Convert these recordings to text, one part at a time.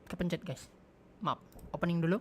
kepencet guys. Maaf, opening dulu.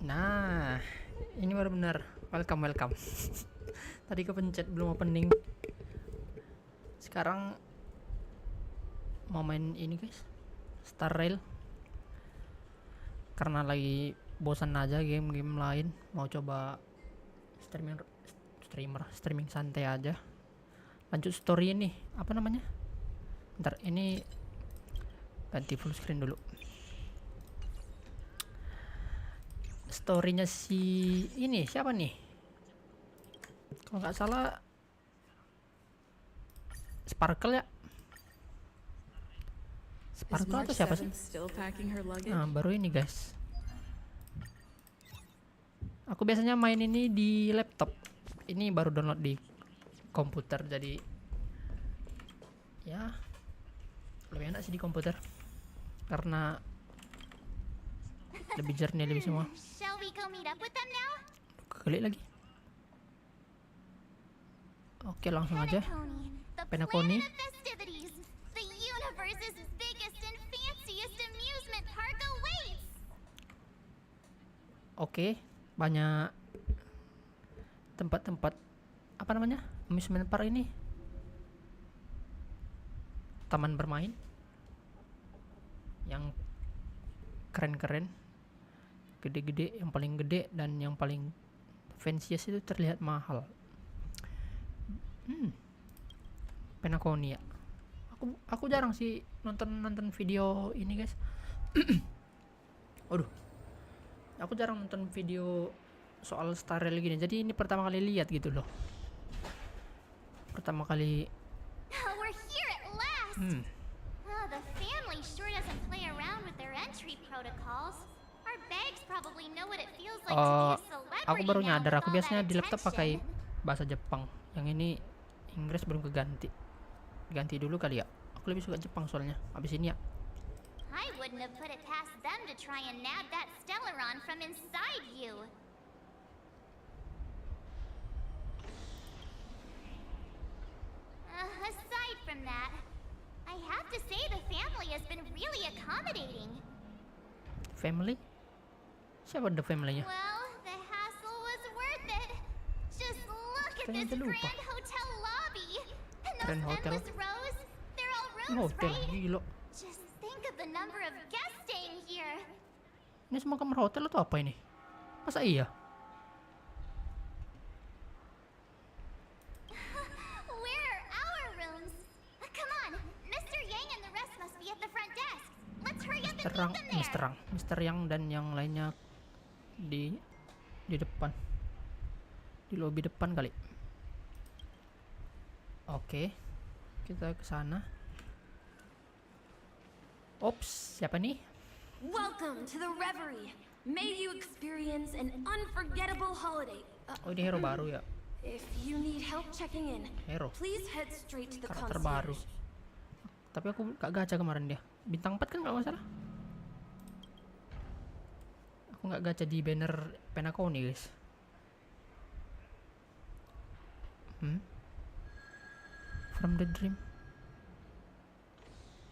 Nah, ini baru benar. Welcome. Tadi kepencet belum opening. Sekarang mau main ini guys, Star Rail. Karena lagi bosan aja game-game lain, mau coba streaming santai aja. Lanjut story ini, apa namanya? Bentar, ini ganti full screen dulu. Storynya si ini siapa nih? Kalau nggak salah Sparkle ya? Sparkle atau siapa sih? Nah, baru ini guys. Aku biasanya main ini di laptop. Ini baru download di komputer, jadi ya lebih enak sih di komputer karena lebih jernih, lebih semua. Klik lagi. Oke, langsung aja. Penakoni. Oke, banyak tempat-tempat apa namanya? Amusement park ini. Taman bermain yang keren-keren, gede-gede, yang paling gede dan yang paling fanciest itu terlihat mahal. Penakoni ya. Aku jarang sih nonton video ini guys. Waduh, aku jarang nonton video soal Star Rail gini, jadi ini pertama kali lihat gitu loh. Pertama kali. The family sure doesn't play around with their entry protocols. Our bags probably know what it feels like to be a celebrity. Aku baru now nyadar, with aku all biasanya that di laptop pakai attention. bahasa Jepang. Yang ini Inggris belum keganti. Ganti dulu kali ya. Aku lebih suka Jepang soalnya. Abis ini ya. I wouldn't have put it past them to try and nab that Stellaron from inside you. Aside from that, I have to say the family has been really accommodating. Family? Siapa the family-nya? Well, the hassle was worth it. Just look at Kayaknya this udah lupa. grand hotel lobby. And Grand those hotel. endless rows, they're all Ini rooms, hotel, right? gila. Just think of the number of guests staying here. Ini semua kamar hotel atau apa ini? Masa iya? Where are our rooms? Come on, Mr. Yang and the rest must be at the front desk. Let's hurry up and meet them there. Mr. Yang dan yang lainnya di depan. Di lobi depan kali. Oke. Kita ke sana. Ops, siapa nih? Welcome to the Reverie. May you experience an unforgettable holiday. Oh, ini hero baru ya. If you need help checking in, Hero. please head straight to the Karakter baru. concierge. Tapi aku gak gacha kemarin dia. Bintang 4 kan kalau nggak salah. Aku nggak gacha di banner Penacony guys. From the dream.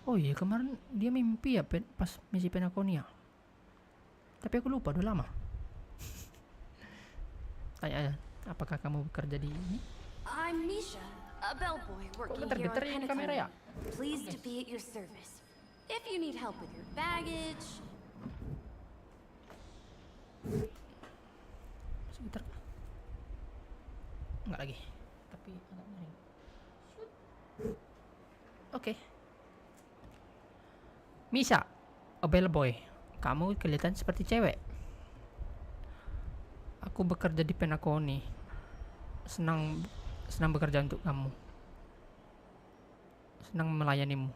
Oh iya kemarin dia mimpi ya pas misi Penacony ya. Tapi aku lupa udah lama. Tanya aja, apakah kamu bekerja di ini? I'm Misha, a bellboy Kok working here getar-getar on ini kamera ya? Penacony. Pleased to be at your service. If you need help with your baggage. Sebentar. Enggak lagi. Tapi agak miring. Oke. Misha, a bellboy. Kamu kelihatan seperti cewek. Aku bekerja di Penacony. Senang bekerja untuk kamu. Senang melayanimu.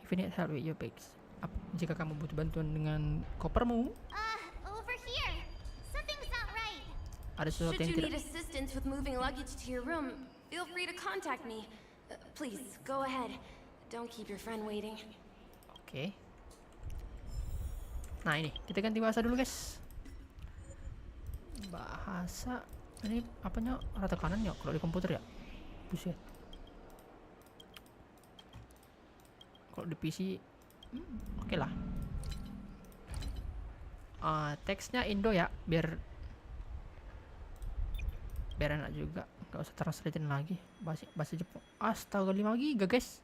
If you need help with your bags. Jika kamu butuh bantuan dengan kopermu, Over here. Something's not right. ada sesuatu Should yang you tidak. need assistance with moving luggage to your room, feel free to contact me. Please, go ahead. Don't keep your friend waiting. Oke. Nah ini, kita ganti bahasa dulu guys. Bahasa ini apanya rata kanan ya kalau di komputer ya. Buset. Kalau di PC, oke lah. Teksnya Indo ya, biar enak juga. Gak usah translatein lagi bahasa Jepang. Astaga 5 GB guys.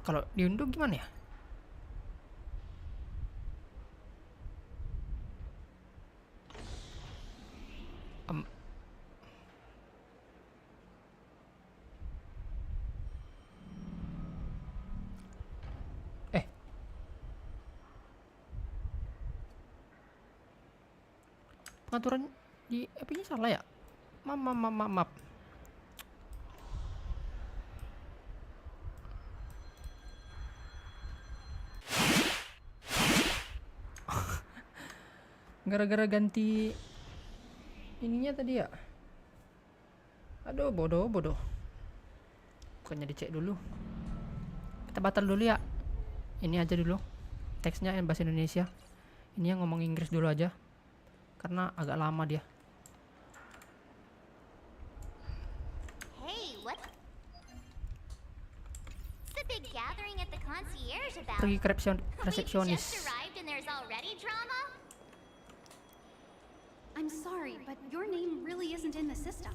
Kalau diunduh gimana ya? Pengaturan di app-nya salah ya? Maaf. Gara-gara ganti ininya tadi ya. Aduh, bodoh. Bukannya dicek dulu. Kita batal dulu ya. Ini aja dulu. Teksnya yang bahasa Indonesia. Ini yang ngomong Inggris dulu aja. Karena agak lama dia. Hey, what? What's the big gathering at the concierge about? Pergi ke We just resepsionis. arrived and there's already drama? I'm sorry, but your name really isn't in the system.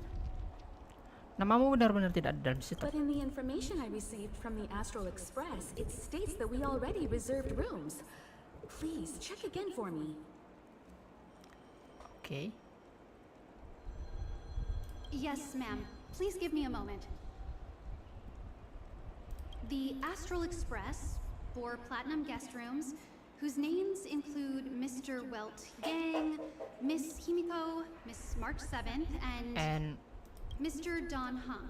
Namamu benar-benar tidak ada dalam sistem. But in the information I received from the Astral Express, it states that we already reserved rooms. Please check again for me. Oke. Yes, ma'am. Please give me a moment. The Astral Express, 4 platinum guest rooms, whose names include Mr. Welt Yang, Miss Himiko, Miss March 7th, and Mr. Don Hung.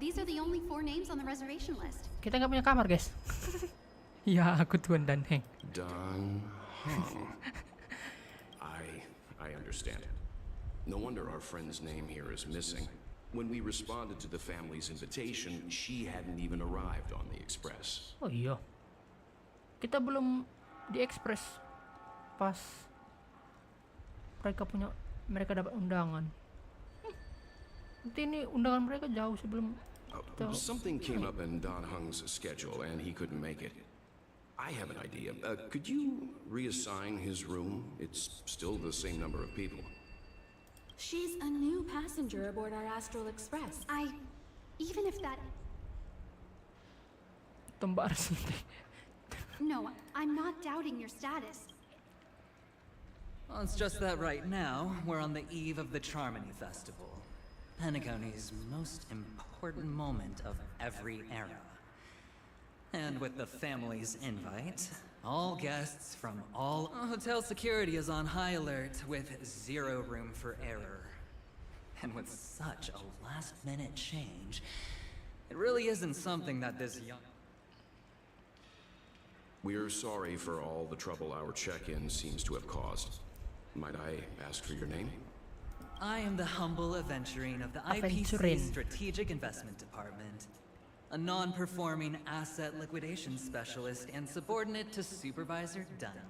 These are the only 4 names on the reservation list. Kita nggak punya kamar guys. Ya aku Tuan Dan Heng. Don Hung. I understand. No wonder our friend's name here is missing. When we responded to the family's invitation, she hadn't even arrived on the express. Oh iya. Kita belum di Express pas mereka dapat undangan. Nanti ini undangan mereka jauh sebelum Something came up in Don Hung's schedule and he couldn't make it. I have an idea. Could you reassign his room? It's still the same number of people. She's a new passenger aboard our Astral Express. Even if that... Tembar Santai. No, I'm not doubting your status. Well, it's just that right now, we're on the eve of the Charmony Festival. Penacony's most important moment of every era. And with the family's invite, all guests from all hotel security is on high alert with 0 room for error. And with such a last-minute change, it really isn't something that this young... We're sorry for all the trouble our check-in seems to have caused. Might I ask for your name? I am the humble aventurine of the Aventurine. IPC Strategic Investment Department. A non-performing asset liquidation specialist and subordinate to Supervisor Diamond.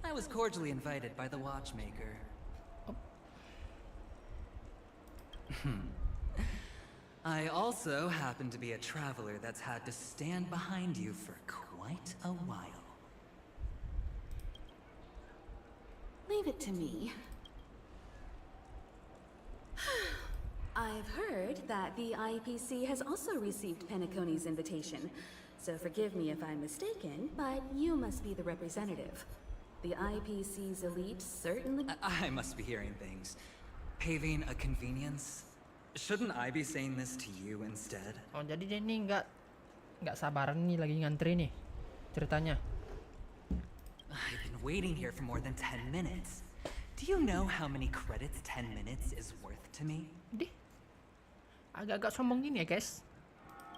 I was cordially invited by the watchmaker. I also happen to be a traveler that's had to stand behind you for quite a while. Leave it to me. I've heard that the IPC has also received Penacony's invitation, so forgive me if I'm mistaken, but you must be the representative. The IPC's elite certainly... I must be hearing things. Paving a convenience? Shouldn't I be saying this to you instead? Oh, jadi dia nih nggak sabaran nih lagi ngantri nih ceritanya. I've been waiting here for more than 10 minutes. Do you know how many credits 10 minutes is worth to me? Deh, agak-agak sombong gini ya guys.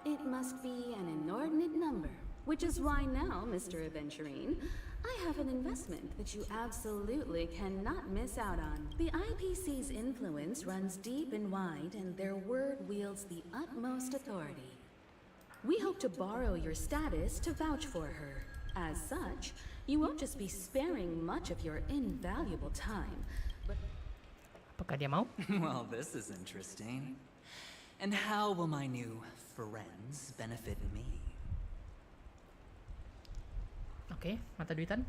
It must be an inordinate number, which is why now, Mr. Aventurine, I have an investment that you absolutely cannot miss out on. The IPC's influence runs deep and wide, and their word wields the utmost authority. We hope to borrow your status to vouch for her. As such, you won't just be sparing much of your invaluable time, but... Apakah dia mau? Well, this is interesting. And how will my new friends benefit me? Oke, mata duitan.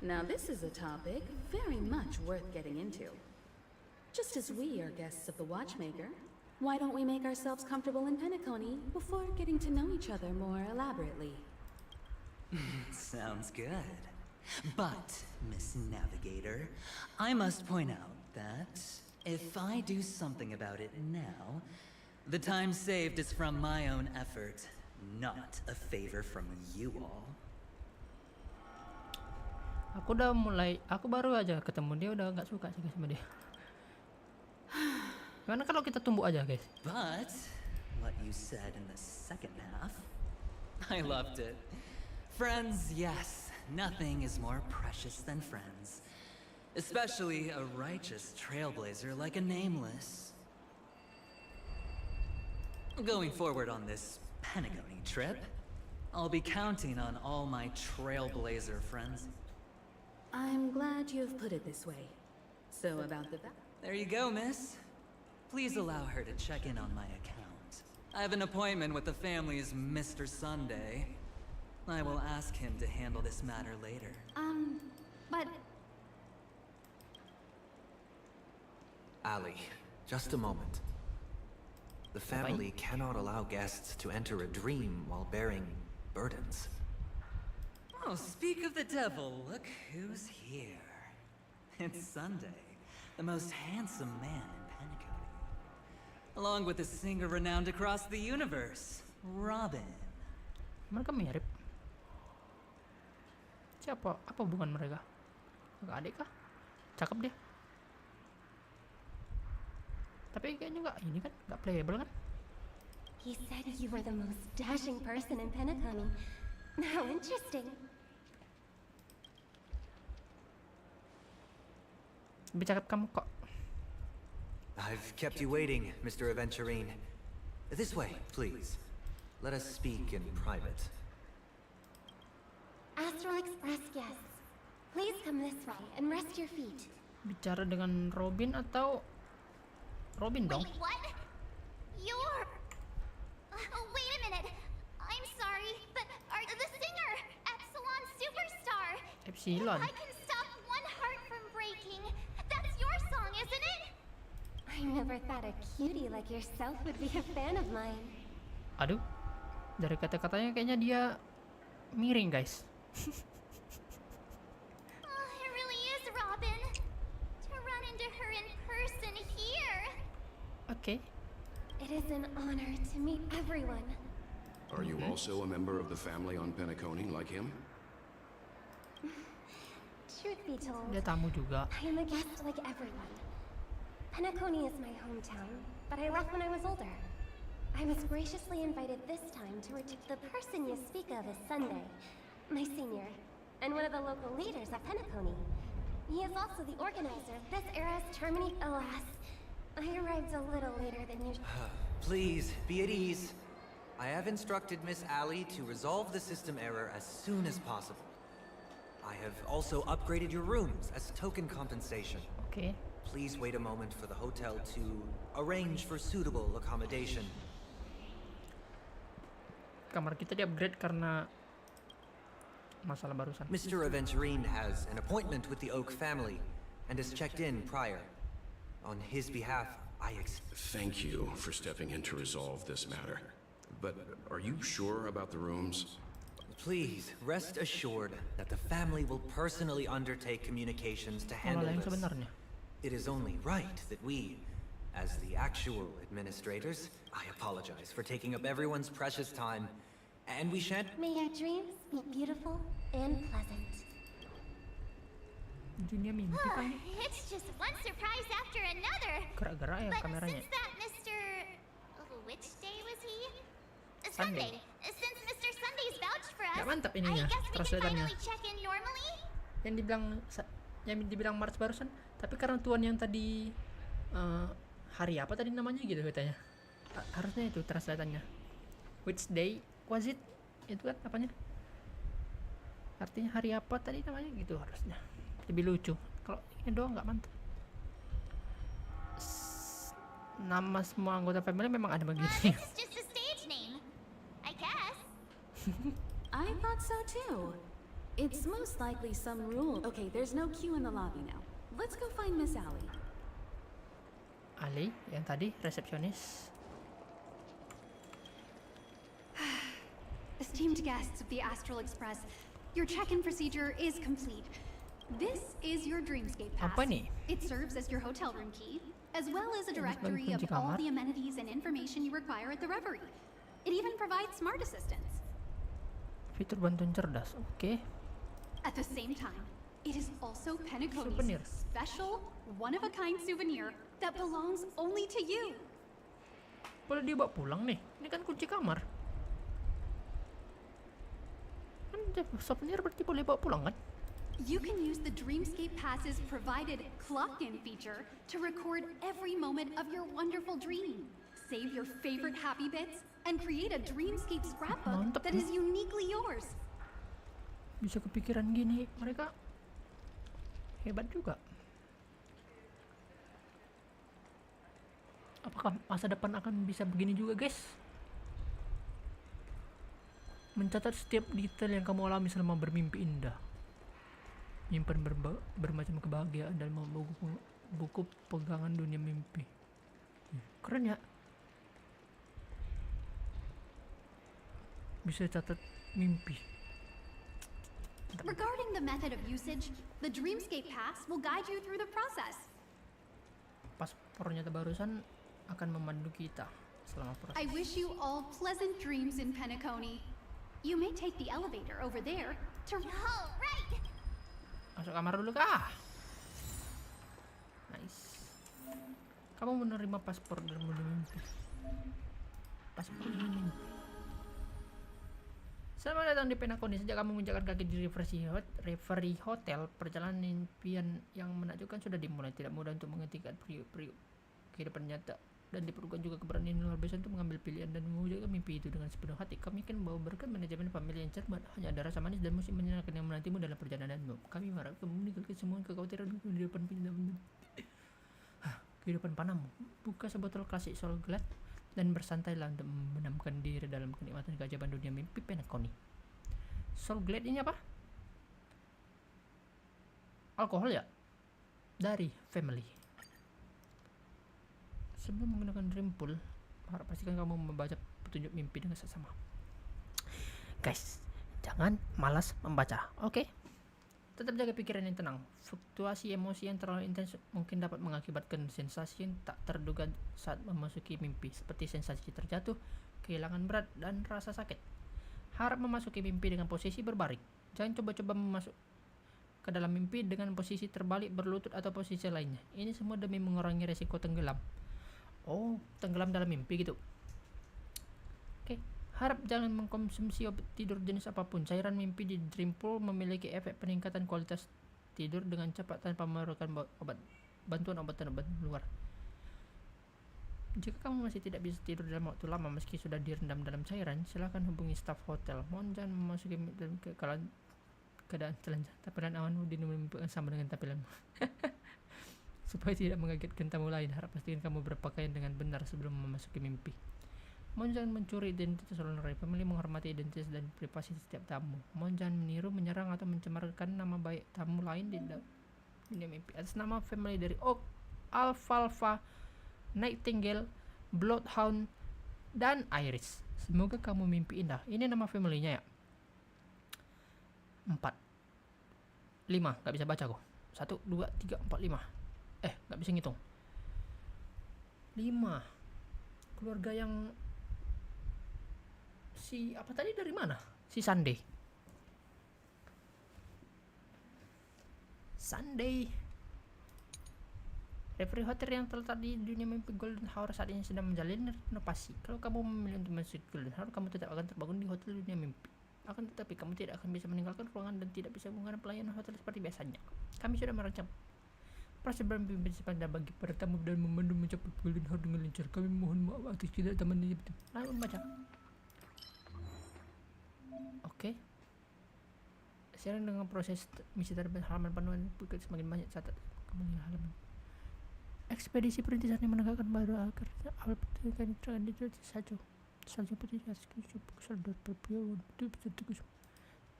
Now this is a topic very much worth getting into. Just as we are guests of the Watchmaker, why don't we make ourselves comfortable in Penacony before getting to know each other more elaborately? Sounds good. But, Miss Navigator, I must point out that if I do something about it now, the time saved is from my own effort, not a favor from you all. Aku baru aja ketemu dia udah nggak suka sih sama dia. Gimana kalau kita tunggu aja guys? But what you said in the second half, I loved it. Friends, yes, nothing is more precious than friends. Especially a righteous trailblazer like a Nameless. Going forward on this Penacony trip, I'll be counting on all my trailblazer friends. I'm glad you've put it this way. So about the... There you go, miss. Please allow her to check in on my account. I have an appointment with the family's Mr. Sunday. I will ask him to handle this matter later. But Ali, just a moment. The family cannot allow guests to enter a dream while bearing burdens. Oh, speak of the devil, look who's here. It's Sunday, the most handsome man in Penacony. Along with a singer renowned across the universe, Robin. Mereka mirip. Siapa? Apa hubungan mereka? Agak adik kah? Cakep dia. Tapi kayaknya nggak ini kan, nggak playable kan? He said you were the most dashing person in Penacony. How interesting. Lebih cakep kamu kok. I've kept you waiting, Mr. Aventurine. This way, please. Let us speak in private. Astral Express guests, please come this way and rest your feet. Bicara dengan Robin atau Robin dong? Wait, what? You're... wait a minute. I'm sorry, but are the singer, Epsilon Superstar? Epsilon. If I can stop one heart from breaking, that's your song, isn't it? I never thought a cutie like yourself would be a fan of mine. Aduh, dari kata-katanya kayaknya dia miring guys. Oh, it really is Robin. To run into her in person here. Okay. It is an honor to meet everyone. Are you also a member of the family on Penacony like him? Truth be told, Dia tamu juga. I am a guest like everyone. Penacony is my hometown, but I left when I was older. I was graciously invited this time to the person you speak of is Sunday, my senior, and one of the local leaders at Penacony. He is also the organizer of this era's Termini. Alas, I arrived a little later than usual. Please, be at ease. I have instructed Miss Alley to resolve the system error as soon as possible. I have also upgraded your rooms as token compensation. Oke. Please wait a moment for the hotel to arrange for suitable accommodation. Kamar kita di-upgrade karena masalah barusan. Mr. Aventurine has an appointment with the Oak family and has checked in prior. On his behalf, Thank you for stepping in to resolve this matter. But are you sure about the rooms? Please rest assured that the family will personally undertake communications to handle Yang this. sebenarnya. It is only right that we, as the actual administrators, I apologize for taking up everyone's precious time, and we shan't... May your dreams be beautiful and pleasant. Dunia mimpi Oh, kan? it's just one surprise after another. Gerak-gerak ya But kameranya. since that Mr. Which day was he? Sunday. Since Mr. Sunday's vouched for us, Gak mantap I ininya, guess we can translatornya. finally check in normally. Yang dibilang March barusan, tapi karena tuan yang tadi hari apa tadi namanya gitu katanya. Harusnya itu translatannya. Which day was it? Itu kan apanya? Artinya hari apa tadi namanya gitu harusnya. Lebih lucu. Kalau ini doang nggak mantap. Nama semua anggota family memang ada begini. This is just a stage name, I guess. I thought so too. It's most likely some rule. Okay, there's no queue in the lobby now. Let's go find Miss Alley. Ali yang tadi resepsionis. Esteemed guests of the Astral Express, your check-in procedure is complete. This is your Dreamscape Pass. Apa nih? It serves as your hotel room key, as well as a Ini sebagai directory of kunci all kamar. the amenities and information you require at the Reverie. It even provides smart assistants. Fitur bantuan cerdas. Oke. At the same time, it is also Souvenir. Penacony's special, one-of-a-kind souvenir that belongs only to you. Boleh dibawa pulang nih. Ini kan kunci kamar. Kan souvenir berarti boleh bawa pulang kan? You can use the Dreamscape Pass's provided clock-in feature to record every moment of your wonderful dream. Save your favorite happy bits and create a Dreamscape scrapbook Mantap that nih. is uniquely yours. Bisa kepikiran gini. Mereka hebat juga. Apakah masa depan akan bisa begini juga, guys? Mencatat setiap detail yang kamu alami selama bermimpi indah. Menyimpan bermacam kebahagiaan dan buku pegangan dunia mimpi. Keren ya. Bisa catat mimpi. Regarding the method of usage, the Dreamscape Pass will guide you through the process. Paspornya barusan akan memandu kita selama proses. I wish you all pleasant dreams in Penacony. You may take the elevator over there to... All right. Masuk kamar dulu kah? Nice. Kamu menerima paspor dan mimpi. Paspor dan mimpi. Selamat datang di Penacony. Sejak kamu menginjakkan kaki di Reverie Hotel, perjalanan impian yang menakjubkan sudah dimulai. Tidak mudah untuk menghentikan kehidupan nyata, dan diperlukan juga keberanian luar biasa untuk mengambil pilihan dan mewujudkan mimpi itu dengan sepenuh hati. Kami akan membawa berkat manajemen famili yang cermat. Hanya ada rasa manis dan musik menyenangkan yang menantimu dalam perjalananmu. Kami harap kamu meninggalkan semua kekhawatiran kehidupan panamu. Buka sebotol klasik Soul Glad dan bersantailah untuk menenangkan diri dalam kenikmatan keajaiban dunia mimpi Penacony. Soul Glad ini apa? Alkohol ya? Dari family. Sebelum menggunakan dream pool, harap pastikan kamu membaca petunjuk mimpi dengan seksama. Guys, jangan malas membaca, oke? Tetap jaga pikiran yang tenang. Fluktuasi emosi yang terlalu intens mungkin dapat mengakibatkan sensasi yang tak terduga saat memasuki mimpi, seperti sensasi terjatuh, kehilangan berat, dan rasa sakit. Harap memasuki mimpi dengan posisi berbaring. Jangan coba-coba masuk ke dalam mimpi dengan posisi terbalik, berlutut, atau posisi lainnya. Ini semua demi mengurangi resiko tenggelam. Oh, tenggelam dalam mimpi gitu. Oke, harap jangan mengkonsumsi obat tidur jenis apapun. Cairan mimpi di dream pool memiliki efek peningkatan kualitas tidur dengan cepat tanpa memerlukan bantuan obat luar. Jika kamu masih tidak bisa tidur dalam waktu lama meski sudah direndam dalam cairan, silakan hubungi staf hotel. Mohon jangan memasuki dalam keadaan telanjang. Tampilan awanmu di mimpi sama dengan tampilanmu. Supaya tidak mengagetkan tamu lain, harap pastikan kamu berpakaian dengan benar sebelum memasuki mimpi. Mohon jangan mencuri identitas orang lain. Pemilih menghormati identitas dan privasi setiap tamu. Mohon jangan meniru, menyerang, atau mencemarkan nama baik tamu lain di dunia mimpi. Atas nama family dari Oak, Alfalfa, Nightingale, Bloodhound, dan Iris, semoga kamu mimpi indah. Ini nama family-nya ya. 4 5, gak bisa baca kok. 1, 2, 3, 4, 5. Gak bisa ngitung. 5. Keluarga yang si apa tadi dari mana? Si Sunday. Referee hotel yang terletak di dunia mimpi Golden Hour saat ini sedang menjalani renovasi. Kalau kamu memilih untuk masuk Golden Hour, kamu tetap akan terbangun di hotel dunia mimpi. Akan tetapi kamu tidak akan bisa meninggalkan ruangan dan tidak bisa menggunakan pelayanan hotel seperti biasanya. Kami sudah merancang proses bermimpi sepanjang bagi para tamu dan memandu mencapai Golden Hour dengan lancar. Kami mohon maaf atas tidak taman ini betul. Lalu membaca. Oke. Sekarang dengan proses misi terhadap halaman penuhan semakin banyak catat kembali halaman. Ekspedisi perintisan yang menegakkan baru agar awal pertunjukan di salju putih kusal berpiau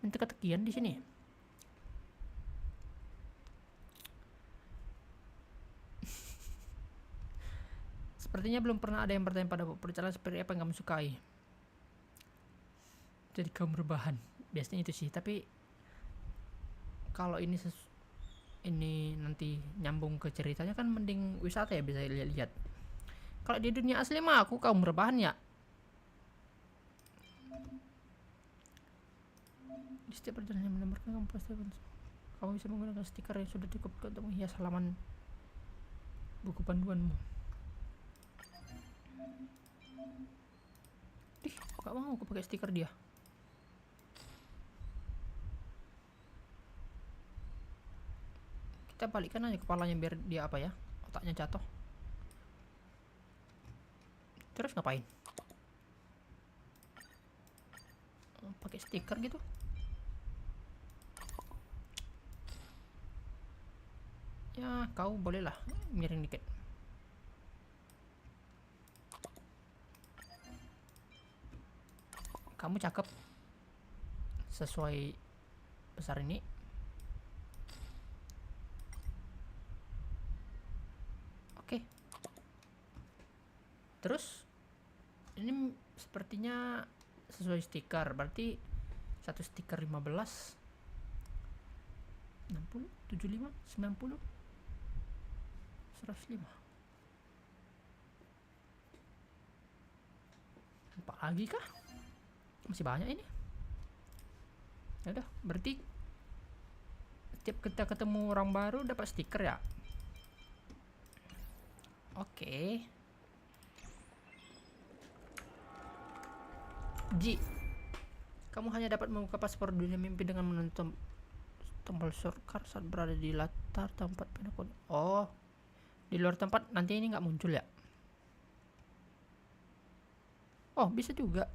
teka-tekian di sini. Sepertinya belum pernah ada yang bertanya pada perjalanan seperti apa yang kamu sukai. Jadi kamu rebahan. Biasanya itu sih, tapi kalau ini nanti nyambung ke ceritanya kan mending wisata ya, bisa lihat-lihat. Kalau di dunia asli mah aku kaum rebahan ya. Di setiap perjalanan yang menampilkan kamu bisa menggunakan stiker yang sudah cukup untuk menghias halaman buku panduanmu. Gak mau aku pakai stiker dia. Kita balikkan aja kepalanya biar dia apa ya, otaknya jatuh. Terus ngapain? Pakai stiker gitu. Ya kau bolehlah miring dikit. Kamu cakep sesuai besar ini. Oke. Terus ini sepertinya sesuai stiker, berarti satu stiker 15, 60, 75, 90, 105. Apa lagi kah? Masih banyak ini. Ya udah, berarti setiap kita ketemu orang baru dapat stiker ya. Oke. Ji, kamu hanya dapat membuka paspor dunia mimpi dengan menonton tombol shortcut saat berada di latar tempat penakut. Oh, di luar tempat nanti ini nggak muncul ya? Oh, bisa juga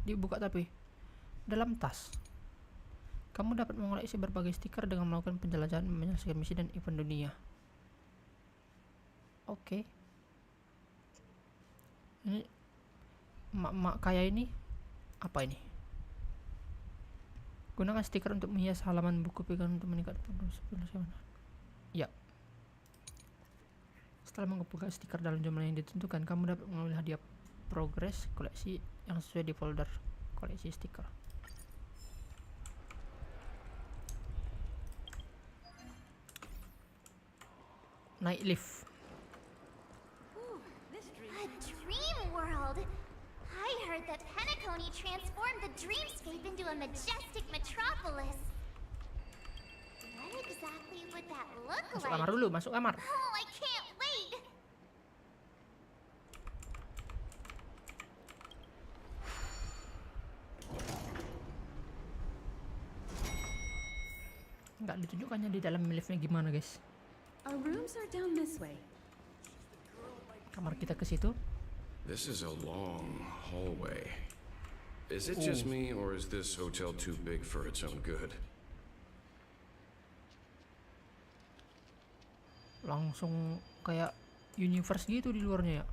dibuka tapi dalam tas. Kamu dapat mengoleksi berbagai stiker dengan melakukan penjelajahan, menyelesaikan misi dan event dunia. Oke. Ini emak-emak kaya ini apa ini? Gunakan stiker untuk menghias halaman buku pegangan untuk meningkatkan produksi. Ya. Setelah mengumpulkan stiker dalam jumlah yang ditentukan, kamu dapat mengambil hadiah progres koleksi yang sesuai di folder koleksi stiker. Night lift. A dream world! I heard that Penacony transformed the dreamscape into a majestic metropolis. What exactly would that look Masuk like? kamar dulu, masuk kamar. Oh, I can't wait! Nggak ditunjukkannya di dalam liftnya gimana, guys. Our rooms are down this way. Kamar kita ke situ. This is a long hallway. Is it just me, or is this hotel too big for its own good? Langsung kayak universe gitu di luarnya ya.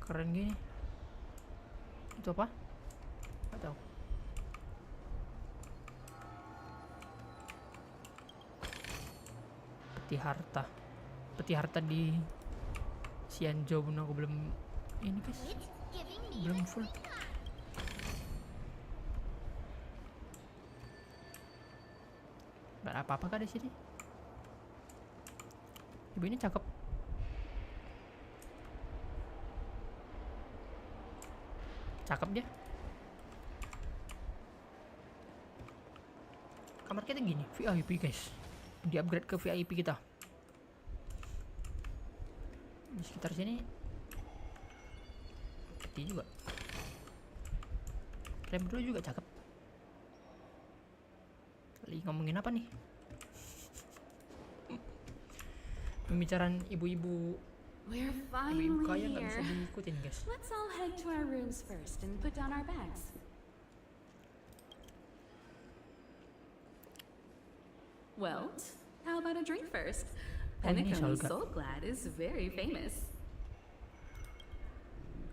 Keren gini. Itu apa? Nggak tahu. Peti harta di Sianjo pun aku belum ini, guys. Belum full. Nggak ada apa-apa kah di sini? Ibu ini cakep. Cakep dia. Kamar kita gini, VIP guys. Di upgrade ke VIP kita. Di sekitar sini peti juga. Kalian berdua juga cakep. Lagi ngomongin apa nih? Pembicaraan ibu-ibu We're ibu-ibu finally kaya nggak bisa here. diikutin, guys. Let's all head to our rooms first and put down our bags. Well, how about a drink first? Oh, ini Penacony Solga. Soul Glad is very famous.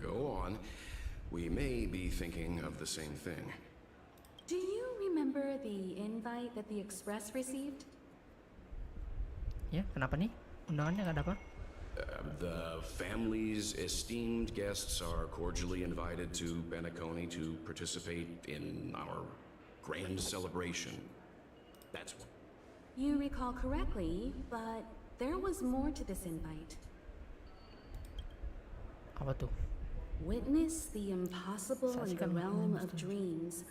Go on. We may be thinking of the same thing. Do you remember the invite that the Express received? Ya, kenapa nih? Undangannya nggak ada apa? The family's esteemed guests are cordially invited to Penacony to participate in our grand celebration. That's what. You recall correctly, but there was more to this invite. Apa tuh? Witness the impossible in the Saksikan realm hal of dreams.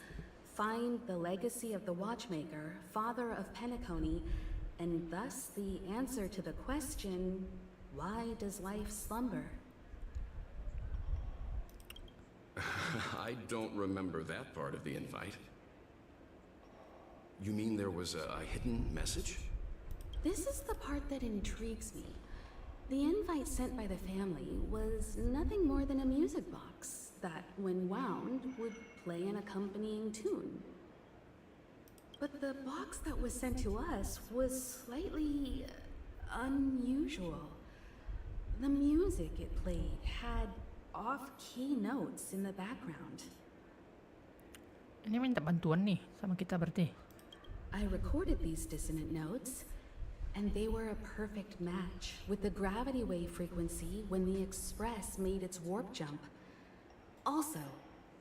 Find the legacy of the watchmaker, father of Penacony, and thus the answer to the question, why does life slumber? I don't remember that part of the invite. You mean there was a hidden message? This is the part that intrigues me. The invite sent by the family was nothing more than a music box that, when wound, would play an accompanying tune. But the box that was sent to us was slightly unusual. The music it played had off-key notes in the background. Ini minta bantuan nih sama kita berarti. I recorded these dissonant notes, and they were a perfect match with the gravity wave frequency when the Express made its warp jump. Also,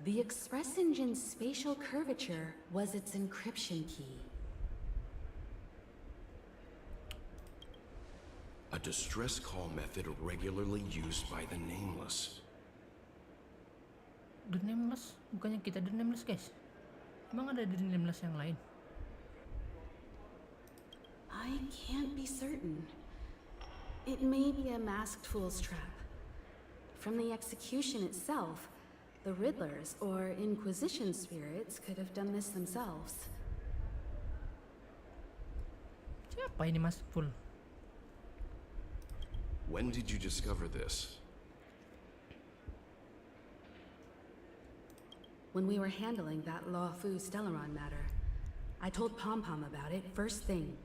the Express engine's spatial curvature was its encryption key. A distress call method regularly used by the Nameless. The Nameless? Bukannya kita The Nameless, guys? Emang ada The Nameless yang lain? I can't be certain. It may be a masked fool's trap. From the execution itself, the Riddlers or Inquisition spirits could have done this themselves. Siapa ini Mas Full? When did you discover this? When we were handling that Law Fu Stellaron matter, I told Pom Pom about it first thing.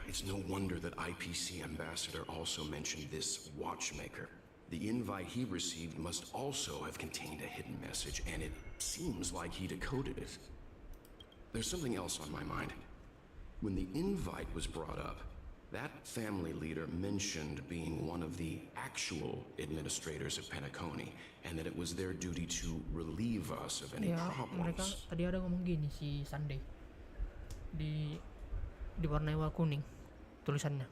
It's no wonder that IPC ambassador also mentioned this watchmaker. The invite he received must also have contained a hidden message, and it seems like he decoded it. There's something else on my mind. When the invite was brought up, that family leader mentioned being one of the actual administrators of Penacony, and that it was their duty to relieve us of any Ya, mereka problems. tadi ada ngomong gini si Sunday. Diwarnai warna kuning tulisannya.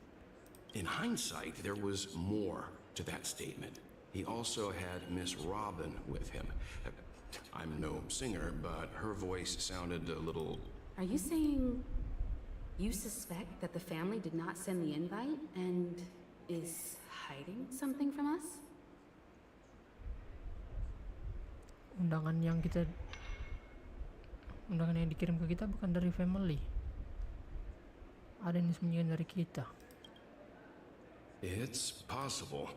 In hindsight, there was more to that statement. He also had Miss Robin with him. I'm no singer, but her voice sounded a little... Are you saying you suspect that the family did not send the invite and is hiding something from us? Undangan yang kita Undangan yang dikirim ke kita bukan dari family. Ada yang disembunyikan dari kita. It's possible.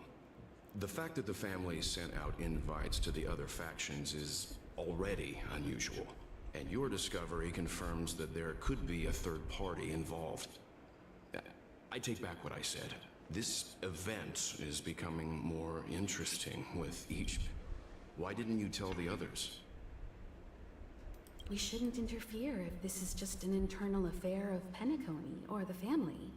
The fact that the family sent out invites to the other factions is already unusual. And your discovery confirms that there could be a third party involved. I take back what I said. This event is becoming more interesting with each. Why didn't you tell the others? We shouldn't interfere if this is just an internal affair of Penacony or the family.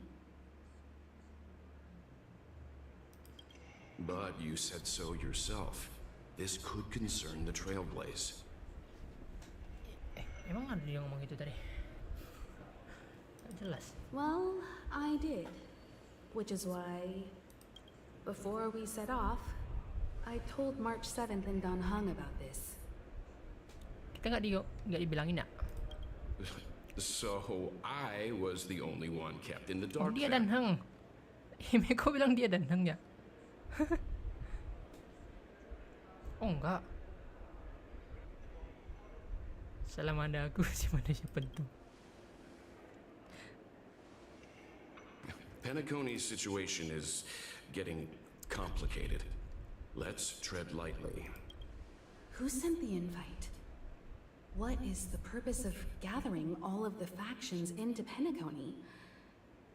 But you said so yourself. This could concern the Trailblaze. Emang ada yang ngomong gitu tadi? Gak jelas. Well, I did. Which is why, before we set off, I told March 7th and Don Hung about this. Kita nggak dibilangin ya? So I was the only one kept in the Oh, dark. dia dan Hung. Himeko bilang dia dan Hung ya? Oh enggak. Selama ada aku si manusia pentung. Penacony's situation is getting complicated. Let's tread lightly. Who sent the invite? What is the purpose of gathering all of the factions into Penacony?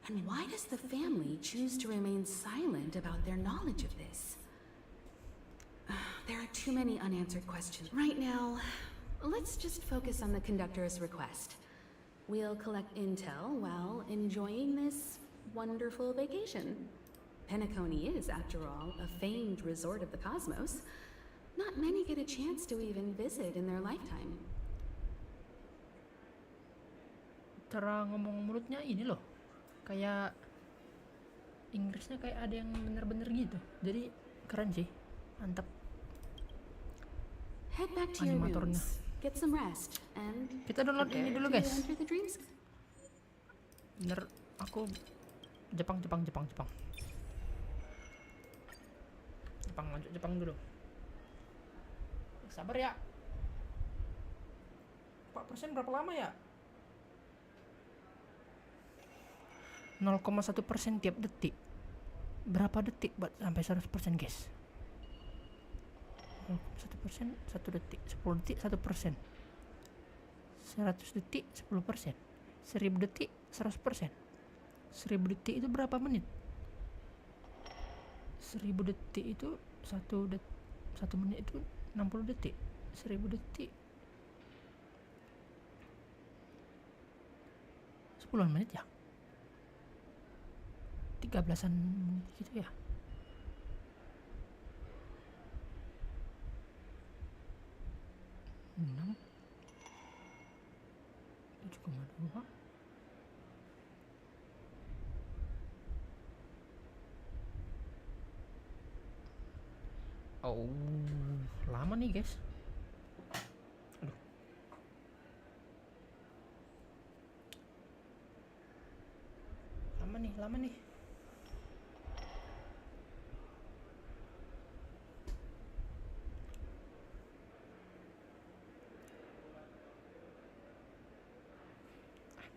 And why does the family choose to remain silent about their knowledge of this? There are too many unanswered questions. Right now, let's just focus on the conductor's request. We'll collect intel while enjoying this wonderful vacation. Penacony is, after all, a famed resort of the cosmos. Not many get a chance to even visit in their lifetime. Cara ngomong mulutnya ini loh, kayak Inggrisnya kayak ada yang bener-bener gitu. Jadi keren sih, mantap. Head back to your rooms. Get some rest and kita download ini dulu guys. enter the dreams. Bener, aku Jepang lanjut Jepang dulu. Sabar ya. 4% berapa lama ya? 0,1% tiap detik. Berapa detik buat sampai 100% guys? 0,1% 1 detik, 10 detik 1%, 100 detik 10%, 1000 detik 100%. 1000 detik itu berapa menit? 1000 detik itu 1 menit itu 60 detik. 1000 detik 10 menit ya? 13an gitu ya? Enam 7,2. Oh, lama nih guys. Aduh. Lama nih.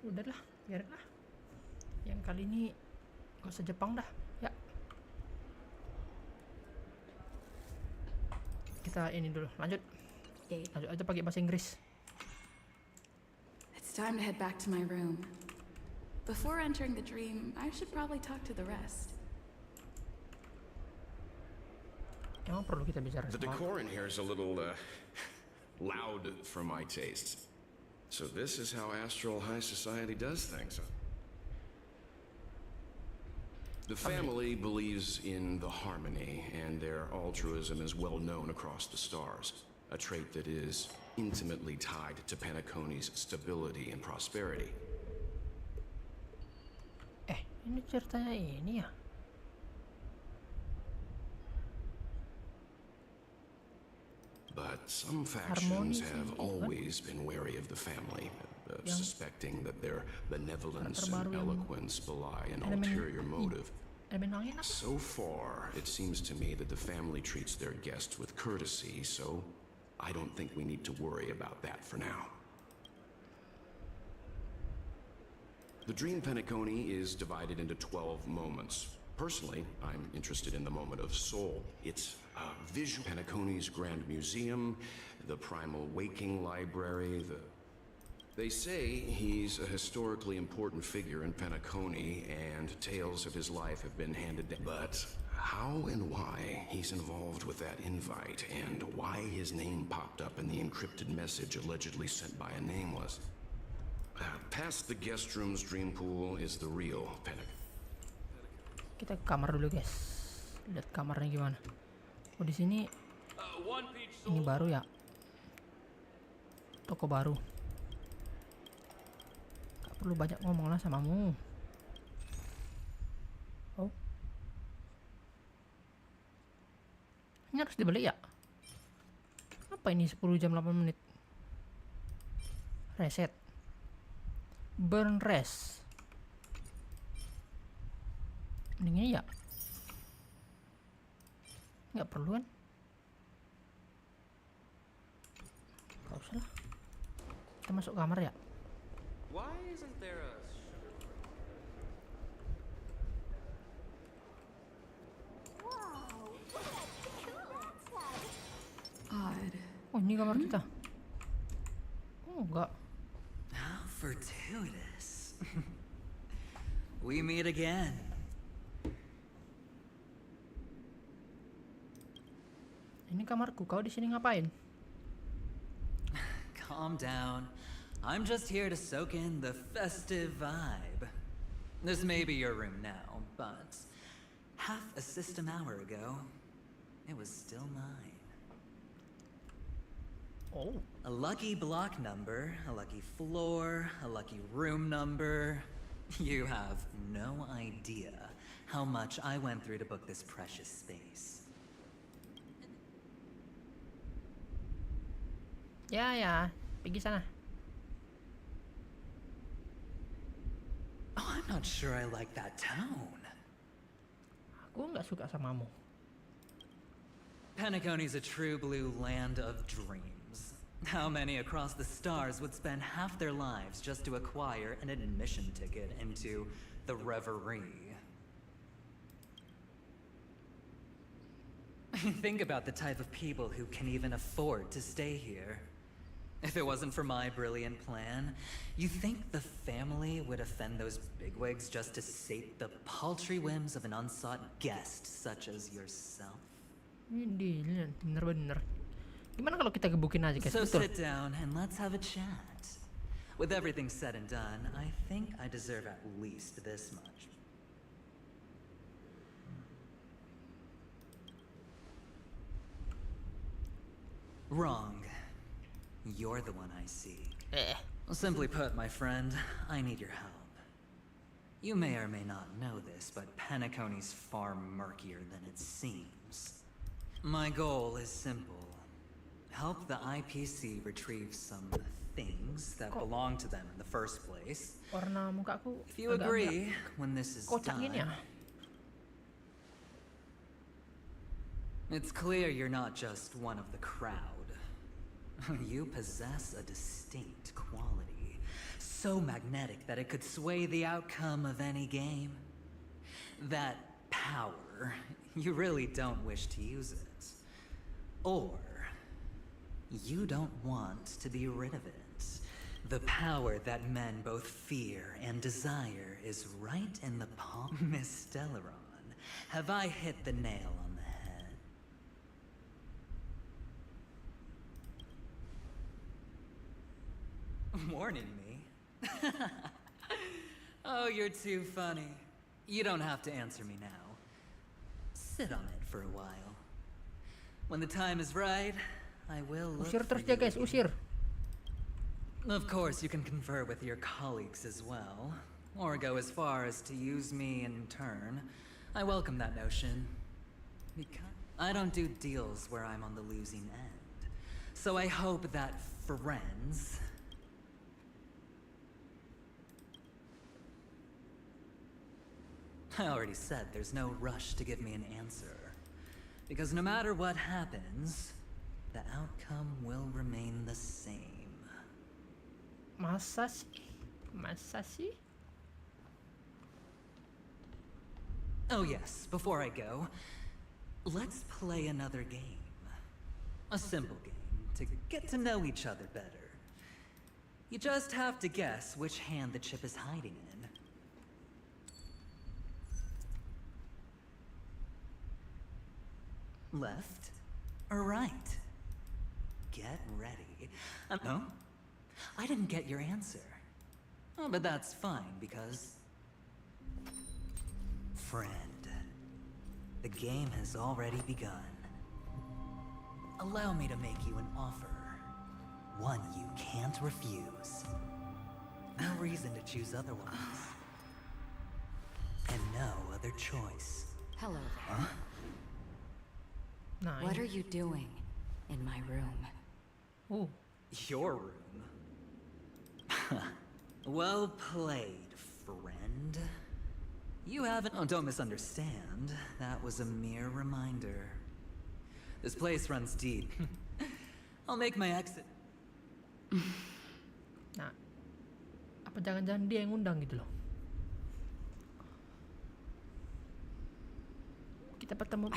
Udahlah, biarin lah. Yang kali ini gak usah Jepang dah, ya. Kita ini dulu, lanjut aja pakai bahasa Inggris. It's time to head back to my room. Before entering the dream, I should probably talk to the rest. Emang perlu kita bicara The decor in here is a little loud for my taste. So this is how Astral High Society does things. The family believes in the harmony, and their altruism is well known across the stars, a trait that is intimately tied to Penacony's stability and prosperity. Ini ceritanya ini ya. But some factions have always been wary of the family, suspecting that their benevolence and eloquence belie an ulterior motive. So far, it seems to me that the family treats their guests with courtesy, so I don't think we need to worry about that for now. The dream Penacony is divided into 12 moments. Personally, I'm interested in the moment of soul. It's a visual Penacony's Grand Museum, the Primal Waking Library, They say he's a historically important figure in Penacony, and tales of his life have been handed down. But how and why he's involved with that invite, and why his name popped up in the encrypted message allegedly sent by a nameless. Past the guest room's dream pool is the real Penacony. Kita ke kamar dulu guys. Lihat kamarnya gimana. Oh di sini ini baru ya. Toko baru. Gak perlu banyak ngomong lah samamu. Oh. Ini harus dibeli ya? Apa ini 10 jam 8 menit? Reset. Burn rest. Mendingnya ya. Nggak perlu kan? Gak usah lah. Kita masuk kamar ya. Why isn't there a Odd. Oh ini kamar kita. Oh enggak. How fortuitous. We meet again. Ini kamarku, kau di sini ngapain? Calm down. I'm just here to soak in the festive vibe. This may be your room now, but half a system hour ago, it was still mine. Oh. A lucky block number, a lucky floor, a lucky room number. You have no idea how much I went through to book this precious space. Ya, pergi sana. Oh, I'm not sure I like that tone. Aku nggak suka samamu. Penacony's a true blue land of dreams. How many across the stars would spend half their lives just to acquire an admission ticket into the reverie? Think about the type of people who can even afford to stay here. If it wasn't for my brilliant plan, you think the family would offend those bigwigs just to sate the paltry whims of an unsought guest such as yourself? Ini bener-bener. Gimana kalau kita gebukin aja guys? So Betul. sit down and let's have a chat. With everything said and done, I think I deserve at least this much. Wrong. You're the one I seek. Simply put, my friend, I need your help. You may or may not know this, but Penacony's far murkier than it seems. My goal is simple. Help the IPC retrieve some things that belong to them in the first place. Warna mukaku If you agree, when this is kocak done, gini ya. it's clear you're not just one of the crowd. You possess a distinct quality, so magnetic that it could sway the outcome of any game. That power, you really don't wish to use it. Or, you don't want to be rid of it. The power that men both fear and desire is right in the palm. Miss Stellaron, have I hit the nail on the head? Warning me? Oh, you're too funny. You don't have to answer me now. Sit on it for a while. When the time is right, I will look Usir for terus ya you guys, again. usir. Of course, you can confer with your colleagues as well, or go as far as to use me in turn. I welcome that notion, because I don't do deals where I'm on the losing end. So I hope that friends... I already said there's no rush to give me an answer. Because no matter what happens, the outcome will remain the same. Masa sih? Masa sih? Oh yes, before I go, let's play another game. A simple game to get to know each other better. You just have to guess which hand the chip is hiding in. Left or right? Get ready. No? I didn't get your answer. Oh, but that's fine because... Friend, the game has already begun. Allow me to make you an offer. One you can't refuse. No reason to choose otherwise. And no other choice. Hello. Huh? Nah, What ini. are you doing in my room? Oh, your room. Well played, friend. You haven't... Oh, don't misunderstand. That was a mere reminder. This place runs deep. I'll make my exit. Nah, apa jangan-jangan dia yang undang gitu loh? Kita bertemu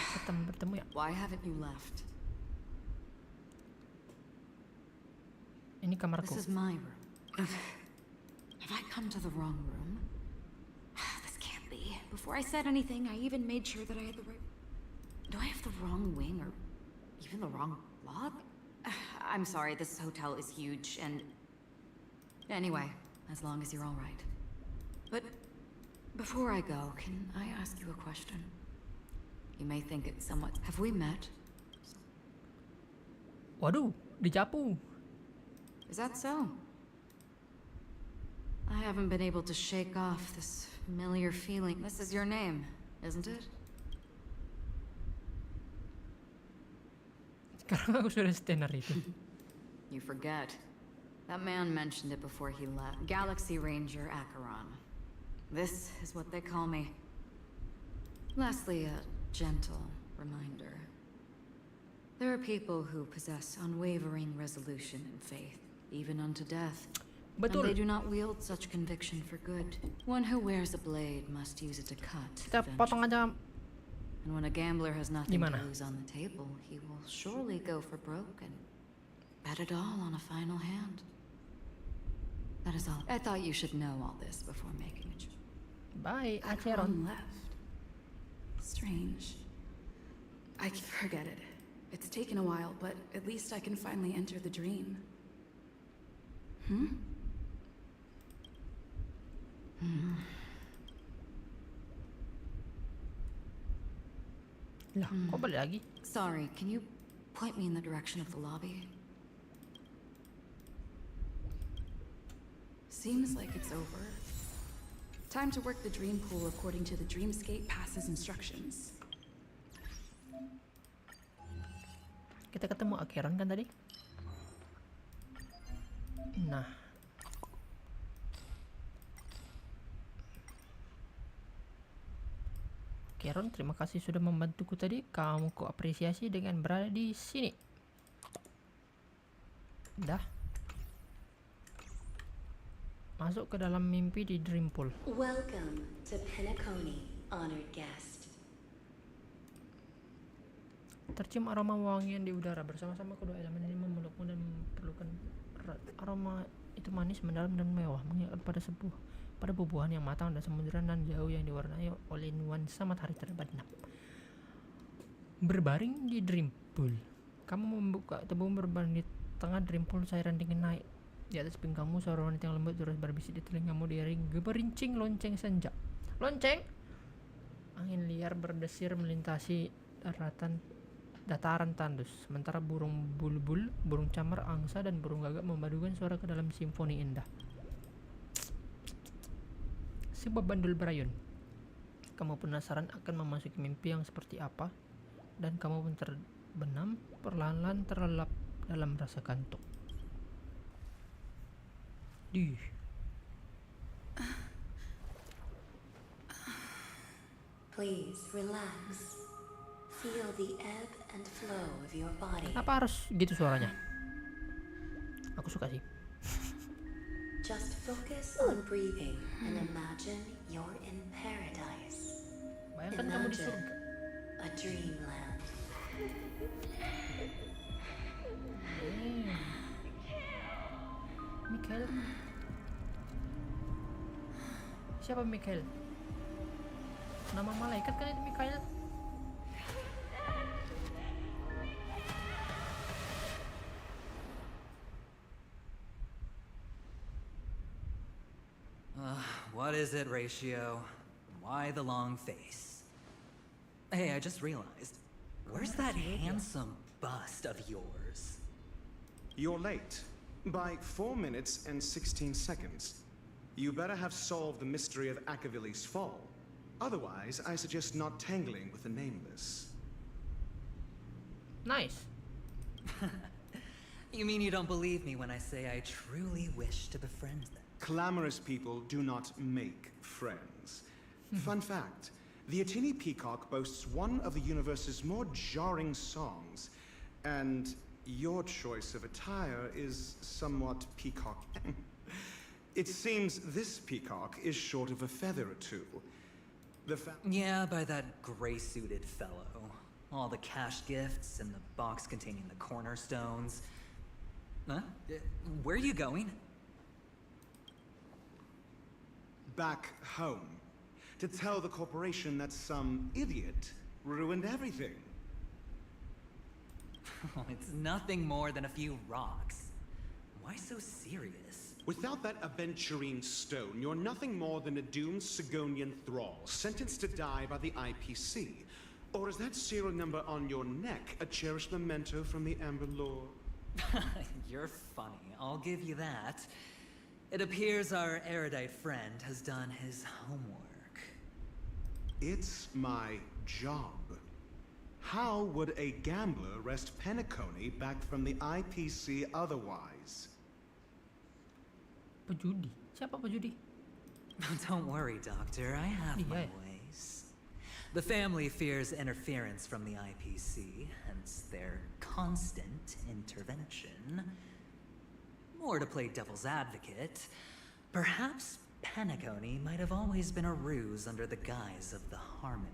ya. Why haven't you left? Ini kamarku. This is my room. Have I come to the wrong room? This can't be. Before I said anything, I even made sure that I had the right... Do I have the wrong wing or even the wrong log? I'm sorry, this hotel is huge and... Anyway, as long as you're all right. But before I go, can I ask you a question? You may think it's somewhat... Have we met? Waduh, dicapu. Is that so? I haven't been able to shake off this familiar feeling. This is your name, isn't it? Sekarang aku sudah stener itu. You forget. That man mentioned it before he left. Galaxy Ranger Acheron. This is what they call me. Lastly, a gentle reminder. There are people who possess unwavering resolution and faith, even unto death. Betul. And they do not wield such conviction for good. One who wears a blade must use it to cut. Kita potong aja. And when a gambler has nothing Gimana? to lose on the table, he will surely go for broke and bet it all on a final hand. That is all. I thought you should know all this before making a choice. Bye, Acheron Acheron. left. Strange. I can forget it. It's taken a while, but at least I can finally enter the dream. Lah, kok balik lagi? Sorry, can you point me in the direction of the lobby? Seems like it's over. Time to work the dream pool according to the Dreamscape Pass's instructions. Kita ketemu Acheron kan tadi? Nah. Acheron, terima kasih sudah membantuku tadi. Kamu ku apresiasi dengan berada di sini. Dah. Masuk ke dalam mimpi di dream pool. Welcome to Penacony, honored guest. Tercium aroma wangian di udara. Bersama-sama kedua elemen ini memelukmu dan memperlukan erat. Aroma itu manis, mendalam dan mewah, mengingatkan pada bubuhan yang matang dan samudera nan jauh yang diwarnai oleh nuansa matahari terbenam. Berbaring di dream pool. Kamu membuka tubuhmu berbaring di tengah dream pool, cairan dingin naik di atas pinggangmu. Suara wanita yang lembut terus berbisik di telingamu diiring geberincing lonceng senja. Lonceng? Angin liar berdesir melintasi dataran tandus, sementara burung bulbul, burung camar, angsa, dan burung gagak memadukan suara ke dalam simfoni indah. Sebuah bandul berayun. Kamu penasaran akan memasuki mimpi yang seperti apa, dan kamu pun terbenam, perlahan-lahan terlelap dalam rasa kantuk. Please relax. Feel the ebb and flow of your body. Kenapa harus gitu suaranya? Aku suka sih. Just focus on breathing and imagine you're in paradise. Bayangkan kamu di surga. A dreamland. Mikael. Siapa Mikael? Nama malaikat kan itu Mikael? What is it, Ratio? Why the long face? Hey, I just realized. Where's that handsome bust of yours? You're late. By 4 minutes and 16 seconds. You better have solved the mystery of Akavili's fall. Otherwise, I suggest not tangling with the nameless. Nice. You mean you don't believe me when I say I truly wish to befriend them? Clamorous people do not make friends. Fun fact, the Atini Peacock boasts one of the universe's more jarring songs, and your choice of attire is somewhat peacock. It seems this peacock is short of a feather or two. Yeah, by that gray-suited fellow. All the cash gifts and the box containing the cornerstones. Huh? Where are you going? Back home. To tell the corporation that some idiot ruined everything. It's nothing more than a few rocks. Why so serious? Without that aventurine stone, you're nothing more than a doomed Sigonian thrall, sentenced to die by the IPC. Or is that serial number on your neck a cherished memento from the Amber Lord? You're funny, I'll give you that. It appears our erudite friend has done his homework. It's my job. How would a gambler wrest Penacony back from the IPC otherwise? Pejudi. Siapa pejudi? Don't worry, Doctor. I have my ways. The family fears interference from the IPC, hence their constant intervention. Or to play devil's advocate, perhaps Penacony might have always been a ruse under the guise of the Harmony.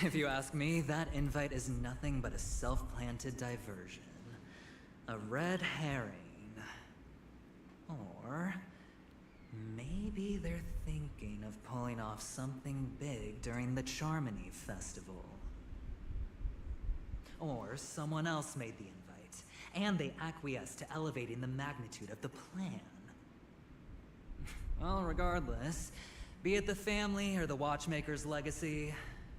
If you ask me, that invite is nothing but a self-planted diversion. A red herring. Or maybe they're thinking of pulling off something big during the Charmony Festival. Or someone else made the invite, and they acquiesced to elevating the magnitude of the plan. Well, regardless, be it the family or the Watchmaker's legacy,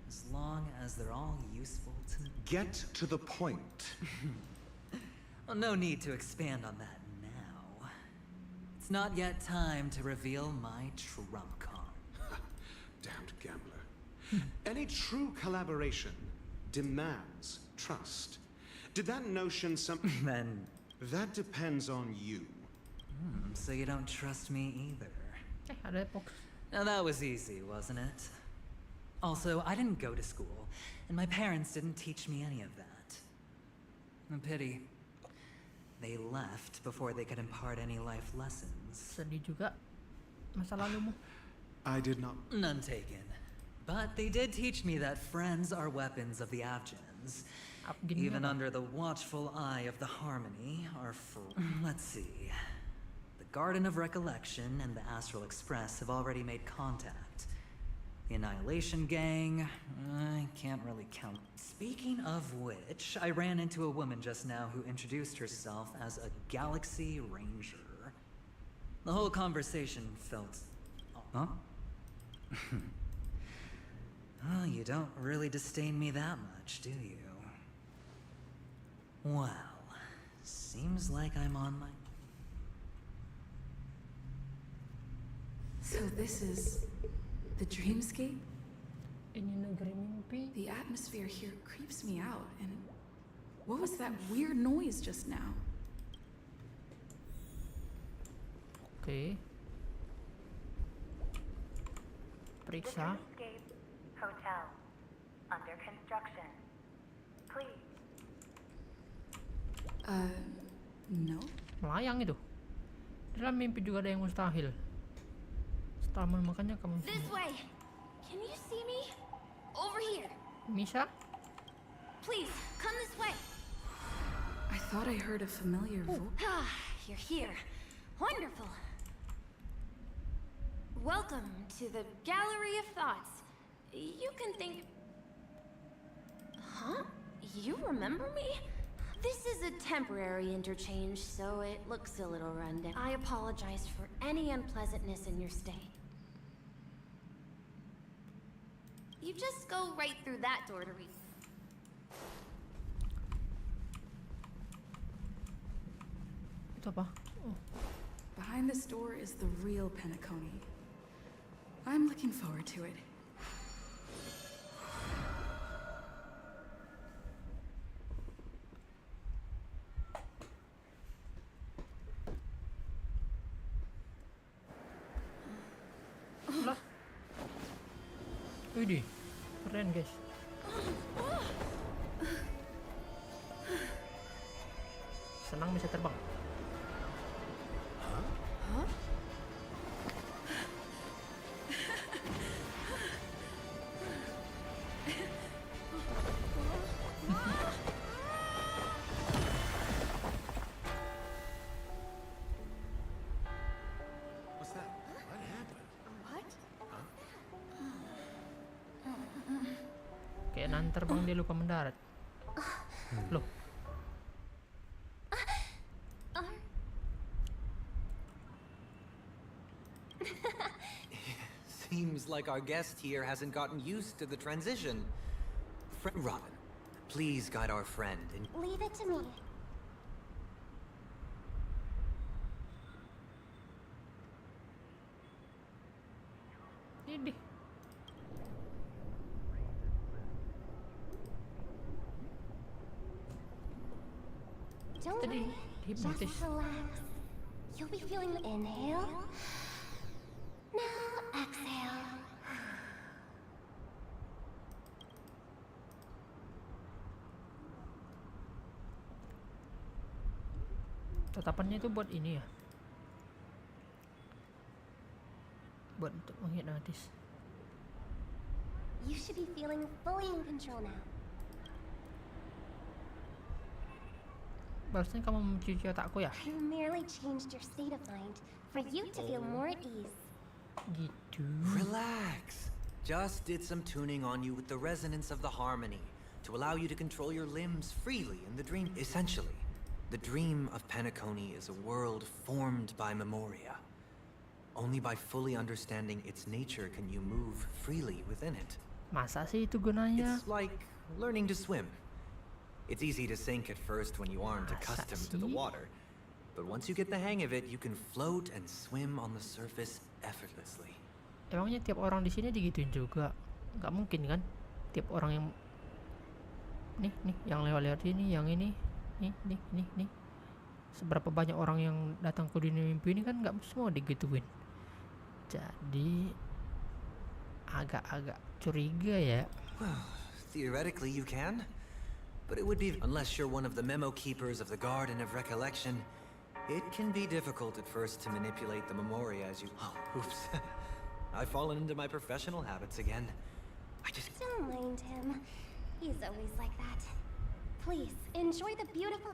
as long as they're all useful to me. Get to the point. Well, no need to expand on that now. It's not yet time to reveal my trump card. Damned gambler. Any true collaboration demands trust. Did that notion Then... That depends on you. So you don't trust me either. Ada box. Now that was easy, wasn't it? Also, I didn't go to school, and my parents didn't teach me any of that. A pity. They left before they could impart any life lessons. Sedih juga masa lalumu. I did not. None taken. But they did teach me that friends are weapons of the Abgens. Even under the watchful eye of the Harmony are Let's see. The Garden of Recollection and the Astral Express have already made contact. The Annihilation Gang, I can't really count. Speaking of which, I ran into a woman just now who introduced herself as a Galaxy Ranger. The whole conversation felt... Huh? Oh, you don't really disdain me that much, do you? Well, seems like I'm on my... So this is the dreamscape? Ini negeri mimpi. The atmosphere here creeps me out, and what was that weird noise just now? Oke. Periksa. Dreamscape Hotel under construction. Please. No. Melayang itu. Dalam mimpi juga ada yang mustahil. Setelah menemukannya kamu. This way. Can you see me? here. Misha? Please, come this way. I thought I heard a familiar voice. Ah, you're here. Wonderful. Welcome to the Gallery of Thoughts. You can think... Huh? You remember me? This is a temporary interchange, so it looks a little rundown. I apologize for any unpleasantness in your stay. You just go right through that door to read. Itu apa? Oh. Behind this door is the real Penacony. I'm looking forward to it. Lah. Widih, keren guys. Senang bisa terbang. Kayak nan terbang dia lupa mendarat. Loh. Seems like our guest here hasn't gotten used to the transition. Robin, please guide our friend in... Leave it to me. Ini. Don't Tadi worry. hipnotis. Just relax. You'll be feeling the inhale. Now exhale. Tatapannya itu buat ini ya. Buat untuk menghipnotis. You should be feeling fully in control now. Barusan kamu mencuci otakku ya? I merely changed your state of mind for you to feel more at ease. Gitu. Relax. Just did some tuning on you with the resonance of the harmony to allow you to control your limbs freely in the dream. Essentially, the dream of Penacony is a world formed by memoria. Only by fully understanding its nature can you move freely within it. Masa sih itu gunanya? It's like learning to swim. It's easy to sink at first when you aren't accustomed to the water. But once you get the hang of it, you can float and swim on the surface effortlessly. Emangnya tiap orang di sini digituin juga? Nggak mungkin kan? Tiap orang yang nih yang lewat-lewat ini, yang ini, nih. Seberapa banyak orang yang datang ke dunia mimpi ini kan nggak semua digituin. Jadi agak-agak curiga ya. Well, theoretically you can. But it would be, unless you're one of the memo keepers of the Garden of Recollection, it can be difficult at first to manipulate the memoria as you... Oh, oops. I've fallen into my professional habits again. I just... Don't mind him. He's always like that. Please, enjoy the beautiful...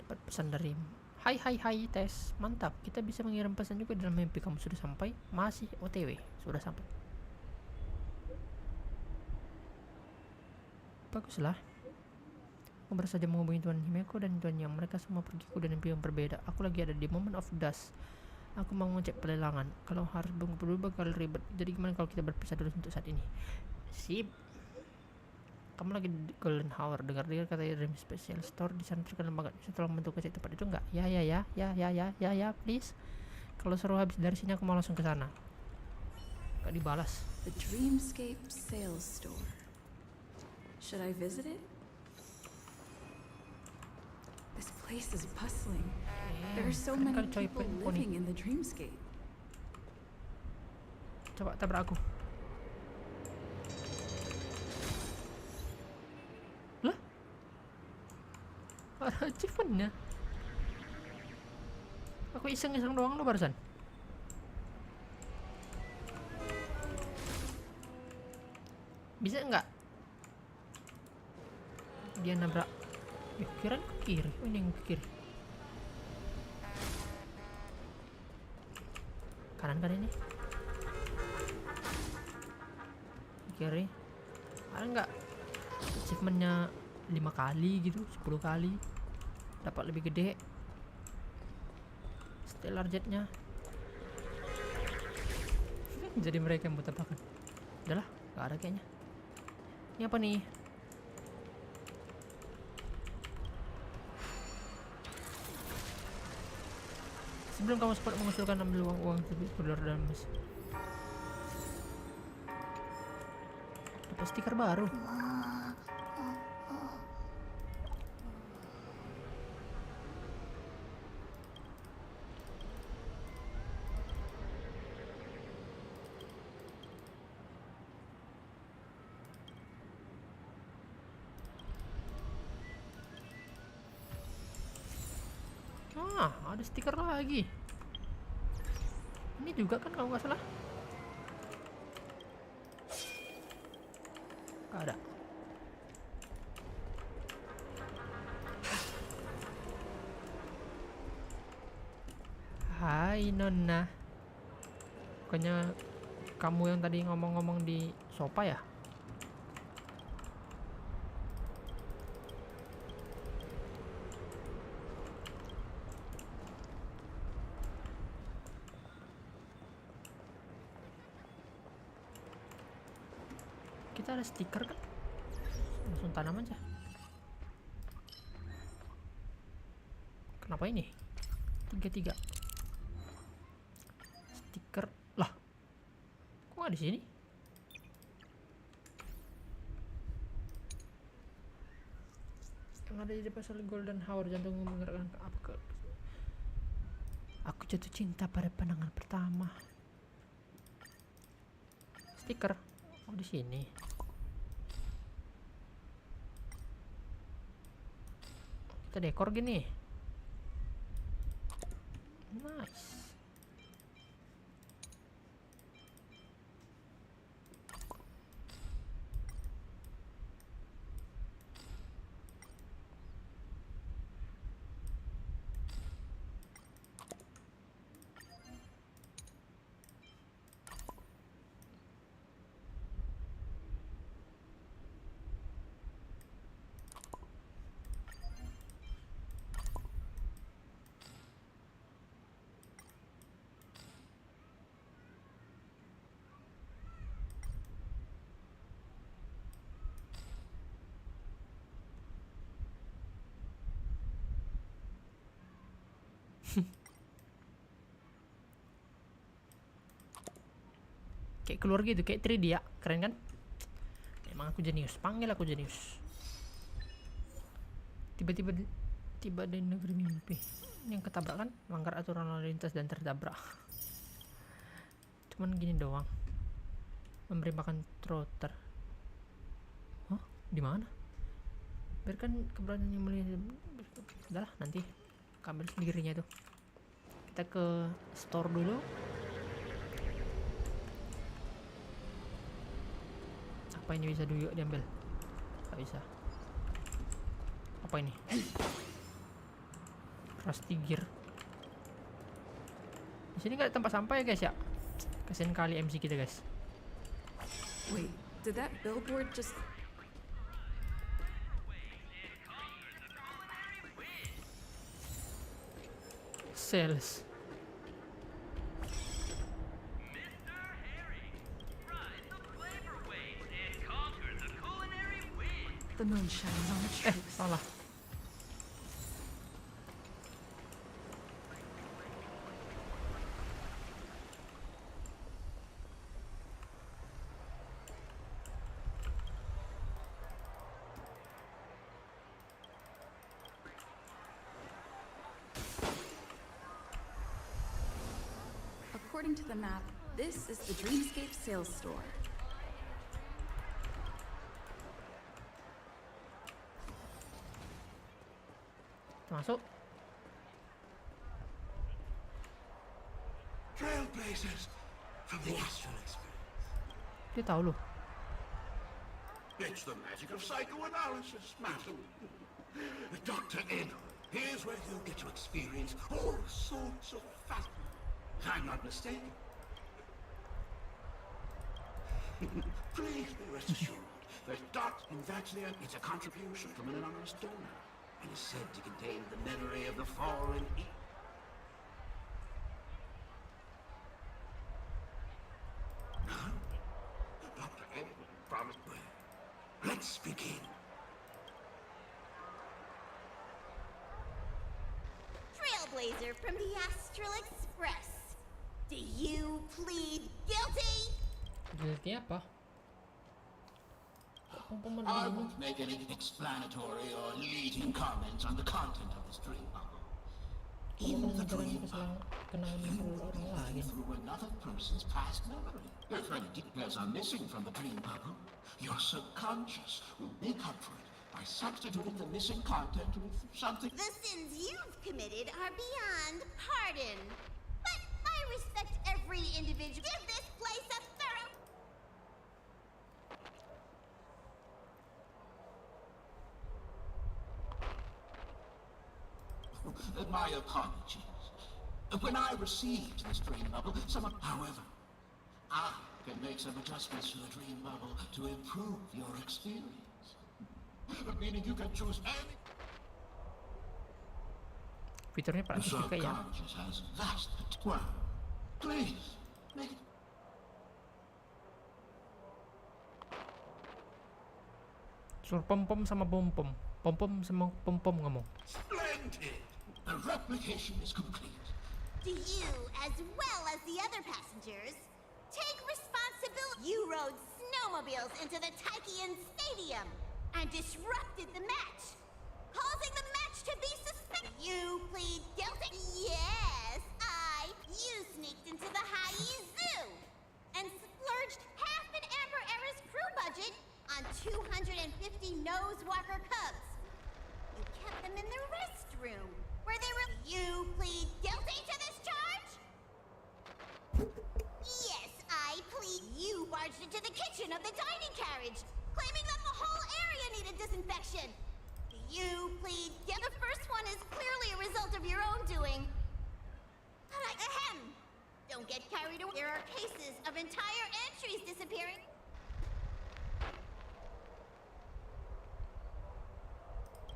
Dapat pesan dari... Hai, tes. Mantap, kita bisa mengirim pesan juga dalam mimpi. Kamu sudah sampai? Masih OTW, sudah sampai. Baguslah. Aku baru saja menghubungi Tuan Himeko dan Tuan Yang. Mereka semua pergi ke mimpi yang berbeda. Aku lagi ada di moment of dusk. Aku mau ngecek pelelangan. Kalau harus bungkuk dulu bakal ribet. Jadi gimana kalau kita berpisah dulu untuk saat ini? Sip. Kamu lagi di Golden Hour. Dengar-dengar katanya Dream Special Store di sana terkenal banget. Bisa tolong bentuk ke tempat itu enggak? Ya, please. Kalau seru habis dari sini aku mau langsung ke sana. Gak dibalas. The Dreamscape Sales Store. Should I visit it? This place is bustling. There are so many people living in the dreamscape. Coba tabrak aku. Lah? Ada achievementnya. Aku iseng-iseng doang lo barusan. Bisa nggak dia nabrak? Kira ke kiri. Oh, ini yang ke kiri. Kanan kan ini? Kiri. Ada nggak achievementnya 5 kali gitu, 10 kali dapat lebih gede stellar jetnya? Jadi mereka yang buat tebakan. Udahlah, nggak ada kayaknya. Ini apa nih? Sebelum kamu sempat mengusulkan ambil uang $10 dalam mes. Dapat stiker baru. Ada stiker lagi. Ini juga kan kalau nggak salah. Nggak ada. Hai Nona. Bukannya kamu yang tadi ngomong-ngomong di sofa ya? Kita ada stiker kan? Langsung tanam aja. Kenapa ini? 33 stiker lah. Kok nggak di sini? Yang ada di depan golden hour, jantung menggerakkan ke apa ke? Aku jatuh cinta pada pandangan pertama. Stiker. Oh, di sini. Kita dekor gini. Nice. Kayak keluar gitu, kayak 3D ya, keren kan? Emang aku jenius, panggil aku jenius. Tiba-tiba tiba di negeri mimpi. Ini yang ketabrak kan, melanggar aturan lalu lintas dan tertabrak. Cuman gini doang. Memberi makan trotter. Hah? Di mana? Biarkan keberanian yang mulia. Udahlah, nanti ambil sendirinya tuh. Kita ke store dulu. Apa ini bisa dulu diambil? Gak bisa. Apa ini? Rusty gear. Di sini gak ada tempat sampah ya guys ya? Kasian kali MC kita guys. Wait, did that billboard just... Sales. The moon shines on the truth. Salah. According to the map, this is the Dreamscape sales store. Masuk. Trailblazers from the Astral Express. Dia tahu loh. It's the magic of psychoanalysis, madam. Dr. Inno, here's where you get to experience all sorts of fascinating. If I'm not mistaken. Please be rest assured that it's a contribution from an anonymous donor and is said to contain the memory of the fallen. Dr. Inno promised. Let's begin. Trailblazer from the Astral Express. Do you plead guilty? Guilty apa? I won't make any explanatory or leading comments on the content of this dream bubble. In the dream bubble, you will be living through another person's past memory. If any details are missing from the dream bubble, your subconscious will make up for it by substituting the missing content with something. The sins you've committed are beyond pardon. But I respect every individual. Give this place a thorough... My apologies. When I received this dream bubble, however, I can make some adjustments to the dream bubble to improve your experience. Meaning you can choose any... Fiturnya The praktis juga ya. subconscious has vast potential. Please, make it... Suruh pom-pom sama bom-pom. Pom-pom sama pom-pom ngomong. Splendid! The replication is complete. Do you, as well as the other passengers, take responsibility? You rode snowmobiles into the Taikian Stadium and disrupted the match, causing the match to be suspended. You plead guilty? Yes, You sneaked into the Haie Zoo and splurged half an Amber Era's crew budget on 250 Nosewalker cubs. You kept them in the restroom, where they were... You plead guilty to this charge? Yes, I plead. You barged into the kitchen of the dining carriage, claiming that the whole area needed disinfection. You plead guilty. The first one is clearly a result of your own doing. Ahem. Don't get carried away. There are cases of entire entries disappearing.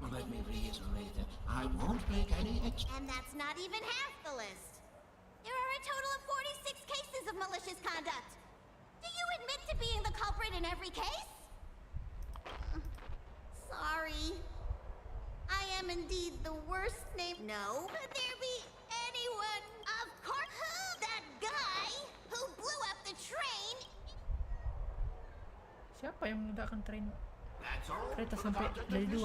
Let me reiterate that I won't make any And that's not even half the list. There are a total of 46 cases of malicious conduct. Do you admit to being the culprit in every case? Sorry. I am indeed the worst name. No. Could there be anyone? Of course. Who? That guy who blew up the train. Siapa yang menggunakan train? That's all. Kereta sampai dari 2.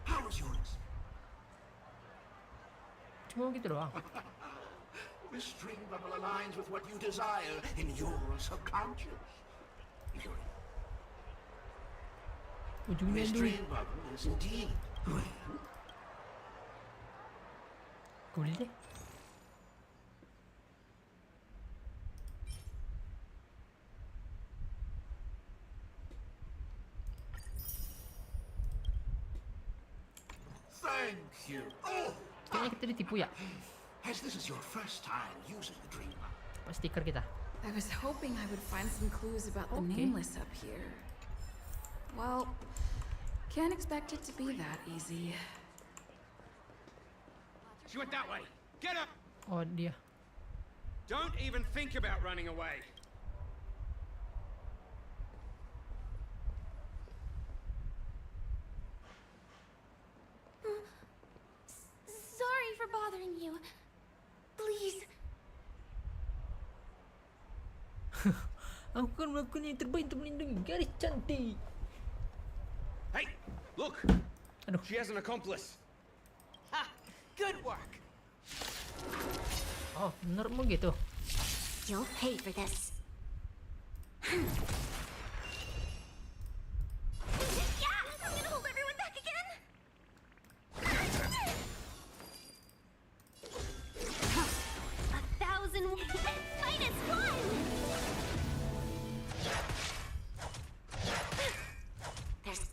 How was yours? Cuma gitu doang. This dream bubble aligns with what you desire in your subconscious. Ujungnya This dulu. dream bubble is indeed real. Gue beli deh. Thank you. Oh, Kayaknya kita ditipu ya. as this is your first time using the dream bubble. Pas stiker kita. I was hoping I would find some clues about the Okay. nameless up here. Well, can't expect it to be that easy. She went that way. Get up! Oh dia. Don't even think about running away. Sorry for bothering you. Please. Aku kan melakukan yang terbaik untuk melindungi garis cantik. Hey, look! Aduh. She has an accomplice. Ha! Good work! Oh, bener mau gitu. You'll pay for this. Yeah! I'm gonna hold everyone back again! 1,000 minus 1!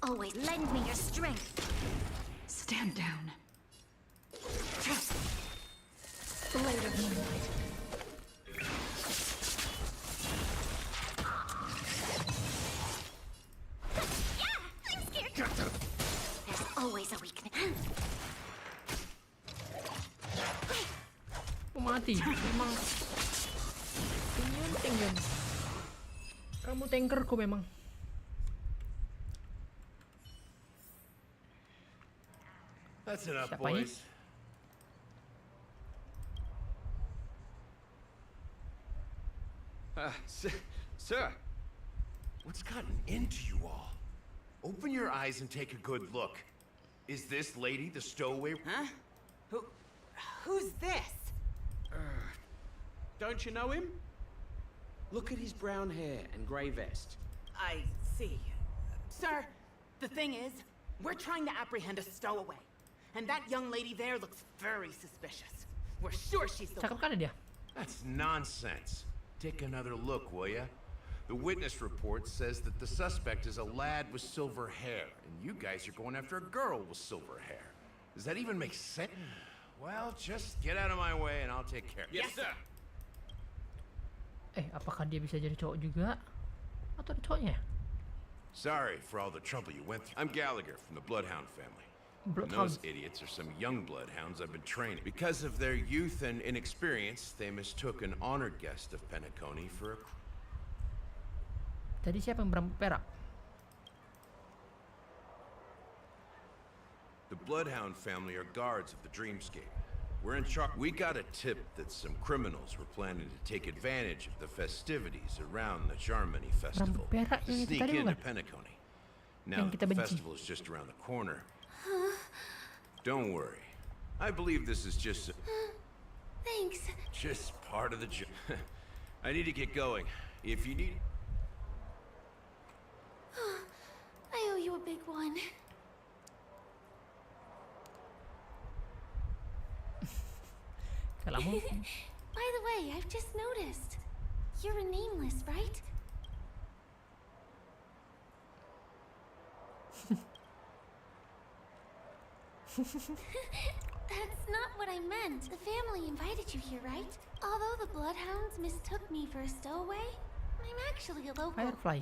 always lend me your strength. Stand down. Blade of moonlight. Yeah, I'm scared. There's always a weakness. Mati. Memang tinggal. Kamu tankerku memang. That's enough, Siapa ini? boys. Sir, what's gotten into you all? Open your eyes and take a good look. Is this lady the stowaway? Huh? Who's this? Don't you know him? Look at his brown hair and grey vest. I see. Sir, the thing is, we're trying to apprehend a stowaway. And that young lady there looks very suspicious. We're sure she's the Cakep one. kali dia. That's nonsense. Take another look, will ya? The witness report says that the suspect is a lad with silver hair, and you guys are going after a girl with silver hair. Does that even make sense? Well, just get out of my way and I'll take care of it. Yes, sir. Apakah dia bisa jadi cowok juga? Atau ada cowoknya? Sorry for all the trouble you went through. I'm Gallagher from the Bloodhound family. And those idiots are some young bloodhounds I've been training. Because of their youth and inexperience, they mistook an honored guest of Penacony for a... Tadi siapa yang berambut perak? The Bloodhound family are guards of the Dreamscape. We're in charge. We got a tip that some criminals were planning to take advantage of the festivities around the Charmony Festival. Perak To yang sneak tadi into bukan? Penacony. Now Yang that kita the benci. festival is just around the corner. Don't worry. I believe this is just Thanks. just part of the job. I need to get going. If you need... I owe you a big one. Kalamu? By the way, I've just noticed. You're a nameless, right? That's not what I meant. The family invited you here, right? Although the Bloodhounds mistook me for a stowaway, I'm actually a local. Firefly.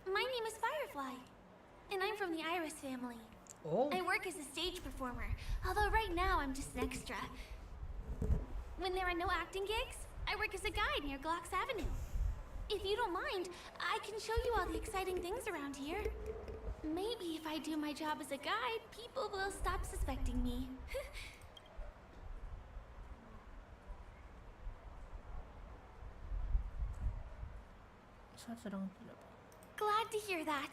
My name is Firefly, and I'm from the Iris family. Oh. I work as a stage performer, although right now I'm just an extra. When there are no acting gigs, I work as a guide near Glocks Avenue. If you don't mind, I can show you all the exciting things around here. Maybe if I do my job as a guide, people will stop suspecting me. Saat sedang tidak. Glad to hear that.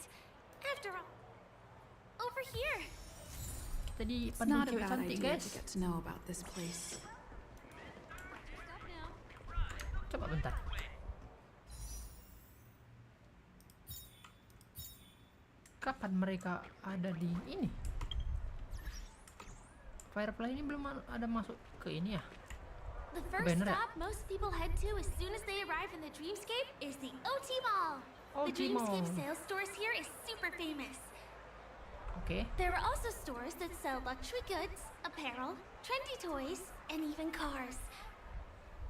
After all, over here. Kita di It's not a cewek bad cantik, idea guys. to get to know about this place. Coba bentar. Kapan mereka ada di ini? Firefly ini belum ada masuk ke ini ya? The first Banner ya? stop most people head to as soon as they arrive in the Dreamscape is the OT Mall. The OT Mall. Dreamscape sales stores here is super famous. Okay. There are also stores that sell luxury goods, apparel, trendy toys, and even cars.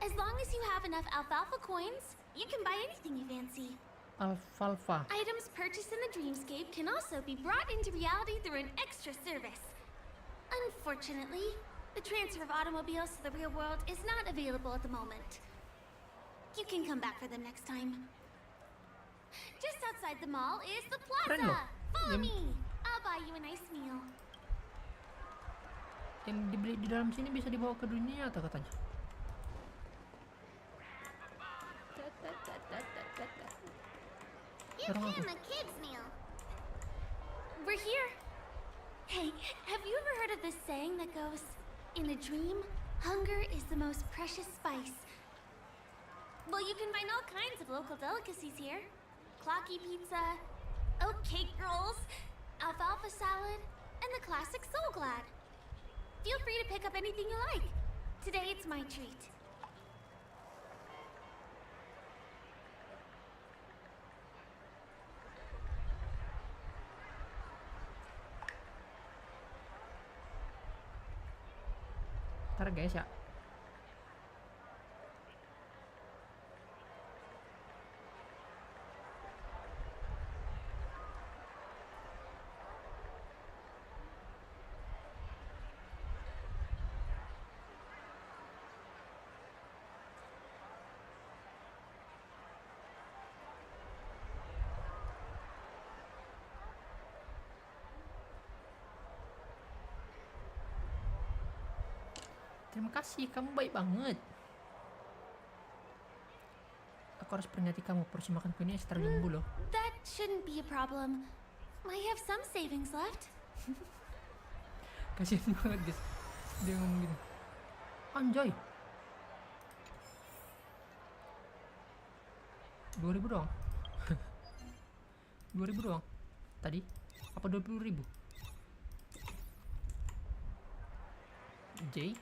As long as you have enough alfalfa coins, you can buy anything you fancy. Alfalfa. Items purchased in the Dreamscape can also be brought into reality through an extra service. Unfortunately, the transfer of automobiles to the real world is not available at the moment. You can come back for them next time. Just outside the mall is the Keren loh. plaza. Follow Yang- me. I'll buy you a nice meal. Yang dibeli di dalam sini bisa dibawa ke dunia atau katanya? You can the kids' meal. We're here. Hey, have you ever heard of this saying that goes, in a dream, hunger is the most precious spice? Well, you can find all kinds of local delicacies here. Clocky pizza, oat cake rolls, alfalfa salad, and the classic Soul Glad. Feel free to pick up anything you like. Today it's my treat. Bentar guys ya. Terima kasih, kamu baik banget. Aku harus peringati kamu, porsi makanku ini ekstra jumbo loh. That shouldn't be a problem. I have some savings left. Kasian banget guys, dia ngomong gitu. Anjay, 2000 doang. 2000 doang tadi, apa 20.000? J.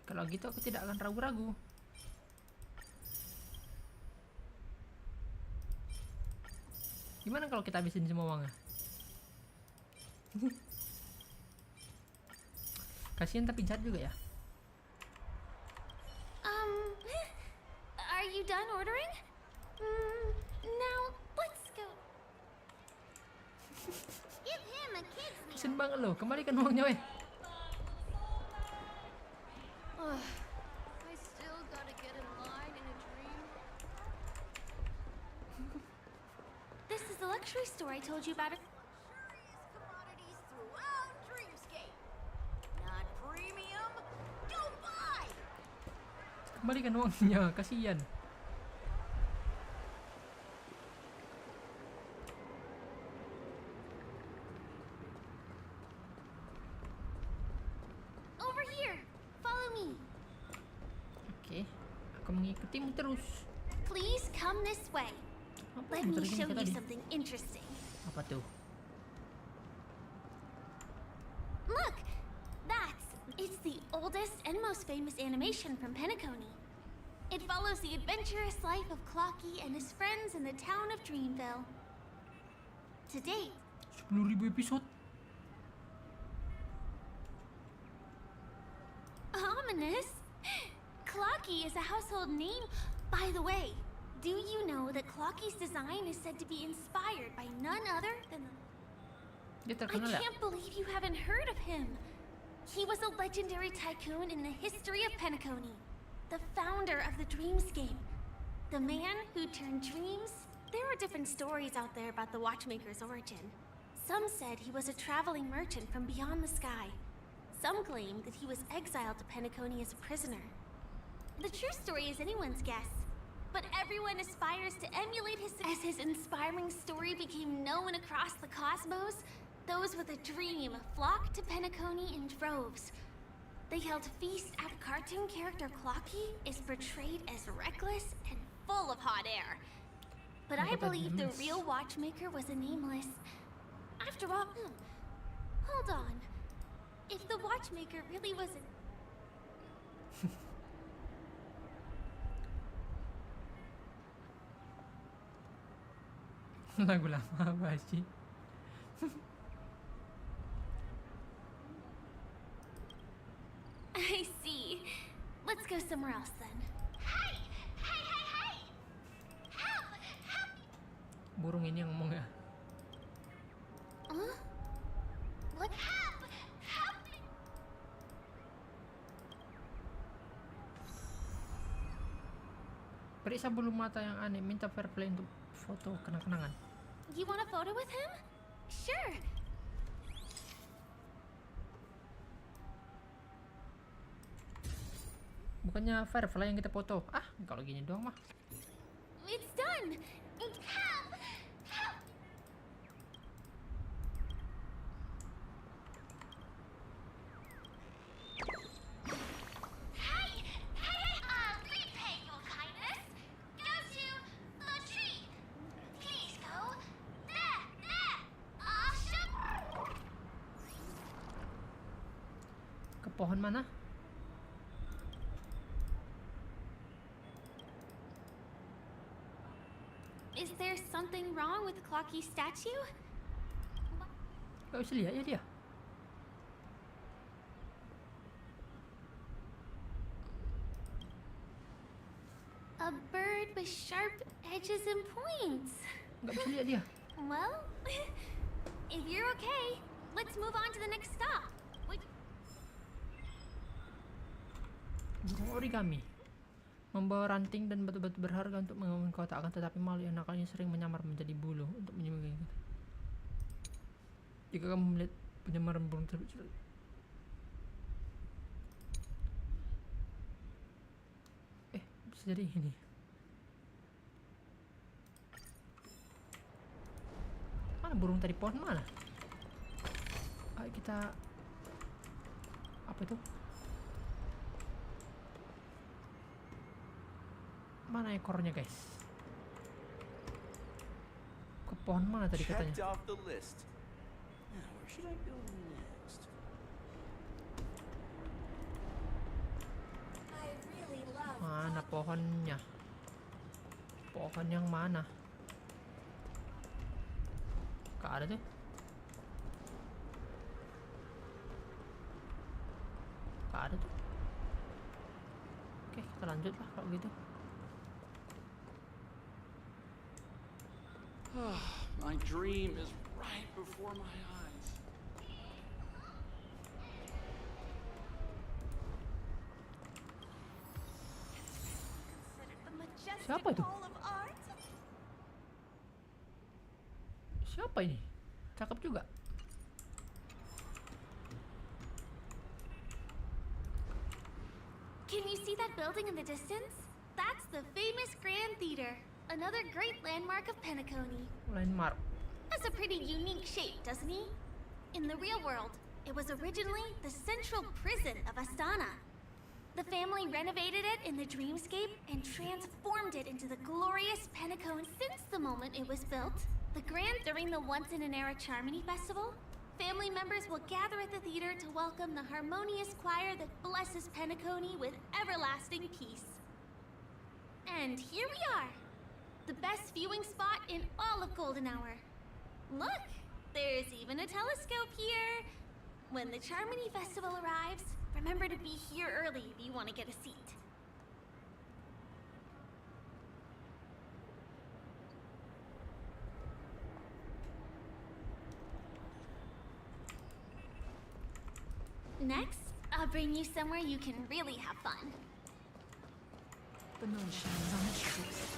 Kalau gitu aku tidak akan ragu-ragu. Gimana kalau kita habisin semua uangnya? Kasian tapi jahat juga ya. Are you done ordering? Now let's go. Give him a kid's meal. Kasian banget loh, kembalikan uangnya weh. I still gotta get in line in a dream. This is the luxury store I told you about. Commodities throughout Dreamscape. Not premium? Don't buy! Kembalikan uangnya, kasihan. Over here. Follow me. Oke, aku mengikutimu terus. Please come this way. Apa Let yang me tadi show kita you tadi? something interesting. Apa tuh? Look, it's the oldest and most famous animation from Penacony. It follows the adventurous life of Clocky and his friends in the town of Dreamville. To date, 10.000 episode. ominous. Clocky is a household name. By the way, do you know that Clocky's design is said to be inspired by none other than Dia I terkenal ya? can't believe you haven't heard of him. He was a legendary tycoon in the history of Penacony, the founder of the Dreamscape, the man who turned dreams. There are different stories out there about the watchmaker's origin. Some said he was a traveling merchant from beyond the sky. Some claim that he was exiled to Penacony as a prisoner. The true story is anyone's guess, but everyone aspires to emulate his as his inspiring story became known across the cosmos. Those with a dream flocked to Penacony in droves. They held feasts after cartoon character Clocky is portrayed as reckless and full of hot air. But I believe the real watchmaker was a nameless. After all, hold on. If the watchmaker really wasn't... Lagu lama apa sih? I see. Let's go somewhere else then. Hey! Hey, hey, hey! Help! Help! Burung ini yang ngomong ya. Huh? What? Help! Help! Periksa bulu mata yang aneh, minta fair play untuk foto kenang-kenangan. You want a photo with him? Sure. Bukannya Firefly yang kita foto. Ah, kalau gini doang mah. It's done. Help! Help! Hey! Hey, hey! Repay your kindness. Go to the tree. Please go. There! There! Shoot! Ke pohon mana? Is there something wrong with Clocky's statue? Gak bisa lihat ya dia. A bird with sharp edges and points. Gak bisa lihat dia. Well, if you're okay, let's move on to the next stop. Burung origami membawa ranting dan batu-batu berharga untuk membangun kota, akan tetapi makhluk yang nakalnya sering menyamar menjadi bulu untuk menyembunyikan. Jika kamu melihat penyamaran burung tersebut, bisa jadi ini. Mana burung tadi, pohon mana? Ayo kita, apa itu? Mana ekornya, guys? Ke pohon mana tadi katanya? Mana pohonnya? Pohon yang mana? Gak ada tuh. Gak ada tuh. Oke, kita lanjut lah kalau gitu. My dream is right before my eyes. Siapa itu? Siapa ini? Cakep juga. Can you see that building in the distance? That's the famous Grand Theater, another great landmark of Penacony. Landmark. Has a pretty unique shape, doesn't he? In the real world, it was originally the central prison of Astana. The family renovated it in the dreamscape and transformed it into the glorious Penacony. Since the moment it was built, during the once-in-an-era Charmony Festival, family members will gather at the theater to welcome the harmonious choir that blesses Penacony with everlasting peace. And here we are, the best viewing spot in all of Golden Hour. Look, there's even a telescope here. When the Charmony Festival arrives, remember to be here early if you want to get a seat. Next, I'll bring you somewhere you can really have fun. The moon shines on the truth.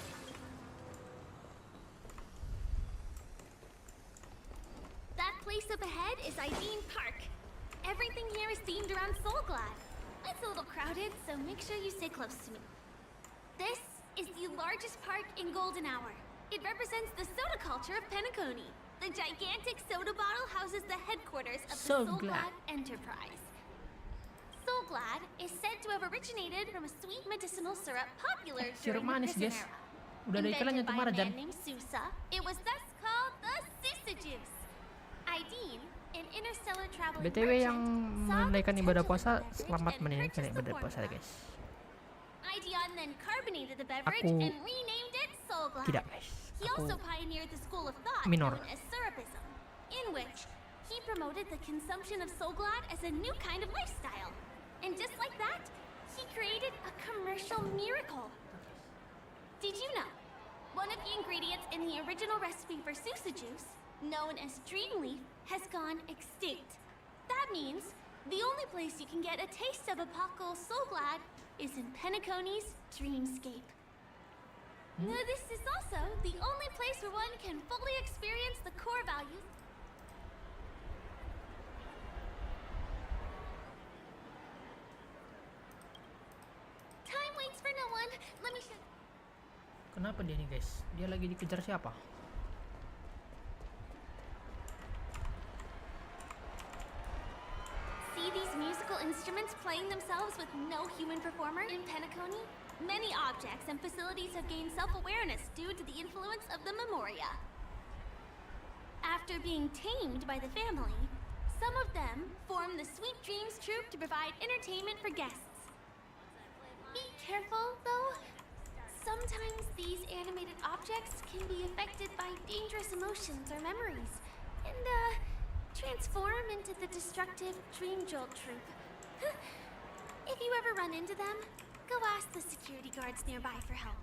That place up ahead is Ideen Park. Everything here is themed around Soulglad. It's a little crowded, so make sure you stay close to me. This is the largest park in Golden Hour. It represents the soda culture of Penacony. The gigantic soda bottle houses the headquarters of the Soulglad Enterprise. Soulglad is said to have originated from a sweet medicinal syrup popular during the Prison Era. Udah ada iklannya tuh, Invented by a Marjan. man named Sousa, it was thus called the Sousa Juice. Ideen, an interstellar traveling BTW yang merchant, menunaikan ibadah puasa, beverage selamat and menunaikan purchased the ibadah puasa, formula. guys. Ideon then carbonated the beverage Aku and renamed it Soulglad. tidak, guys. He Aku also pioneered the school of thought minor. known as syrupism, in which he promoted the consumption of Soulglad as a new kind of lifestyle. And just like that, he created a commercial miracle. Did you know one of the ingredients in the original recipe for Sousa juice, known as Dreamleaf, has gone extinct? That means the only place you can get a taste of Apocal Soulglad is in Penacony's Dreamscape. Now, this is also the only place where one can fully experience the core values. Time waits for no one. Let me show. Kenapa dia nih, guys? Dia lagi dikejar siapa? See these musical instruments playing themselves with no human performer in Penacony? Many objects and facilities have gained self-awareness due to the influence of the Memoria. After being tamed by the family, some of them form the Sweet Dreams Troupe to provide entertainment for guests. Be careful, though. Sometimes these animated objects can be affected by dangerous emotions or memories, and, Transform into the destructive Dream Jolt troop. If you ever run into them, go ask the security guards nearby for help.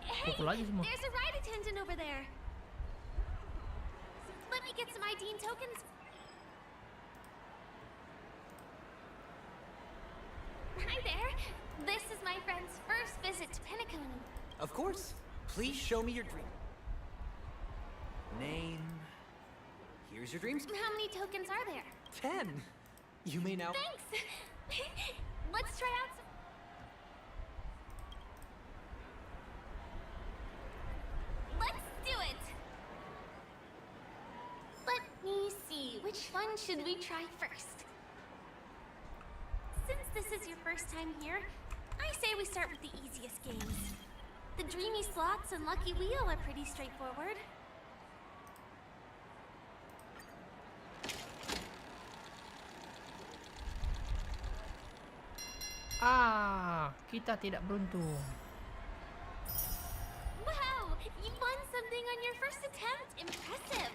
Hey, there's a ride attendant over there. Let me get some ID and tokens. Hi there. This is my friend's first visit to Penacony. Of course. Please show me your dream. Name. Here's your dreams. How many tokens are there? 10. You may now. Thanks. Let's try out some. Let's do it. Let me see. Which one should we try first? Since this is your first time here, I say we start with the easiest games. The Dreamy Slots and Lucky Wheel are pretty straightforward. Kita tidak beruntung. Wow, you won something on your first attempt. Impressive.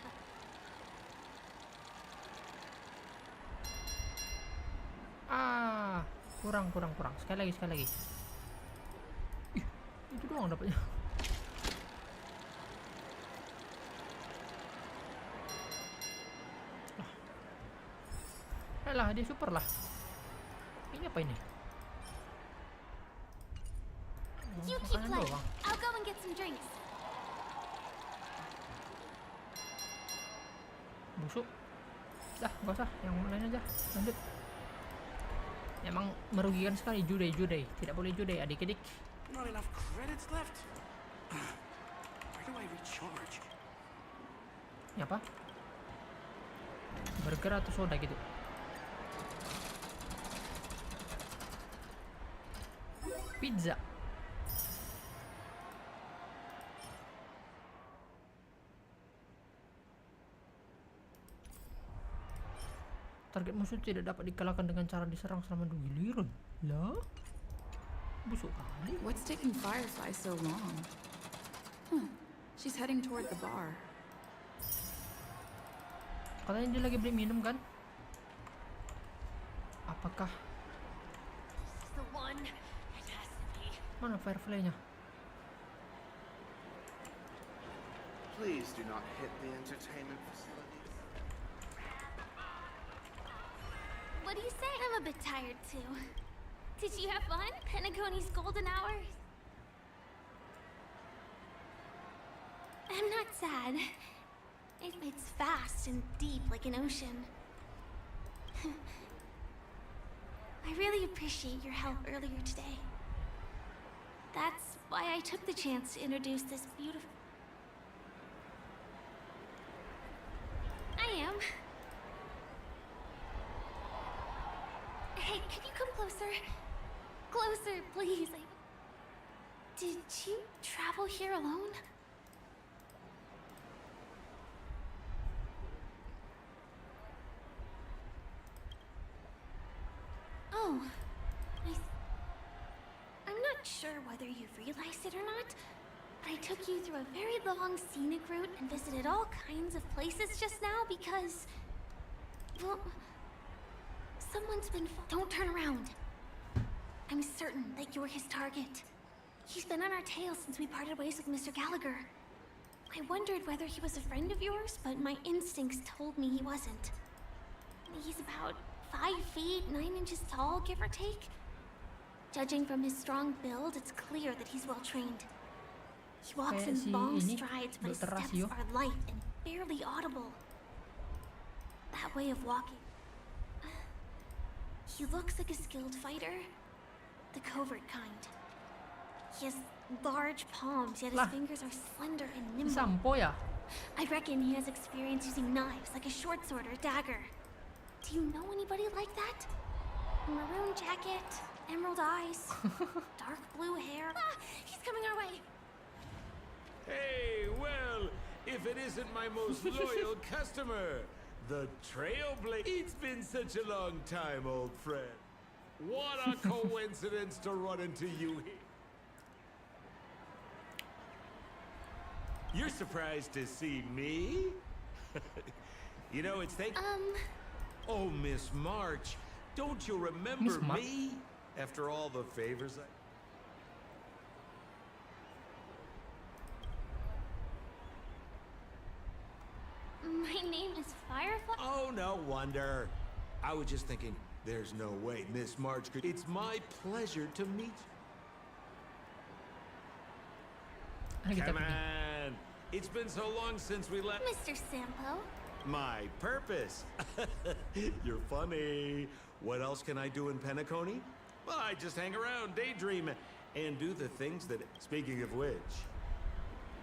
Kurang. Sekali lagi. Ih, itu doang dapatnya. Lah, dia super lah. Ini apa ini? You keep playing. I'll go and get some drinks. Busuk. Dah, gak usah. Yang lain aja. Lanjut. Emang merugikan sekali judai. Tidak boleh judai adik-adik. Not enough credits left. Where do I recharge? Ini apa? Burger atau soda gitu? Pizza. Target musuh tidak dapat dikalahkan dengan cara diserang selama 2 giliran. Lah? Busuk kali. What's taking Firefly so long? She's heading toward the bar. Katanya dia lagi beli minum kan? Apakah? The one. It has to be. Mana Firefly-nya? Please do not hit the entertainment facilities. What do you say? I'm a bit tired too. Did you have fun? Penacony's golden hours? I'm not sad. It's vast and deep like an ocean. I really appreciate your help earlier today. That's why I took the chance to introduce this beautiful... I am. Hey, can you come closer? Closer, please. Did you travel here alone? Oh, I'm not sure whether you've realized it or not, but I took you through a very long scenic route and visited all kinds of places just now because, well, someone's been... Don't turn around. I'm certain that you're his target. He's been on our tail since we parted ways with Mr. Gallagher. I wondered whether he was a friend of yours, but my instincts told me he wasn't. He's about 5 feet, 9 inches tall, give or take. Judging from his strong build, it's clear that he's well-trained. He walks in long strides, but his steps are light and barely audible. That way of walking... He looks like a skilled fighter. The covert kind. He has large palms, yet his fingers are slender and nimble. Sampo ya? I reckon he has experience using knives, like a short sword or dagger. Do you know anybody like that? Maroon jacket, emerald eyes, dark blue hair. He's coming our way. Hey, well, if it isn't my most loyal customer, the Trailblazer. It's been such a long time, old friend. What a coincidence to run into you here. You're surprised to see me? You know, it's Oh, Miss March, don't you remember me? After all the favors I... My name is Firefly? Oh, no wonder. I was just thinking, there's no way Miss March could... It's my pleasure to meet you. Come on. It's been so long since we left... Mr. Sampo. My purpose. You're funny. What else can I do in Penacony? Well, I just hang around, daydream, and do the things that... Speaking of which...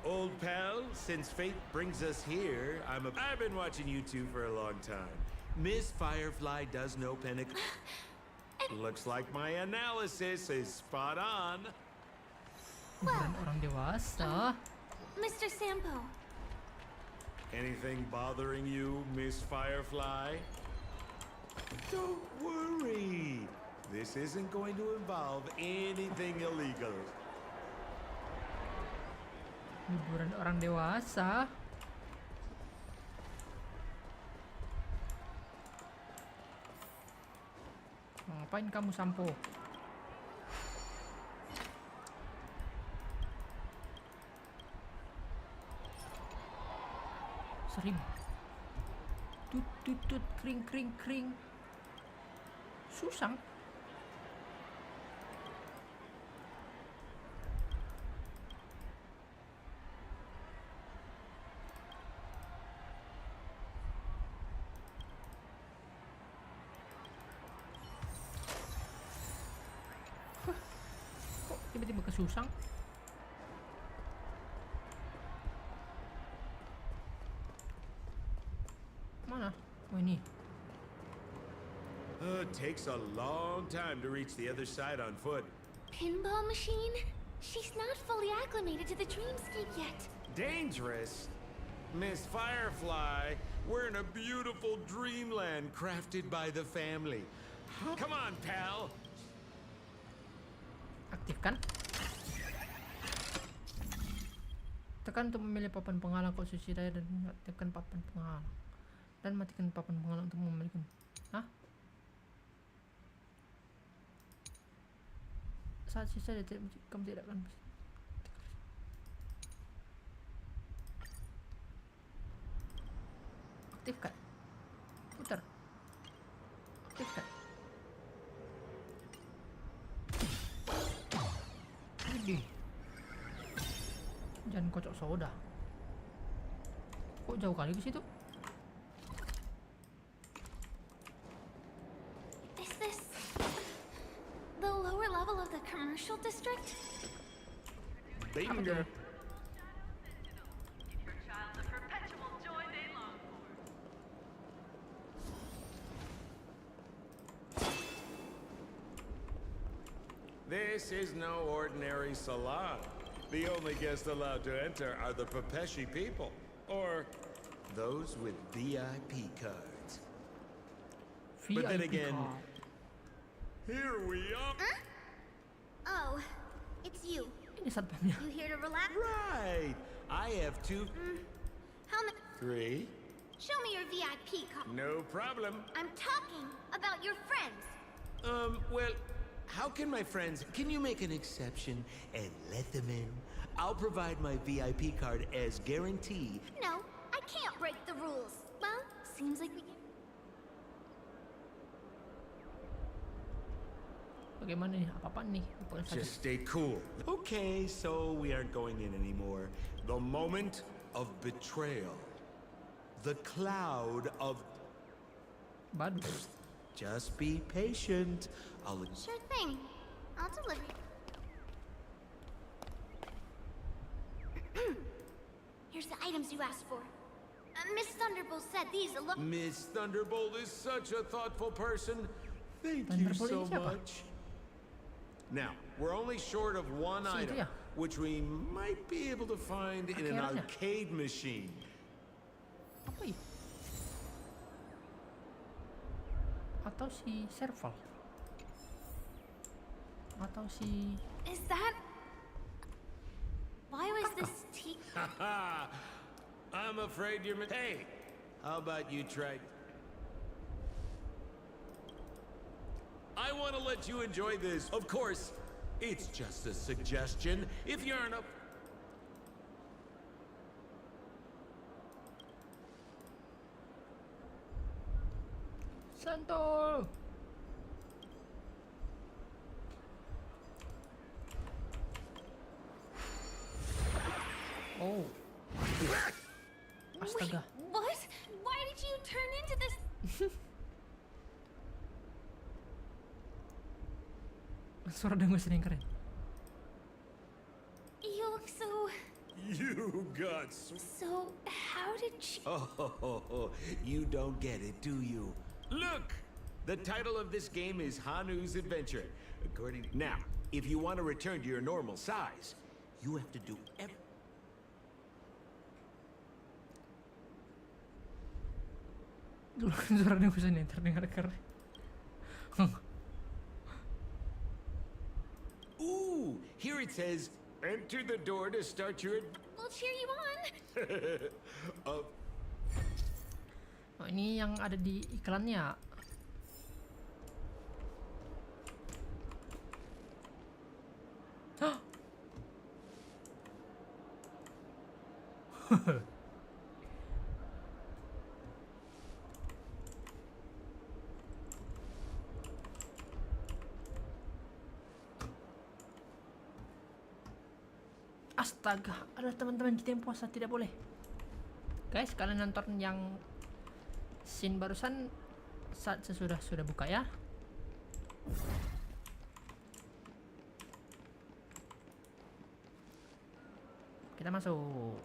Old pal, since fate brings us here, I've been watching you two for a long time. Miss Firefly does know Penacony. Looks like my analysis is spot on. Bukan orang dewasa. Mr. Sampo. Anything bothering you, Miss Firefly? Don't worry. This isn't going to involve anything illegal. Liburan orang dewasa. Ngapain kamu, Sampo? Serim. Tut tut tut, kring kring kring. Susang. Kok tiba-tiba kesusang? Mana? Oh, ini. It takes a long time to reach the other side on foot. Pinball machine? She's not fully acclimated to the dreamscape yet. Dangerous? Miss Firefly, we're in a beautiful dreamland crafted by the family. Come on, pal. Aktifkan. Tekan untuk memilih papan penghalang posisi daya dan aktifkan papan penghalang. Dan matikan papan penghalang untuk memiliki. Hah? Saat sisa kamu tidak akan aktifkan. Putar. Aktifkan. Ini. Jangan kocok soda. Kok jauh kali ke situ? Is this the lower level of the commercial district? Bingo. This is no ordinary salon. The only guests allowed to enter are the Pepeshi people, or those with VIP cards. But then again, here we are. Huh? Oh, it's you. Ini satpamnya. You here to relax? Right. I have two. How many? 3. Show me your VIP card. No problem. I'm talking about your friends. Well, how can my friends... Can you make an exception and let them in? I'll provide my VIP card as guarantee. No, I can't break the rules. Well, seems like we can... Bagaimana nih? Apa-apaan nih? Just stay cool. Okay, so we aren't going in anymore. The moment of betrayal. The cloud of... Bad. Just be patient. I'll... Sure thing. I'll deliver. Here's the items you asked for. Miss Thunderbolt said these alone. Miss Thunderbolt is such a thoughtful person. Thank you so much. Now, we're only short of one item, which we might be able to find in an arcade machine. Apa ya? Atau si serval? Atau si... Is that... Why was this tea... I'm afraid you're... Hey, how about you try... I want to let you enjoy this. Of course, it's just a suggestion. If you aren't up... Santai. Oh. Astaga. Wait, what? Why did you turn into this? Suara dengus ini keren. You look so... You got... So, how did she... Oh, you don't get it, do you? Look! The title of this game is Hanu's Adventure. According... Now, if you want to return to your normal size, you have to do Suara dengus ini terdengar keren. Ooh, here it says, enter the door to start your... We'll cheer you on. Oh, ini yang ada di iklannya. Astaga, ada teman-teman kita yang puasa, tidak boleh. Guys, kalian nonton yang scene barusan saat sesudah sudah buka ya. Kita masuk.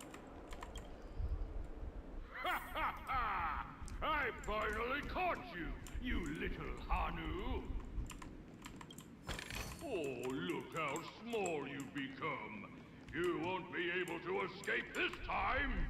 I finally caught you, you little Hanu. Oh, look how small you've become. You won't be able to escape this time!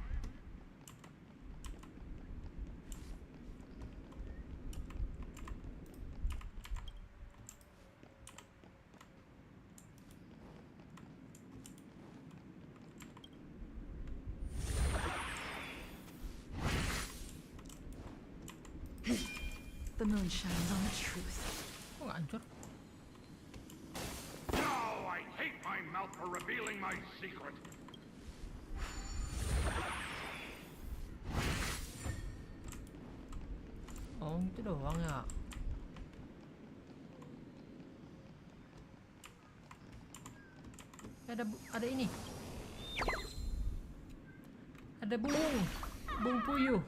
The moon shines on the truth. Oh, hancur. I hate my mouth for revealing my secret. Oh, itu doang ya. Ada ini. Ada bung puyuh.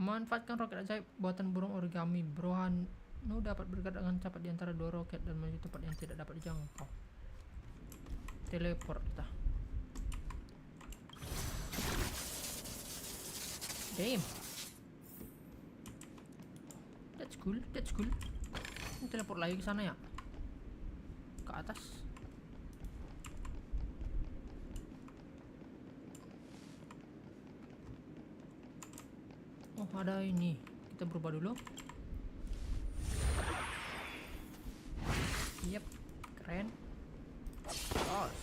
Manfaatkan roket ajaib buatan burung origami. Bro Hanu dapat bergerak dengan cepat di antara dua roket dan menuju tempat yang tidak dapat dijangkau. Teleport kita. Damn. That's cool, that's cool. Ini teleport lagi ke sana ya? Ke atas. Oh, ada ini. Kita berubah dulu. Yep, keren. Bos.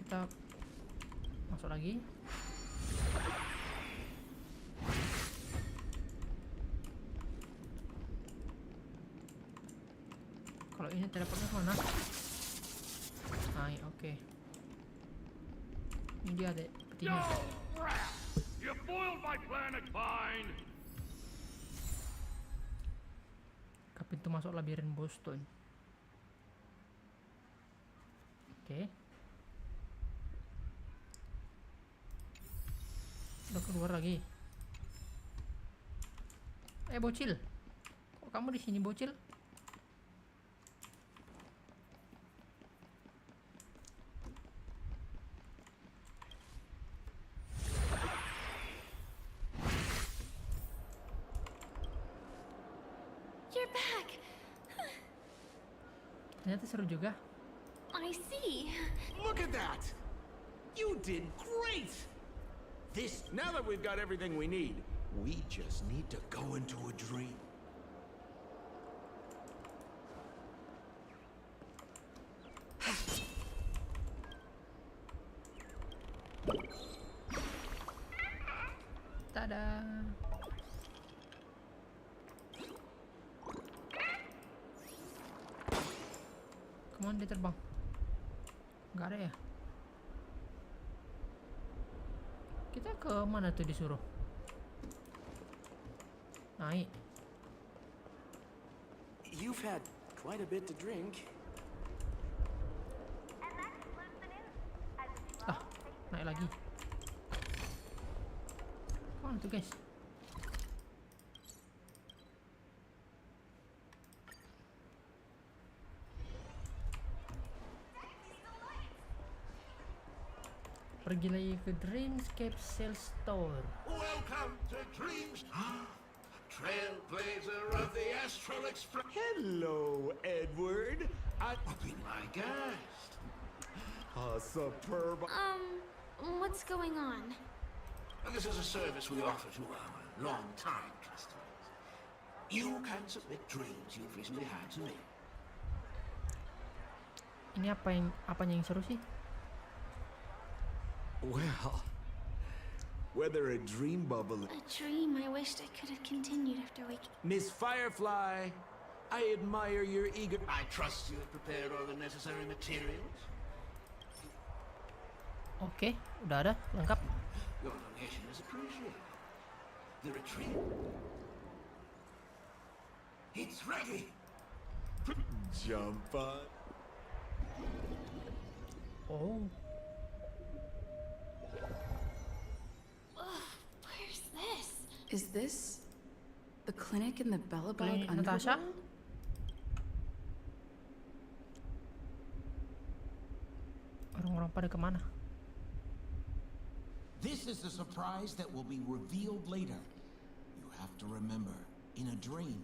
Kita masuk lagi. Kalau ini teleportnya kemana? Oke. Ini dia deh petinya. You foiled my planet fine. Ke pintu masuk labirin Boston. Oke. Udah keluar lagi. Bocil. Kok kamu di sini, bocil? back. Ternyata seru juga. I see. Look at that! You did great! Now that we've got everything we need, we just need to go into a dream. Tada. Kemana dia terbang? Nggak ada ya? Kita ke mana tuh disuruh? Naik. You've had quite a bit to drink. Ah, naik lagi. Mana tuh guys? Pergi lagi ke Dreamscape Sales Store. Welcome to Dreams. Trailblazer of the Astral Express. Hello, Edward. I'll be my guest. Superb. What's going on? This is a service we offer to our long-time customers. You can submit dreams you've recently had to me. Ini apanya yang seru sih? Well, whether a dream bubble... A dream I wished I could have continued after waking. Miss Firefly, I admire your eager... I trust you have prepared all the necessary materials. Oke, udah ada, lengkap. Your donation is appreciated. The retreat. It's ready. Jump on. Oh. Where's this? Is this the clinic in the Bellabog Natasha? underworld? Orang-orang pada kemana? This is the surprise that will be revealed later. You have to remember, in a dream,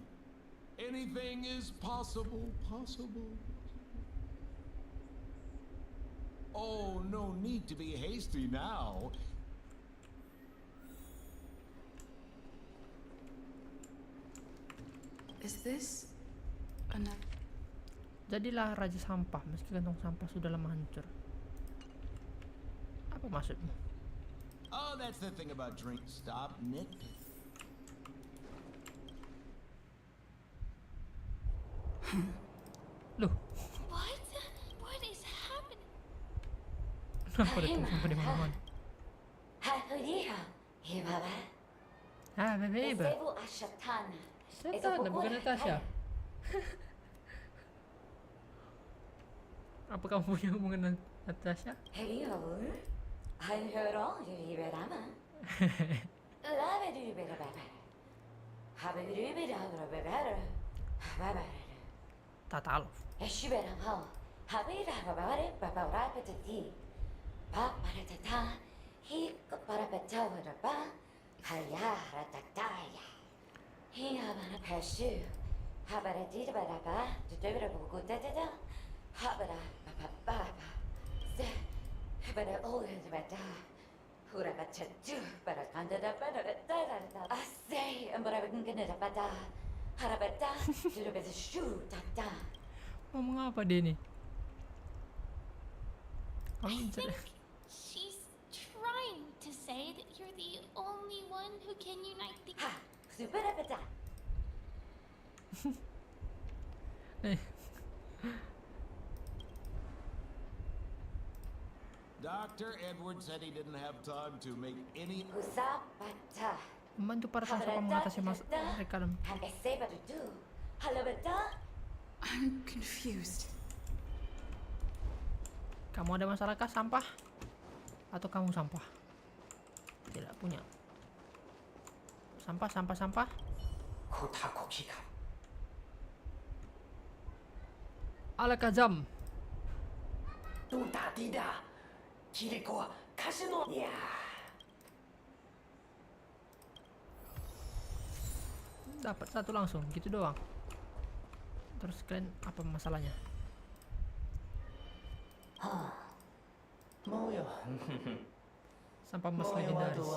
anything is possible. Oh, no need to be hasty now. Is this another? Jadilah raja sampah meski kantong sampah sudah lama hancur. Apa maksudmu? Oh, that's the thing about drink. Stop nitpicking. Loh, What is happening? kenapa ada tong sampah di mana-mana? Ah, bebe. Setan, bukan Natasha. Apa kamu punya hubungan dengan Natasha? Tak tahu. Ngomong apa dia nih? I think she's trying to say that you're the only one who can unite the... Dr. Edward said he didn't have time to make any... Membantu para sampah mengatasi mereka dalam. I'm confused. Kamu ada masalah kah sampah? Atau kamu sampah? Tidak punya. Sampah. Alakazam. Dapat satu langsung, gitu doang. Terus kalian apa masalahnya? Sampah emas legendaris.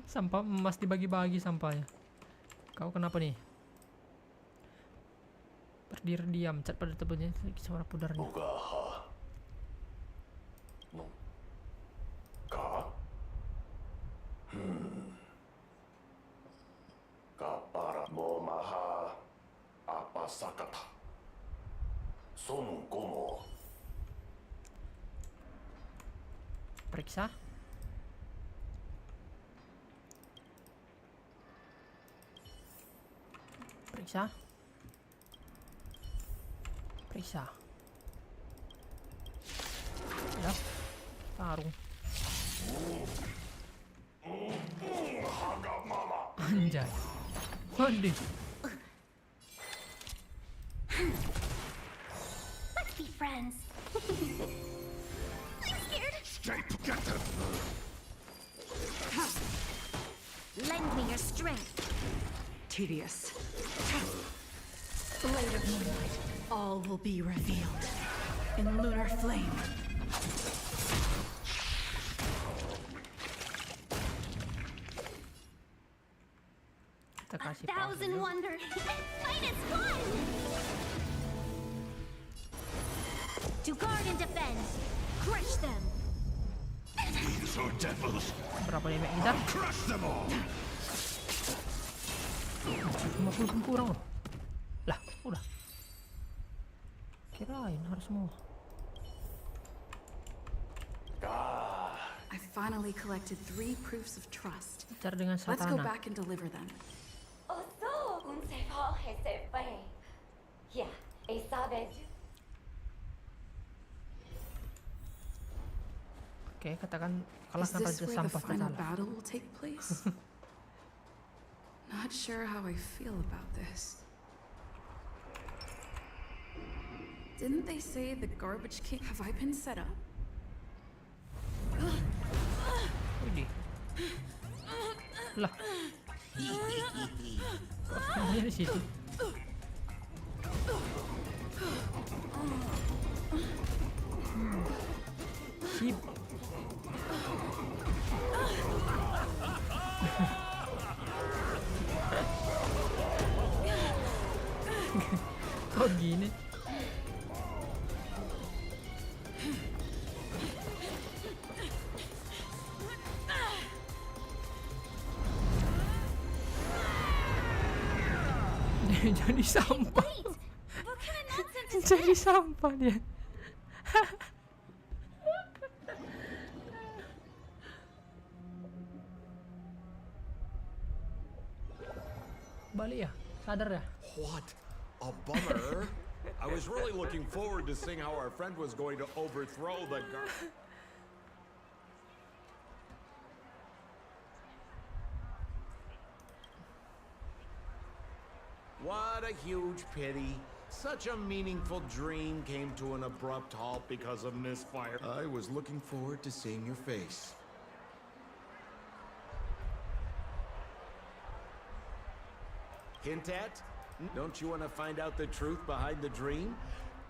Sampah emas dibagi-bagi sampahnya. Kau kenapa nih? Berdiri diam, cat pada tebelnya suara pudarnya. Kapara mo maha apa sakata. Sonun komo. Periksa. Periksa. Periksa. Ya. Tarung. Anjay. Waduh. Let's be friends. I'm scared. Stay together. Lend me your strength. Tedious. Blade of moonlight. All will be revealed in lunar flame. Kita kasih Thousand wonders. Fight is fun. To guard and defend. Crush them. These are devils. Berapa damage kita? Crush them all. 50 kurang loh. Lah, udah. Kirain harus semua. I finally collected 3 proofs of trust. Bicara dengan Let's go Satana. back and deliver them. Oke, katakan Is kalahkan this Raja where the Sampah final Tatala. battle will take place? Not sure how I feel about this. Didn't they say the garbage king? Have I been set up? Widih. Lah. Kok di situ? Sip. Kok gini? Jadi sampah. Jadi sampah dia. Balik ya? Sadar ya? What a bummer. I was really looking forward to seeing how our friend was going to overthrow the What a huge pity. Such a meaningful dream came to an abrupt halt because of misfire. I was looking forward to seeing your face. Hint at? Don't you want to find out the truth behind the dream?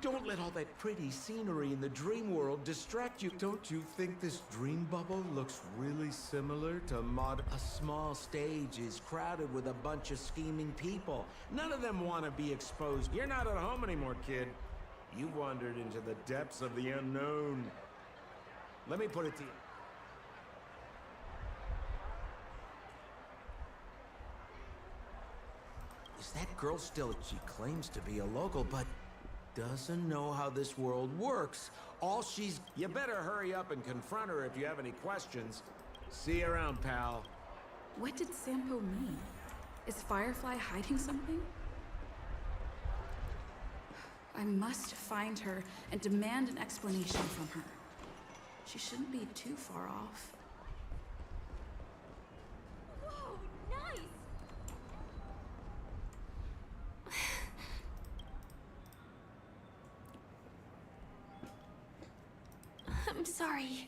Don't let all that pretty scenery in the dream world distract you. Don't you think this dream bubble looks really similar to a small stage is crowded with a bunch of scheming people. None of them want to be exposed. You're not at home anymore, kid. You wandered into the depths of the unknown. Let me put it to you. Is that girl still... She claims to be a local, but doesn't know how this world works. All she's... You better hurry up and confront her if you have any questions. See you around, pal. What did Sampo mean? Is Firefly hiding something? I must find her and demand an explanation from her. She shouldn't be too far off. Whoa, nice! I'm sorry.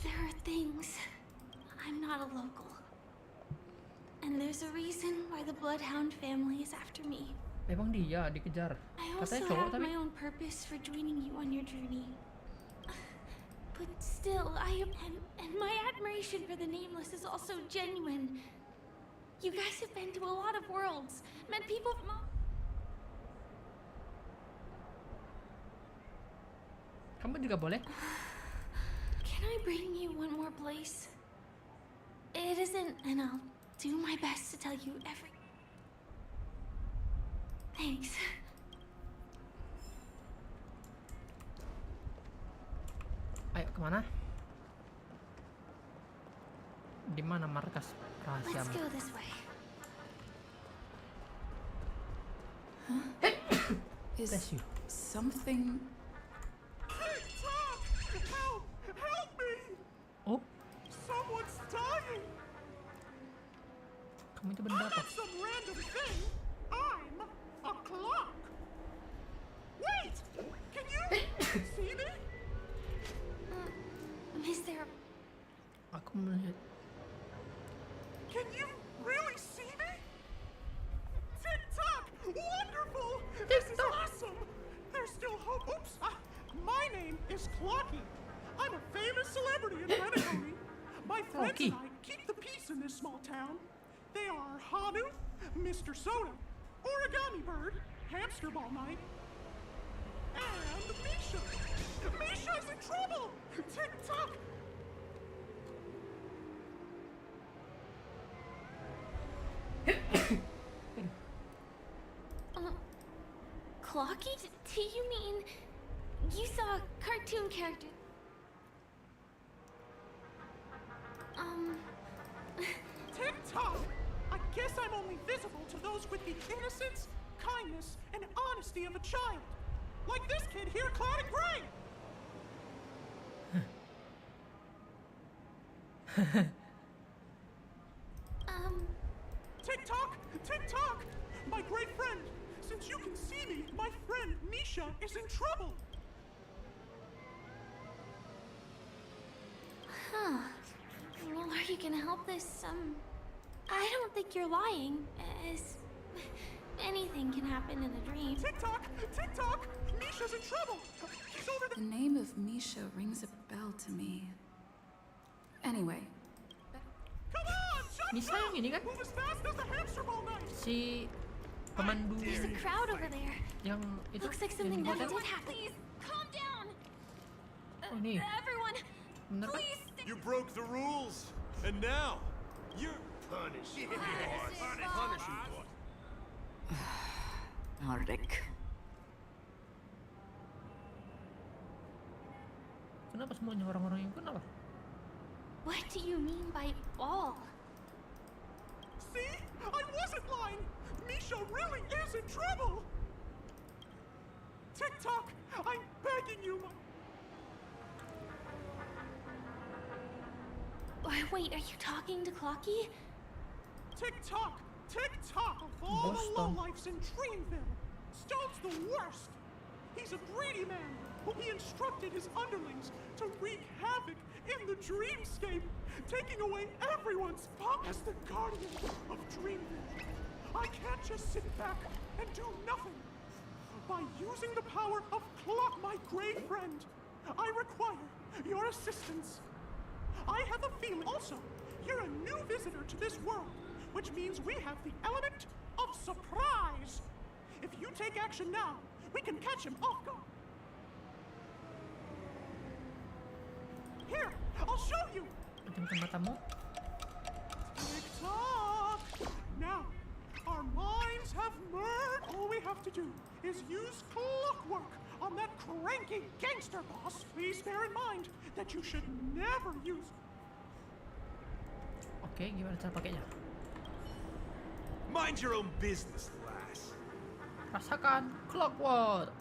There are things. I'm not a local. And there's a reason why the Bloodhound family is after me. Memang dia dikejar. I Katanya also cowok have tapi. my own purpose for joining you on your journey. But still, and my admiration for the Nameless is also genuine. You guys have been to a lot of worlds, met people from Kamu juga boleh. Can I bring you one more place? It isn't, and I'll do my best to tell you every... Thanks. Ayo kemana? Di mana markas Let's rahasiamu? go this way. Is Bless you. something... Help! Help me! Oh, Someone's dying! kamu itu I'm benda apa? not some random thing. I'm a clock. Wait! Can you see me? Is there... Aku melihat. Can you really see me? TikTok! Wonderful! This is awesome! There's still hope. Oops! My name is Clocky. I'm a famous celebrity in Renegade. My friends Clocky. and I keep the peace in this small town. They are Hanu, Mr. Soda, Origami Bird, Hamster Ball Night, and Misha. Misha's in trouble! TikTok! Clocky? Do you mean... You saw a cartoon character? TikTok! I guess I'm only visible to those with the innocence, kindness, and honesty of a child. Like this kid here clad in gray! TikTok! TikTok! My great friend! Since you can see me, my friend Misha is in trouble! Huh. Well, are you gonna help this, I don't think you're lying, as... Anything can happen in a dream. TikTok! TikTok! Misha's in trouble! He's over The name of Misha rings a bell to me. Anyway, Come on! Shut Misha up! yang ini kan? Move as fast as the hamster ball knife! Si pemandu There's a crowd over there. yang itu Looks like yang something di bad hotel. did happen. Please, calm down. Oh nih, Everyone, bener kan? please. You broke the rules, and now you're punished. Punish you, boy. Arctic. Kenapa semuanya orang-orang yang kenapa? What do you mean by all? See? I wasn't lying! Misha really is in trouble! TikTok! I'm begging you! Wait, are you talking to Clocky? TikTok! TikTok! Of all the Boston. lowlifes in Dreamville, Stone's the worst! He's a greedy man who he instructed his underlings to wreak havoc in the dreamscape, taking away everyone's fun as the guardian of Dreamville. I can't just sit back and do nothing. By using the power of Clock, my gray friend, I require your assistance. I have a feeling also you're a new visitor to this world, which means we have the element of surprise. If you take action now, we can catch him off guard. Here, I'll show you. Pejamkan matamu. Tick-tock. Now, our minds have merged. All we have to do is use clockwork on that cranky gangster boss. Please bear in mind that you should never use... Oke, gimana cara pakainya? Mind your own business, lass. Rasakan clockwork.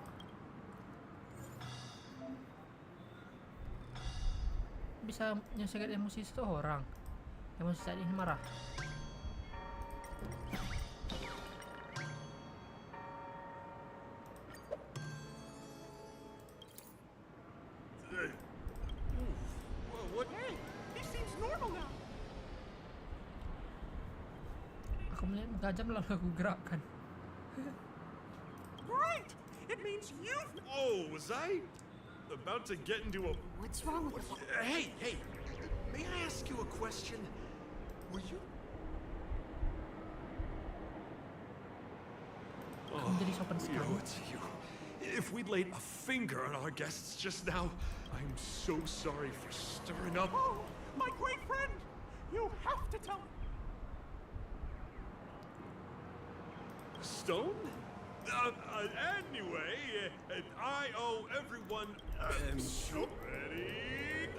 Bisa menyesuaikan emosi seseorang. Emosi saat ini marah. What? Hey, he seems normal now. Aku melihat muka jam lalu aku gerakkan. Great! It means you've... Oh, was I about to get into a... What's wrong with you? Hey, may I ask you a question? Were you... Kamu jadi sopan sekali. It's you. If we'd laid a finger on our guests just now, I'm so sorry for stirring up... Oh, my great friend! You have to tell me. Stone? Anyway, I owe everyone... so ready?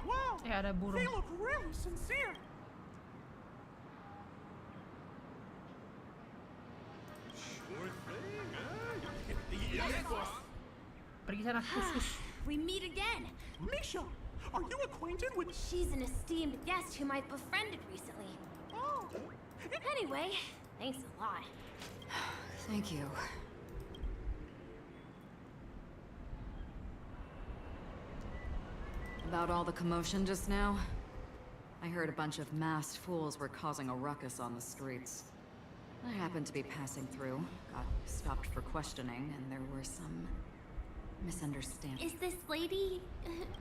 Wow, ada burung. they look really sincere. Sure thing, Pergi sana, khusus. We meet again. Misha, are you acquainted with... She's an esteemed guest whom I befriended recently. Oh. Anyway, thanks a lot. Thank you. About all the commotion just now? I heard a bunch of masked fools were causing a ruckus on the streets. I happened to be passing through, got stopped for questioning, and there were some misunderstandings. Is this lady...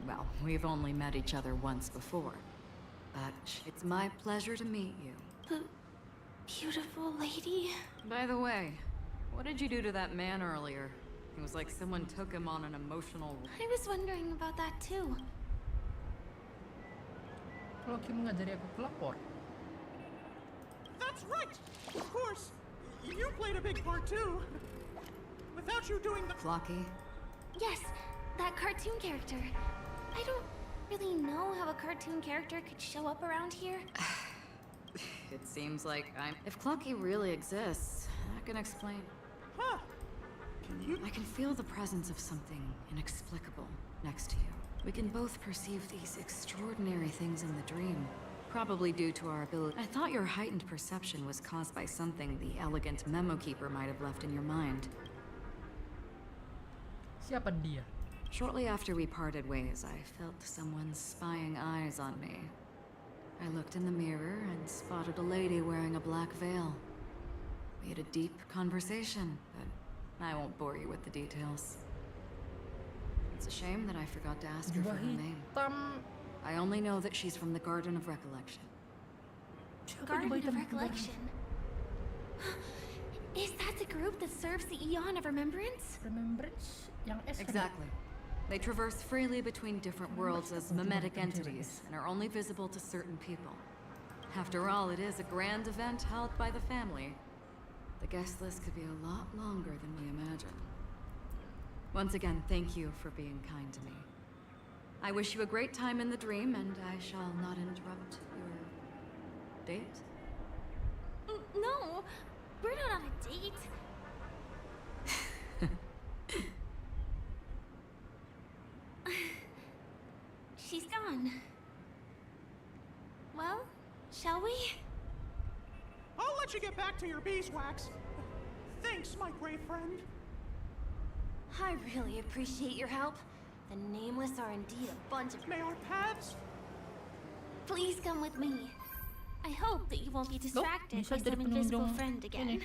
Well, we've only met each other once before. But it's my pleasure to meet you. The beautiful lady? By the way, what did you do to that man earlier? It was like someone took him on an emotional... I was wondering about that too. Kalau Kim mengajari aku pelapor. That's right! Of course, you played a big part too. Without you doing the... Flocky? Yes, that cartoon character. I don't really know how a cartoon character could show up around here. It seems like If Clucky really exists, that can explain... Huh. Can you... I can feel the presence of something inexplicable next to you. We can both perceive these extraordinary things in the dream. Probably due to our ability... I thought your heightened perception was caused by something the elegant memo keeper might have left in your mind. Siapa dia? Shortly after we parted ways, I felt someone's spying eyes on me. I looked in the mirror and spotted a lady wearing a black veil. We had a deep conversation, but I won't bore you with the details. It's a shame that I forgot to ask her for her name. I only know that she's from the Garden of Recollection. Garden of Recollection? Is that the group that serves the Eon of Remembrance? Remembrance? Yang S. Exactly. They traverse freely between different worlds as mimetic entities and are only visible to certain people. After all, it is a grand event held by the family. The guest list could be a lot longer than we imagine. Once again, thank you for being kind to me. I wish you a great time in the dream, and I shall not interrupt your date. No, we're not on a date. She's gone. Well, shall we? I'll let you get back to your beeswax. Thanks, my brave friend. I really appreciate your help. The Nameless are indeed a bunch of... May our paths... Please come with me. I hope that you won't be distracted by some invisible friend again.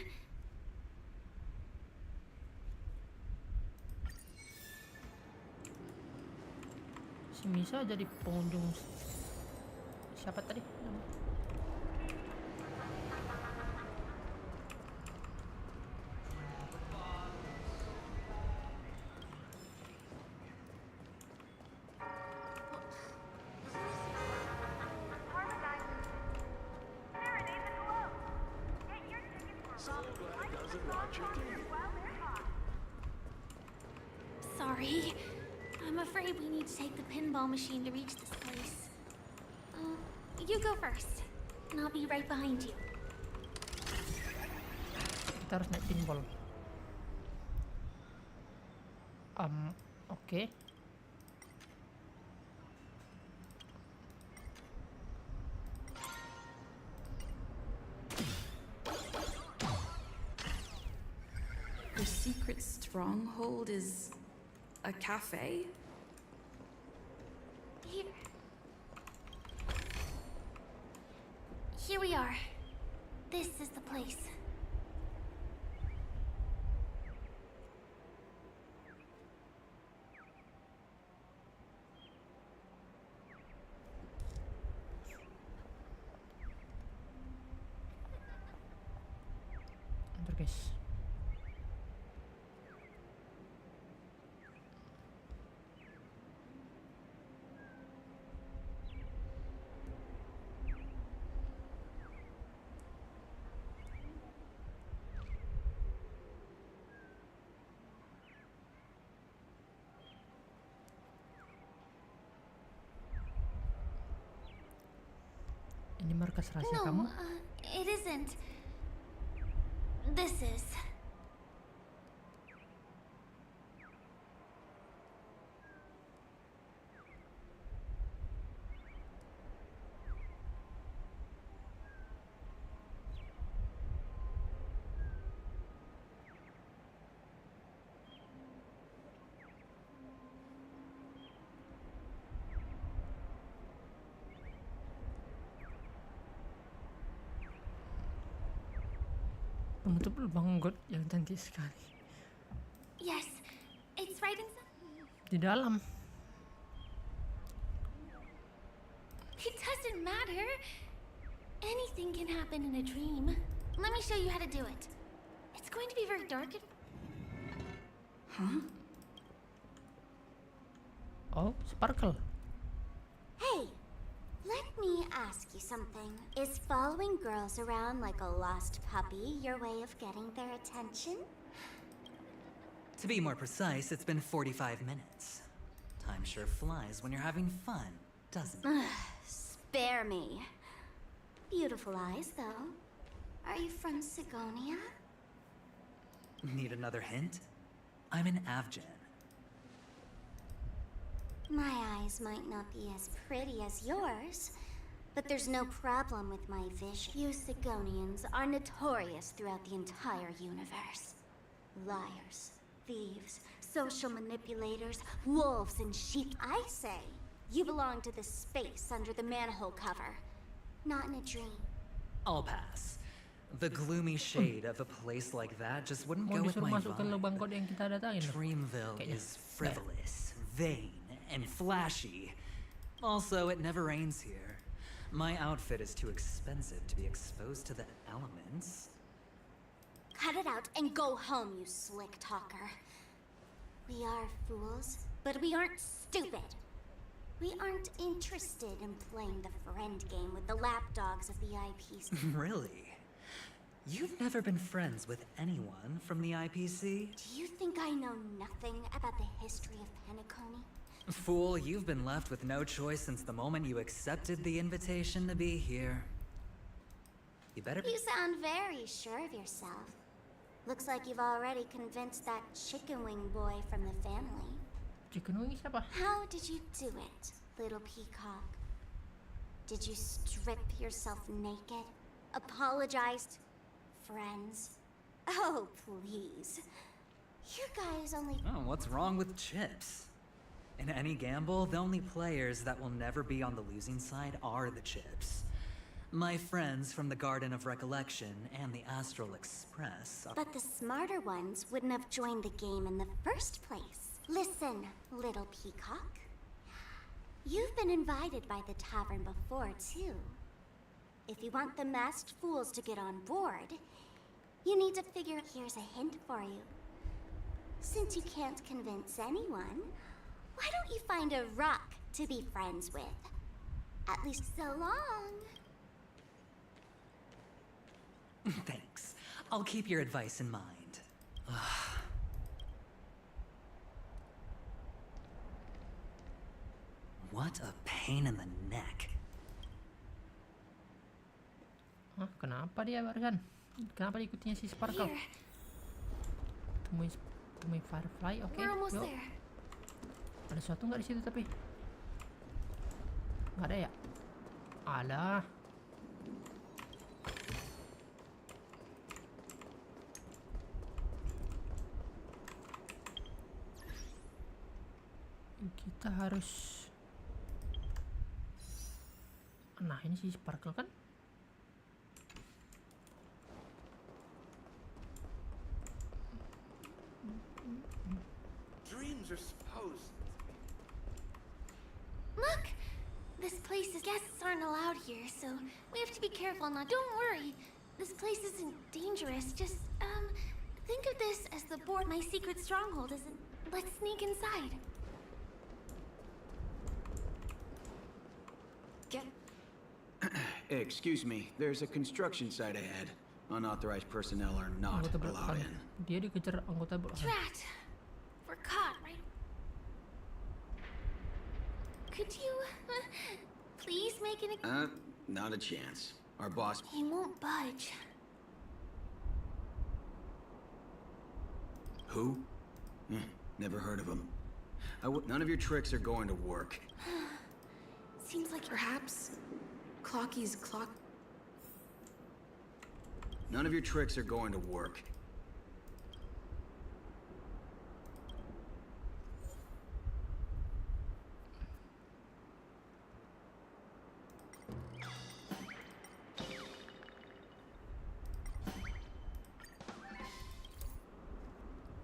Si Misa jadi pengunjung. Siapa tadi? Serenade the glow. Get your Sorry. I'm afraid we need to take the pinball machine to reach this place. You go first, and I'll be right behind you. Kita harus naik pinball. Oke. The secret stronghold is a cafe? Here we are. This is the place. Bentar guys. Ini markas rahasia kamu? It isn't. This is. Penutup lubang got yang cantik sekali. Yes, it's right inside. Di dalam. It doesn't matter. Anything can happen in a dream. Let me show you how to do it. It's going to be very dark and... Huh? Oh, sparkle. Hey, let me ask you something. Is following girls around like a lost puppy your way of getting their attention? To be more precise, it's been 45 minutes. Time sure flies when you're having fun, doesn't it? Spare me. Beautiful eyes, though. Are you from Sigonia? Need another hint? I'm an Avgen. My eyes might not be as pretty as yours, but there's no problem with my vision. You Sigonians are notorious throughout the entire universe. Liars, thieves, social manipulators, wolves in sheep. I say, you belong to the space under the manhole cover, not in a dream. I'll pass. The gloomy shade of a place like that just wouldn't go with my vibe. Dreamville is frivolous, vain, and flashy. Also, it never rains here. My outfit is too expensive to be exposed to the elements. Cut it out and go home, you slick talker. We are fools, but we aren't stupid. We aren't interested in playing the friend game with the lapdogs of the IPC. Really? You've never been friends with anyone from the IPC? Do you think I know nothing about the history of Penacony? Fool, you've been left with no choice since the moment you accepted the invitation to be here. You better be— You sound very sure of yourself. Looks like you've already convinced that chicken wing boy from the family. Chicken wing siapa? How did you do it, little peacock? Did you strip yourself naked? Apologized? Friends? Oh, please. You guys only— Oh, what's wrong with chips? In any gamble, the only players that will never be on the losing side are the chips. My friends from the Garden of Recollection and the Astral Express are— But the smarter ones wouldn't have joined the game in the first place. Listen, little peacock. You've been invited by the tavern before, too. If you want the masked fools to get on board, you need to figure— Here's a hint for you. Since you can't convince anyone, why don't you find a rock to be friends with? At least so long. Thanks. I'll keep your advice in mind. What a pain in the neck. Hah, kenapa dia barusan? Kenapa diikutinya si Sparkle? Temui Firefly, oke. Yuk. Ada sesuatu nggak di situ tapi? Nggak ada ya? Alah. Kita harus. Nah, ini si Sparkle kan? Dreams are supposed. Look! This place's guests aren't allowed here, so we have to be careful not. Don't worry. This place isn't dangerous. Just, think of this as the board my secret stronghold isn't. Let's sneak inside. Excuse me, there's a construction site ahead. Unauthorized personnel are not allowed in. Dia dikejar anggota bawahan. Drat! We're caught, right? Could you, please make an... Not a chance. Our boss... He won't budge. Who? Never heard of him. None of your tricks are going to work. Seems like... Perhaps Clocky's clock... None of your tricks are going to work.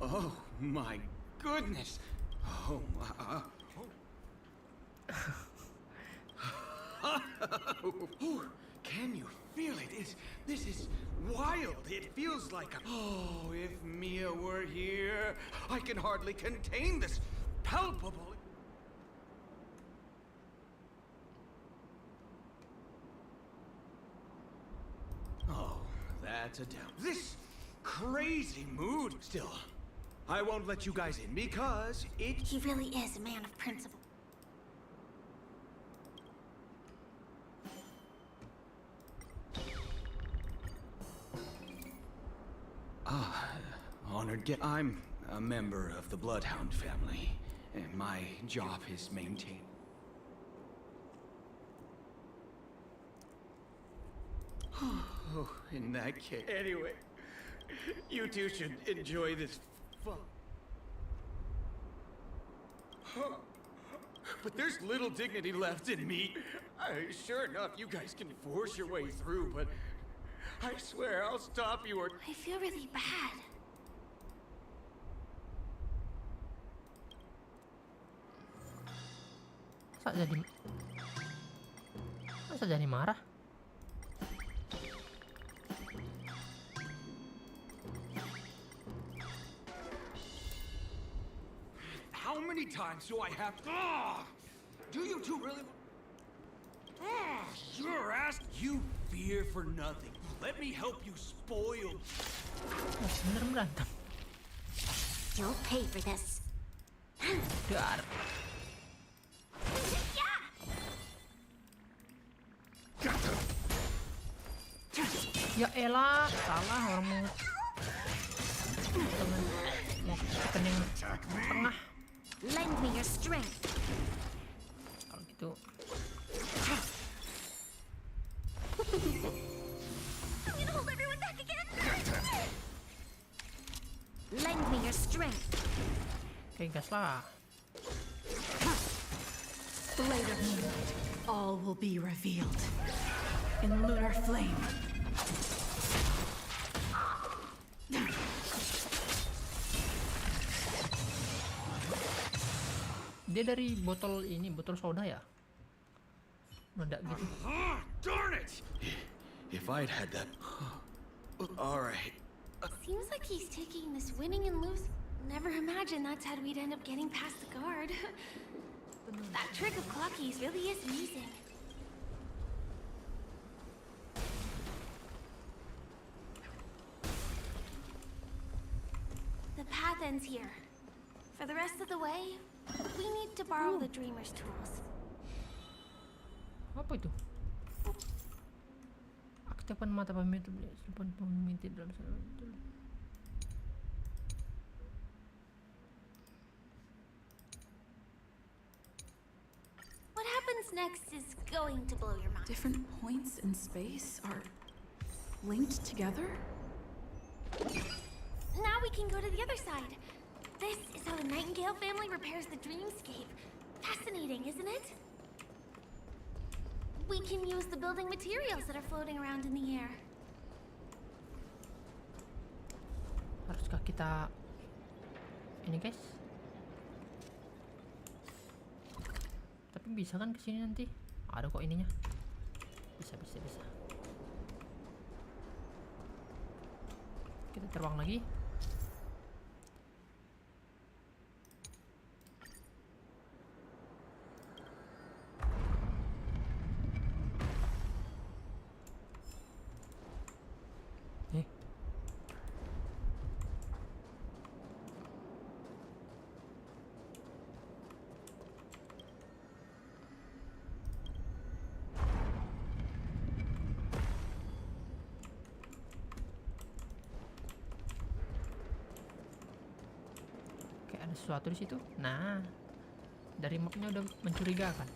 Oh my goodness! Oh my... Can you feel it? This is wild. It feels like a... Oh, if Mia were here, I can hardly contain this palpable... Oh, that's a doubt. This crazy mood still. I won't let you guys in because it... He really is a man of principle. Honored guest. I'm a member of the Bloodhound family, and my job is maintain. Oh, in that case. Anyway, you two should enjoy this fun. But there's little dignity left in me. Sure enough, you guys can force your way through, but I swear I'll stop you or... I feel really bad. Masa jadi marah? How many times do I have to... Do you two really... Your ass... You fear for nothing. Let me help you spoil... Bener berantem. You'll pay for this. Dar. Ya elah, salah orang mau kening tengah. Lend me your strength. Kalau gitu. I'm gonna hold everyone back again. Lend me your strength. Oke, gas lah. Blade of Moonlight. All will be revealed in lunar flame. Dia dari botol ini, botol soda ya? Meledak gitu. Darn it! If I'd had that... All right. Seems like he's taking this winning and losing. Never imagined that's how we'd end up getting past the guard. That trick of Clocky's really is amazing. ends here. For the rest of the way, we need to borrow the Dreamer's tools. Apa itu? Aktifkan mata pemimpin dalam What happens next is going to blow your mind. Different points in space are linked together? Now we can go to the other side. This is how the Nightingale family repairs the dreamscape. Fascinating, isn't it? We can use the building materials that are floating around in the air. Haruskah kita ini guys? Tapi bisa kan kesini nanti? Ada kok ininya. Bisa. Kita terbang lagi. Sesuatu di situ. Nah, dari mapnya udah mencurigakan.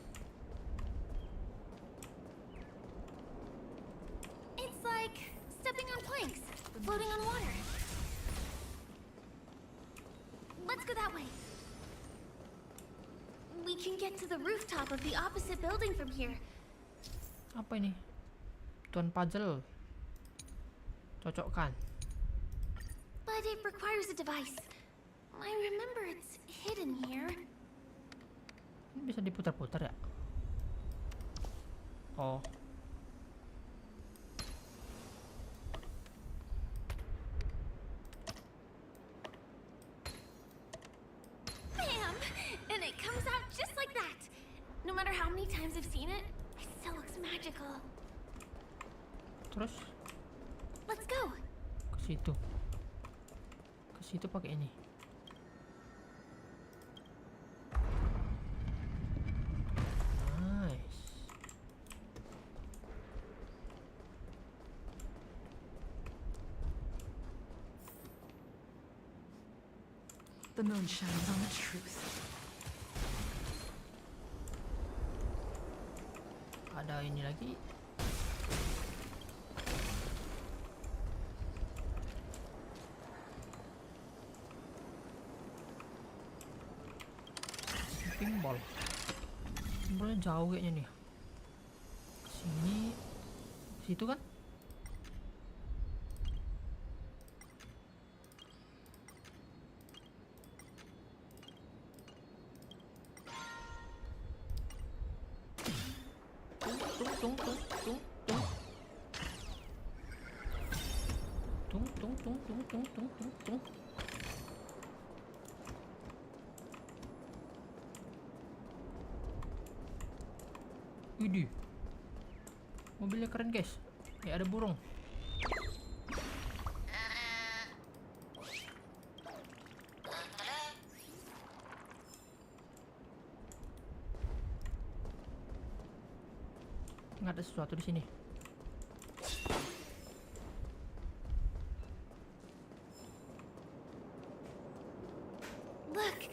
It's like stepping on planks, floating on water. Let's go that way. We can get to the rooftop of the opposite building from here. Apa ini? Tuan puzzle. Cocokkan. But it requires a device. I remember it's hidden here. Ini bisa diputar-putar ya? Oh. Bam! And it comes out just like that. No matter how many times I've seen it, it still looks magical. Terus? Let's go. Ke situ. Ke situ pakai ini. The moon shines on the truth. Ada ini lagi. Pinball. Pinballnya jauh kayaknya nih. Sini, situ kan? Tung. Widih, mobilnya keren guys. Ya ada burung. Nggak ada sesuatu di sini. Look,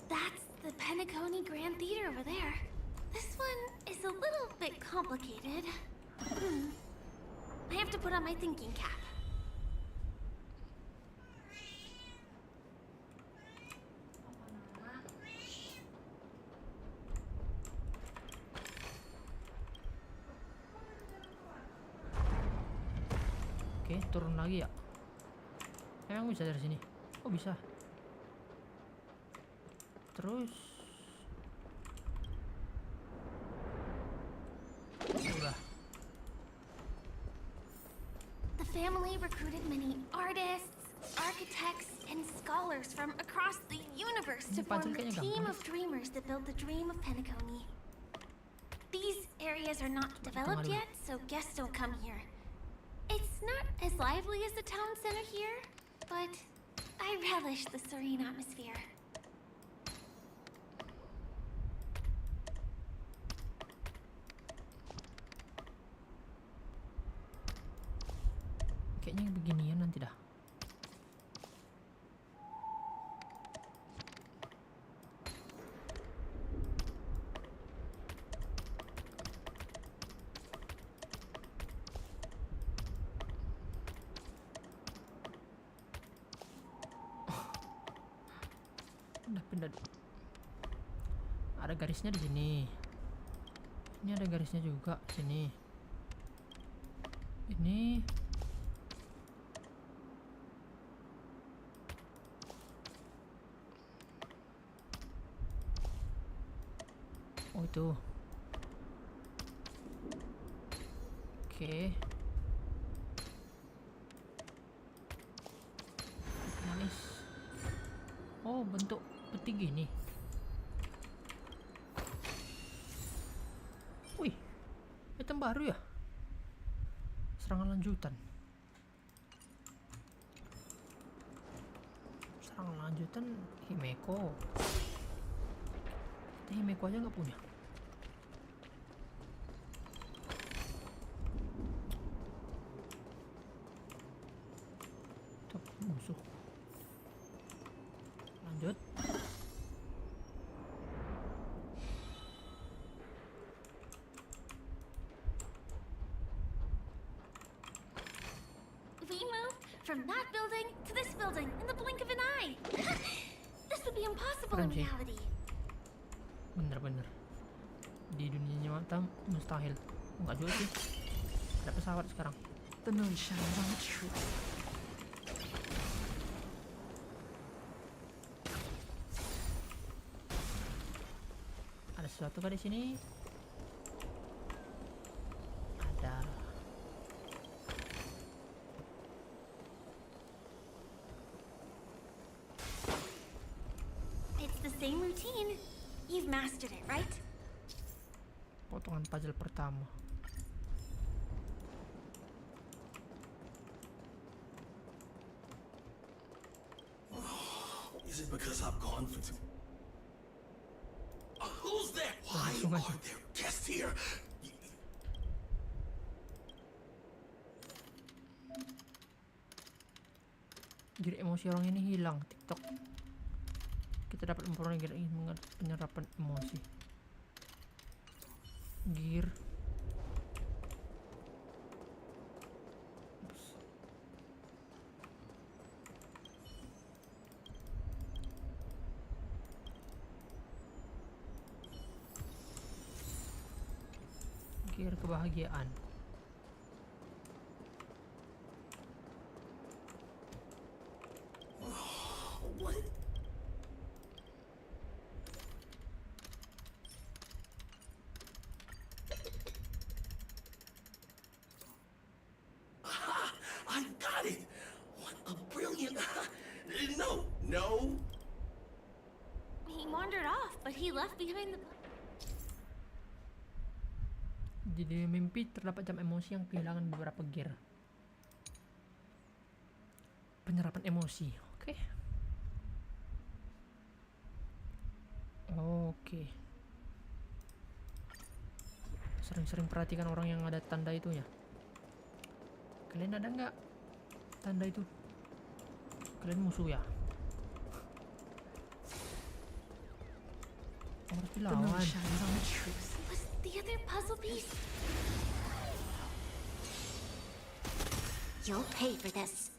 that's the Penacony Grand Theater over there. This one is a little bit complicated. I have to put on my thinking cap. Oke, turun lagi ya. Emang bisa dari sini? Oh bisa. Terus udah. The family recruited many artists, architects, and scholars from across the universe to form the team of dreamers that built the dream of Penacony. These areas are not developed yet, so guests don't come here. It's not as lively as the town center here, but I relish the serene atmosphere. Kayaknya beginian nanti dah. Pindah. Ada garisnya di sini. Ini ada garisnya juga sini. Ini oh itu. Oke. Manis. Oh, bentuk peti gini. Wih, item baru ya? Serangan lanjutan. Serangan lanjutan Himeko. Kita Himeko aja nggak punya. Tuh, musuh. Lanjut. We moved from that building to this building in the blink of an eye. This would be impossible in reality. Bener. Di dunia nyata mustahil. Enggak juga sih. Ada pesawat sekarang. The moon shines on the truth. Ada sesuatu kah di sini? Ada. It's the same routine. You've mastered it, right? Potongan puzzle pertama. Is it because I'm confident? Who's there? Why are there guests here? Jadi emosi orang ini hilang. TikTok. Kita dapat memperoleh penyerapan emosi. Gear. Gear kebahagiaan. I got it! What a brilliant... No! He wandered off, but he left behind the... Di dunia mimpi terdapat jam emosi yang kehilangan beberapa gear. Penyerapan emosi. Oke. Sering-sering perhatikan orang yang ada tanda itunya. Kalian ada nggak tanda itu? Kalian musuh ya? Harus dilawan. Was the other puzzle piece? You'll pay for this.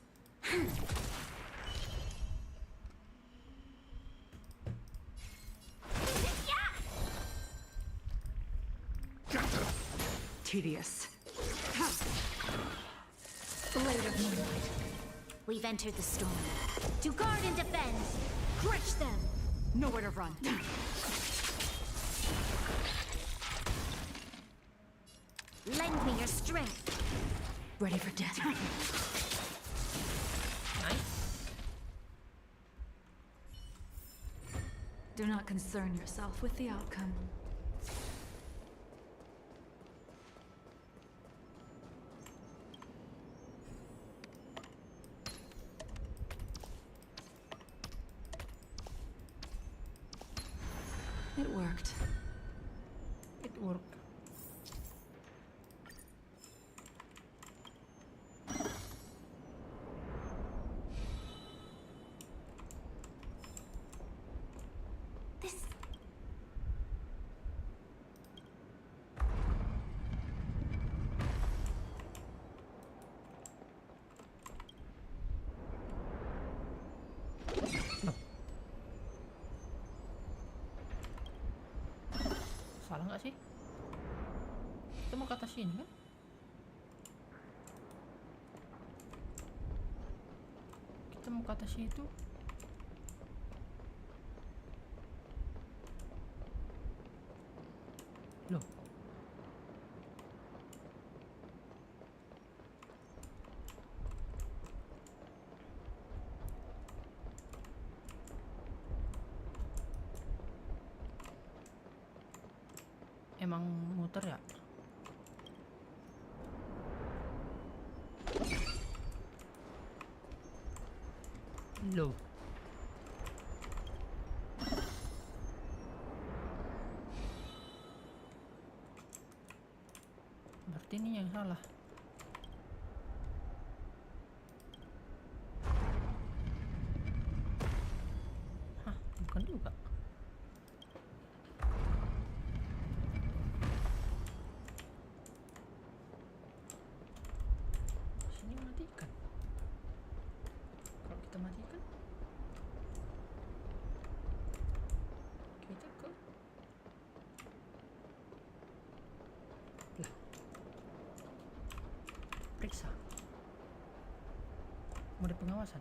Tedious. Blade of moonlight. We've entered the storm. To guard and defend. Crush them. Nowhere to run. Lend me your strength. Ready for death. Nice. Do not concern yourself with the outcome. It worked. It worked. This... Salah nggak sih? Kita mau ke atas sini kan? Kita mau ke atas itu. Loh. Emang muter ya? Loh. Berarti ini yang salah. Hah, bukan juga. Sini matikan. Kalau kita matikan, kita ke lah. Periksa mode pengawasan.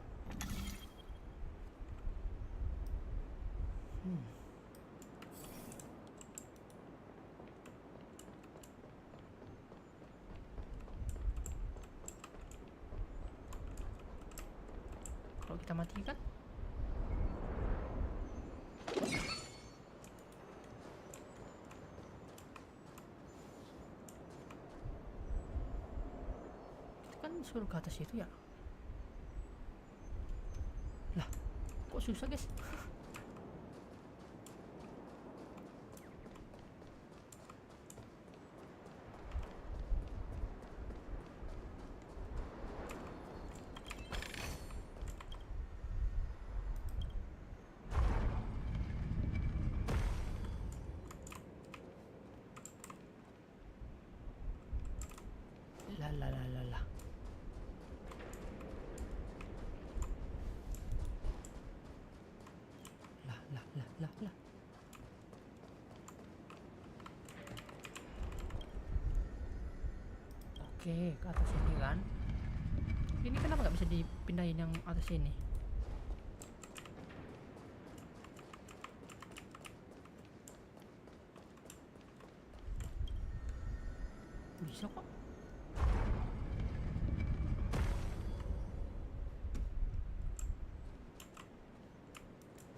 Kalau kita matikan, kita kan suruh ke atas itu ya. Lah, kok susah guys? Lah. Lah. Oke, ke atas ini kan. Ini kenapa nggak bisa dipindahin yang atas ini? Bisa kok.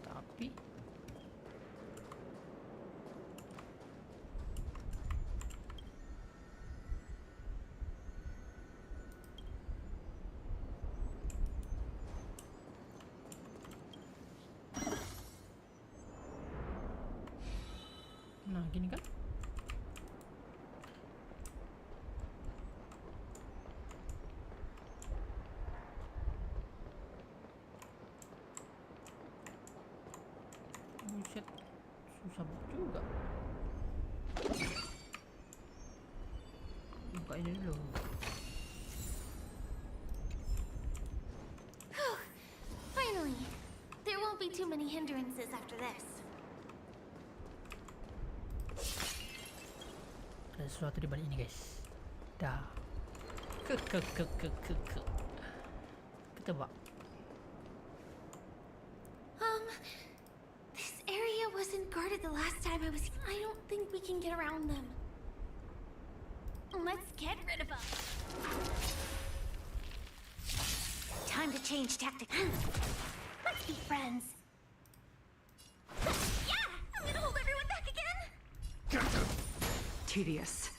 Tapi nah gini kan. Buset, susah juga. Buka ini dulu. Finally! There won't be too many hindrances after this. Ada sesuatu di balik ini guys. Dah. Kita bak. This area wasn't guarded the last time I was here. I don't think we can get around them. Let's get rid of them. Time to change tactics. Let's be friends. Yeah! I'm gonna hold everyone back again! Tedious.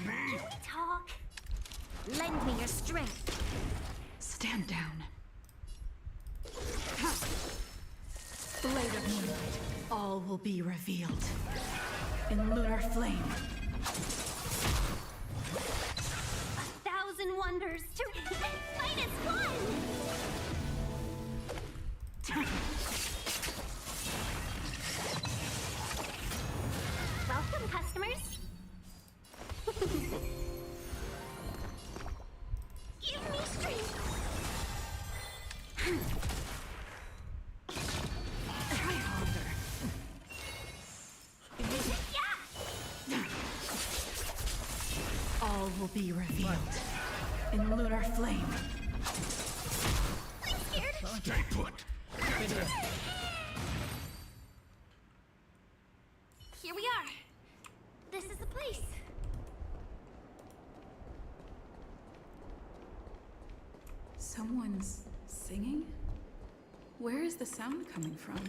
Can we talk? Lend me your strength. Stand down. Blade of moonlight. All will be revealed. In lunar flame. 1,000 wonders to fight as one! Welcome, customers. Give me strength. Try harder. All will be revealed. In lunar flame. I'm scared. Stay put. Here we are. This is the place. Someone's singing? Where is the sound coming from?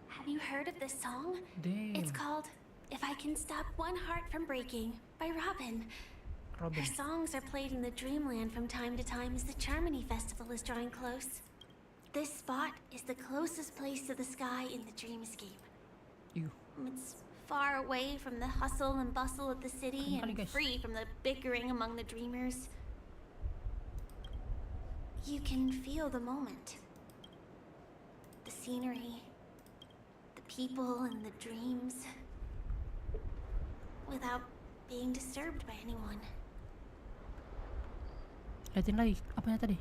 Have you heard of this song? Damn. It's called If I Can Stop One Heart from Breaking by Robin. Her songs are played in the Dreamland from time to time as the Charmony Festival is drawing close. This spot is the closest place to the sky in the dreamscape. It's far away from the hustle and bustle of the city and free from the bickering among the dreamers. You can feel the moment. The scenery, the people and the dreams, without being disturbed by anyone. Liatin lagi, apanya tadi?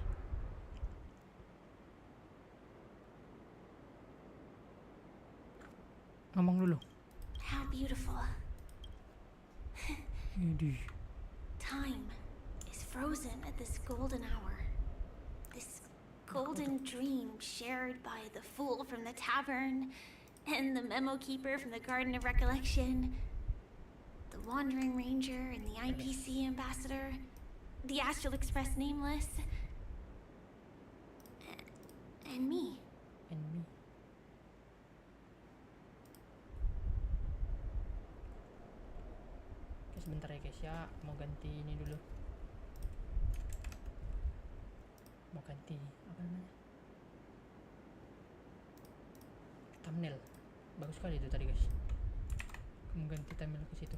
Ngomong dulu. How beautiful. Time is frozen at this golden hour. This golden dream shared by the fool from the tavern and the memo keeper from the Garden of Recollection, the Wandering Ranger and the IPC ambassador, the Astral Express Nameless, and me. Oke, sebentar ya guys ya, mau ganti ini dulu. Mau ganti apa namanya? Thumbnail. Bagus sekali itu tadi guys. Mau ganti thumbnail ke situ.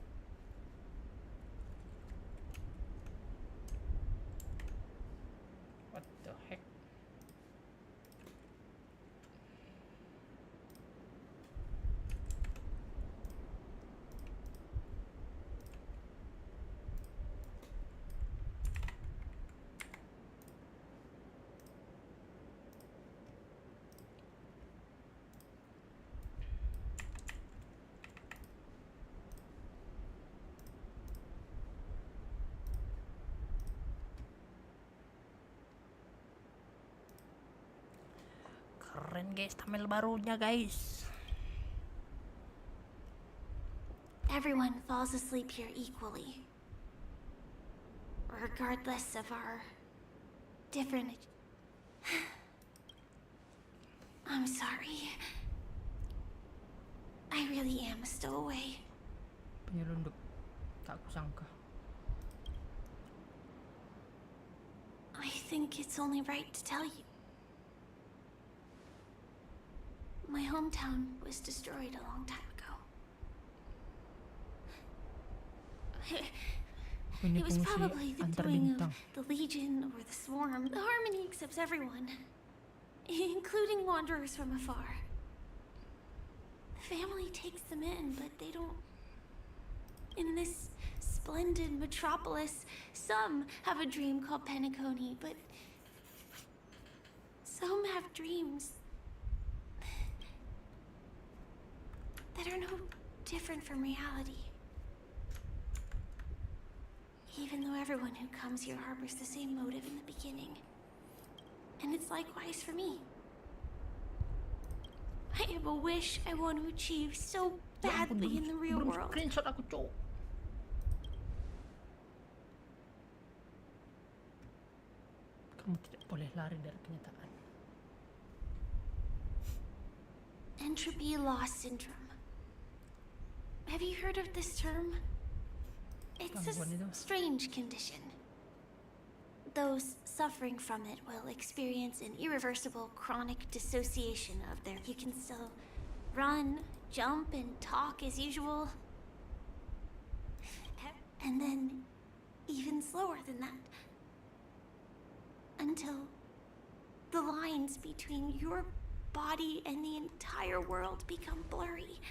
What the heck? Keren guys, thumbnail barunya guys. Everyone falls asleep here equally, regardless of our different... I'm sorry. I really am a stowaway. Penyelundup, tak kusangka. I think it's only right to tell you. My hometown was destroyed a long time ago. It was probably the doing of the Legion or the Swarm. The Harmony accepts everyone, including wanderers from afar. The family takes them in, but they don't... In this splendid metropolis, some have a dream called Penacony, but some have dreams that are no different from reality. Even though everyone who comes here harbors the same motive in the beginning. And it's likewise for me. I have a wish I want to achieve so badly in the real world. Kamu tidak boleh lari dari kenyataan. Entropy loss syndrome. Have you heard of this term? It's a strange condition. Those suffering from it will experience an irreversible chronic dissociation of their... You can still run, jump, and talk as usual. And then even slower than that. Until the lines between your body and the entire world become blurry.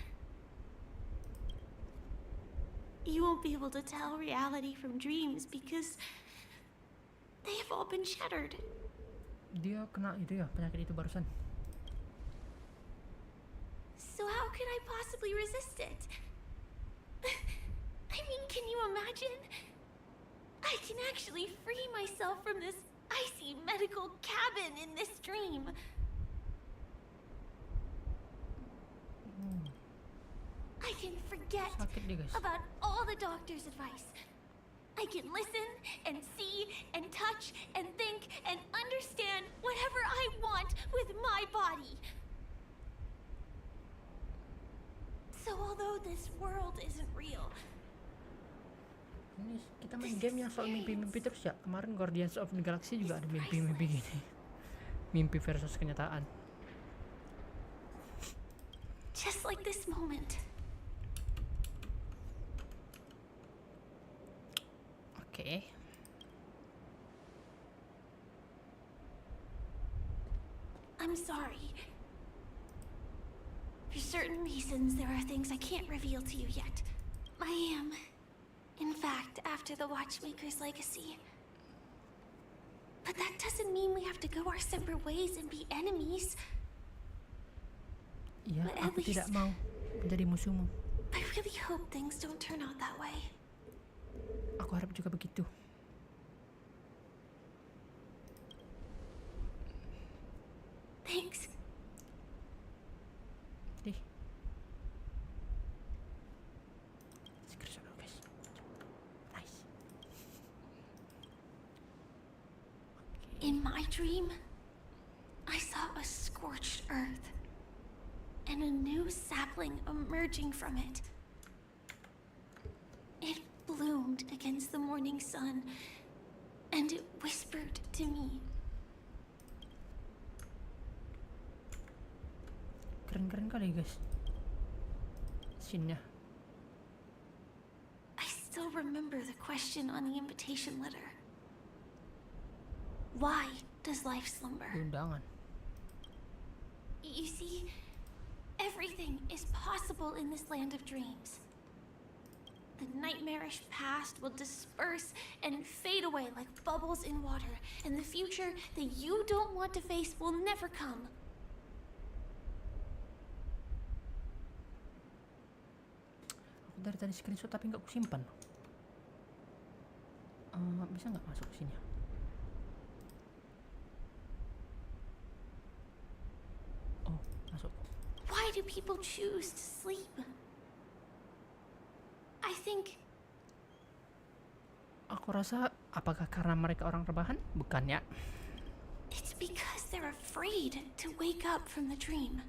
You won't be able to tell reality from dreams because they have all been shattered. Dia kena itu ya, penyakit itu barusan. So how could I possibly resist it? I mean, can you imagine? I can actually free myself from this icy medical cabin in this dream. I can forget about all the doctor's advice. I can listen and see and touch and think and understand whatever I want with my body. So although this world isn't real, ini kita main game yang soal mimpi-mimpi terus ya. Kemarin Guardians of the Galaxy juga ada mimpi-mimpi gini. Mimpi versus kenyataan. Just like this moment. Okay. I'm sorry. For certain reasons, there are things I can't reveal to you yet. I am, in fact, after the Watchmaker's legacy. But that doesn't mean we have to go our separate ways and be enemies. Ya, aku tidak mau menjadi musuhmu. I really hope things don't turn out that way. Aku harap juga begitu. Thanks. Dih. Screenshot dulu, guys. Nice. In my dream, I saw a scorched earth and a new sapling emerging from it. It bloomed against the morning sun, and it whispered to me. Keren-keren kali guys scene-nya. I still remember the question on the invitation letter. Why does life slumber? Undangan. You see, everything is possible in this land of dreams. The nightmarish past will disperse and fade away like bubbles in water, and the future that you don't want to face will never come. Aku dari tadi screenshot tapi nggak kusimpan. Bisa nggak masuk ke sini? Oh, masuk. Why do people choose to sleep? I think... Aku rasa apakah karena mereka orang rebahan? Bukan ya. It's because they're afraid to wake up from the dream.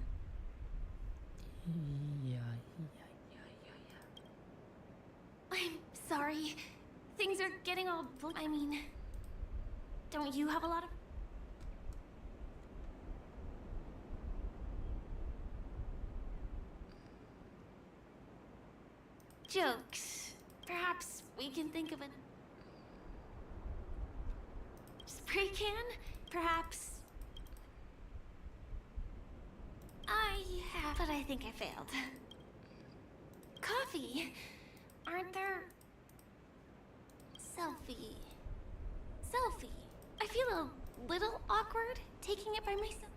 Iya. I'm sorry. Things are getting all... I mean... Don't you have a lot of... jokes? Perhaps we can think of a... spray can? Perhaps... I have... but I think I failed. Coffee? Aren't there... Selfie. I feel a little awkward taking it by myself.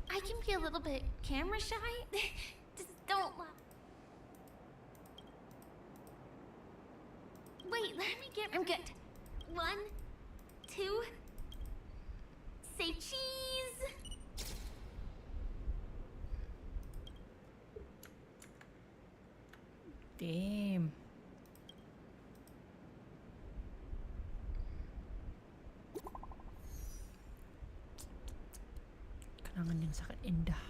I can be a little bit camera shy. Just don't laugh. Wait, let me get... I'm good. 1, 2... Say cheese! Damn. Kenangan yang sangat indah.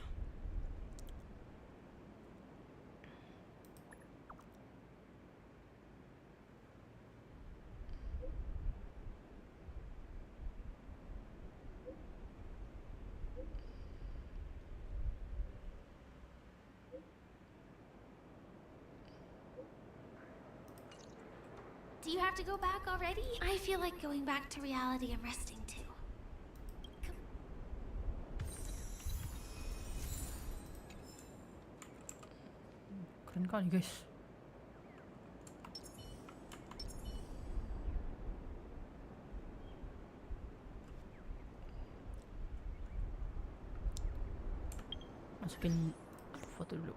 Do you have to go back already? I feel like going back to reality and resting too. Keren kali guys. Masukin foto dulu.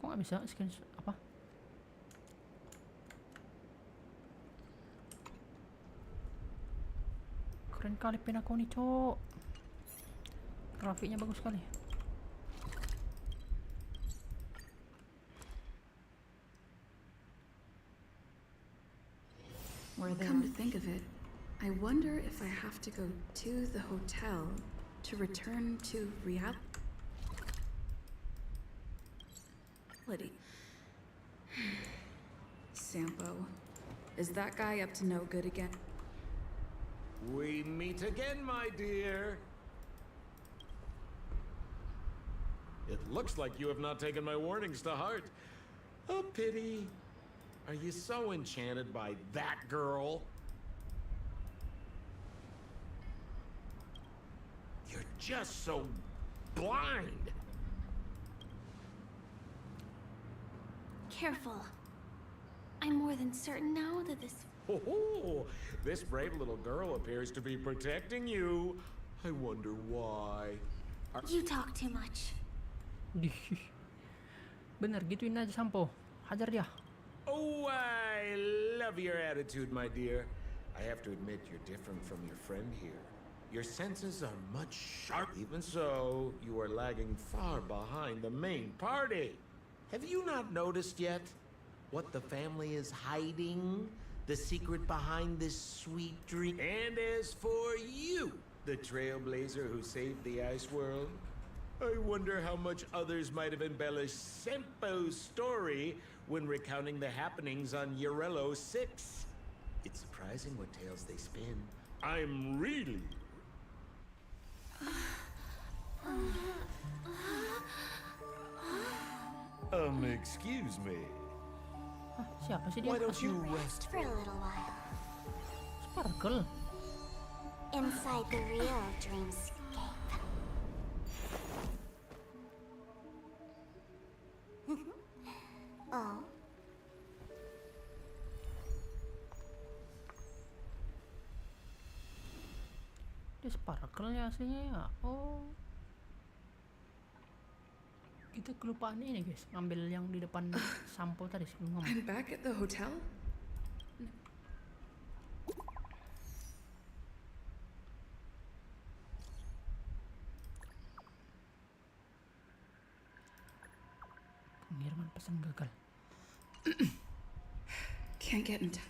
Kok nggak bisa scan apa? Keren kali pin aku nih, cok. Grafiknya bagus sekali. Come to think of it, I wonder if I have to go to the hotel to return to reality. Sampo, is that guy up to no good again? We meet again, my dear. It looks like you have not taken my warnings to heart. A pity. Are you so enchanted by that girl? You're just so blind. Careful. I'm more than certain now that this... Oh, this brave little girl appears to be protecting you. I wonder why. You talk too much. Bener, gituin aja Sampo. Hajar dia. Oh, I love your attitude, my dear. I have to admit you're different from your friend here. Your senses are much sharper. Even so, you are lagging far behind the main party. Have you not noticed yet what the family is hiding? The secret behind this sweet dream? And as for you, the trailblazer who saved the ice world, I wonder how much others might have embellished Sempo's story when recounting the happenings on Yarello 6. It's surprising what tales they spin. I'm really... excuse me. Siapa sih dia? Why don't you Rest for a little while. Sparkle. Inside the real dreamscape. Oh. Dia sparkle ya aslinya ya. Oh. Kita kelupaan ini guys, ngambil yang di depan Sampo tadi sebelum ngomong. I'm back at the hotel? Pengiriman pesan gagal. Can't get in touch.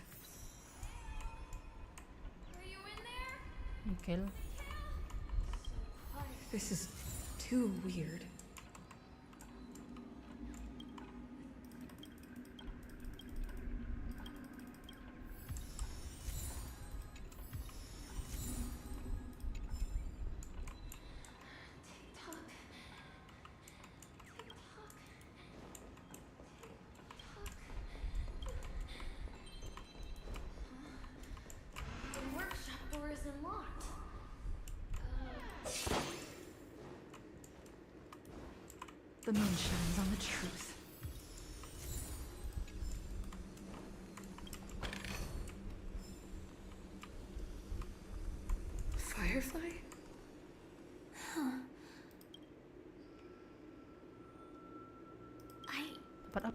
Michael. This is too weird. The moon shines on the truth. Firefly? Huh.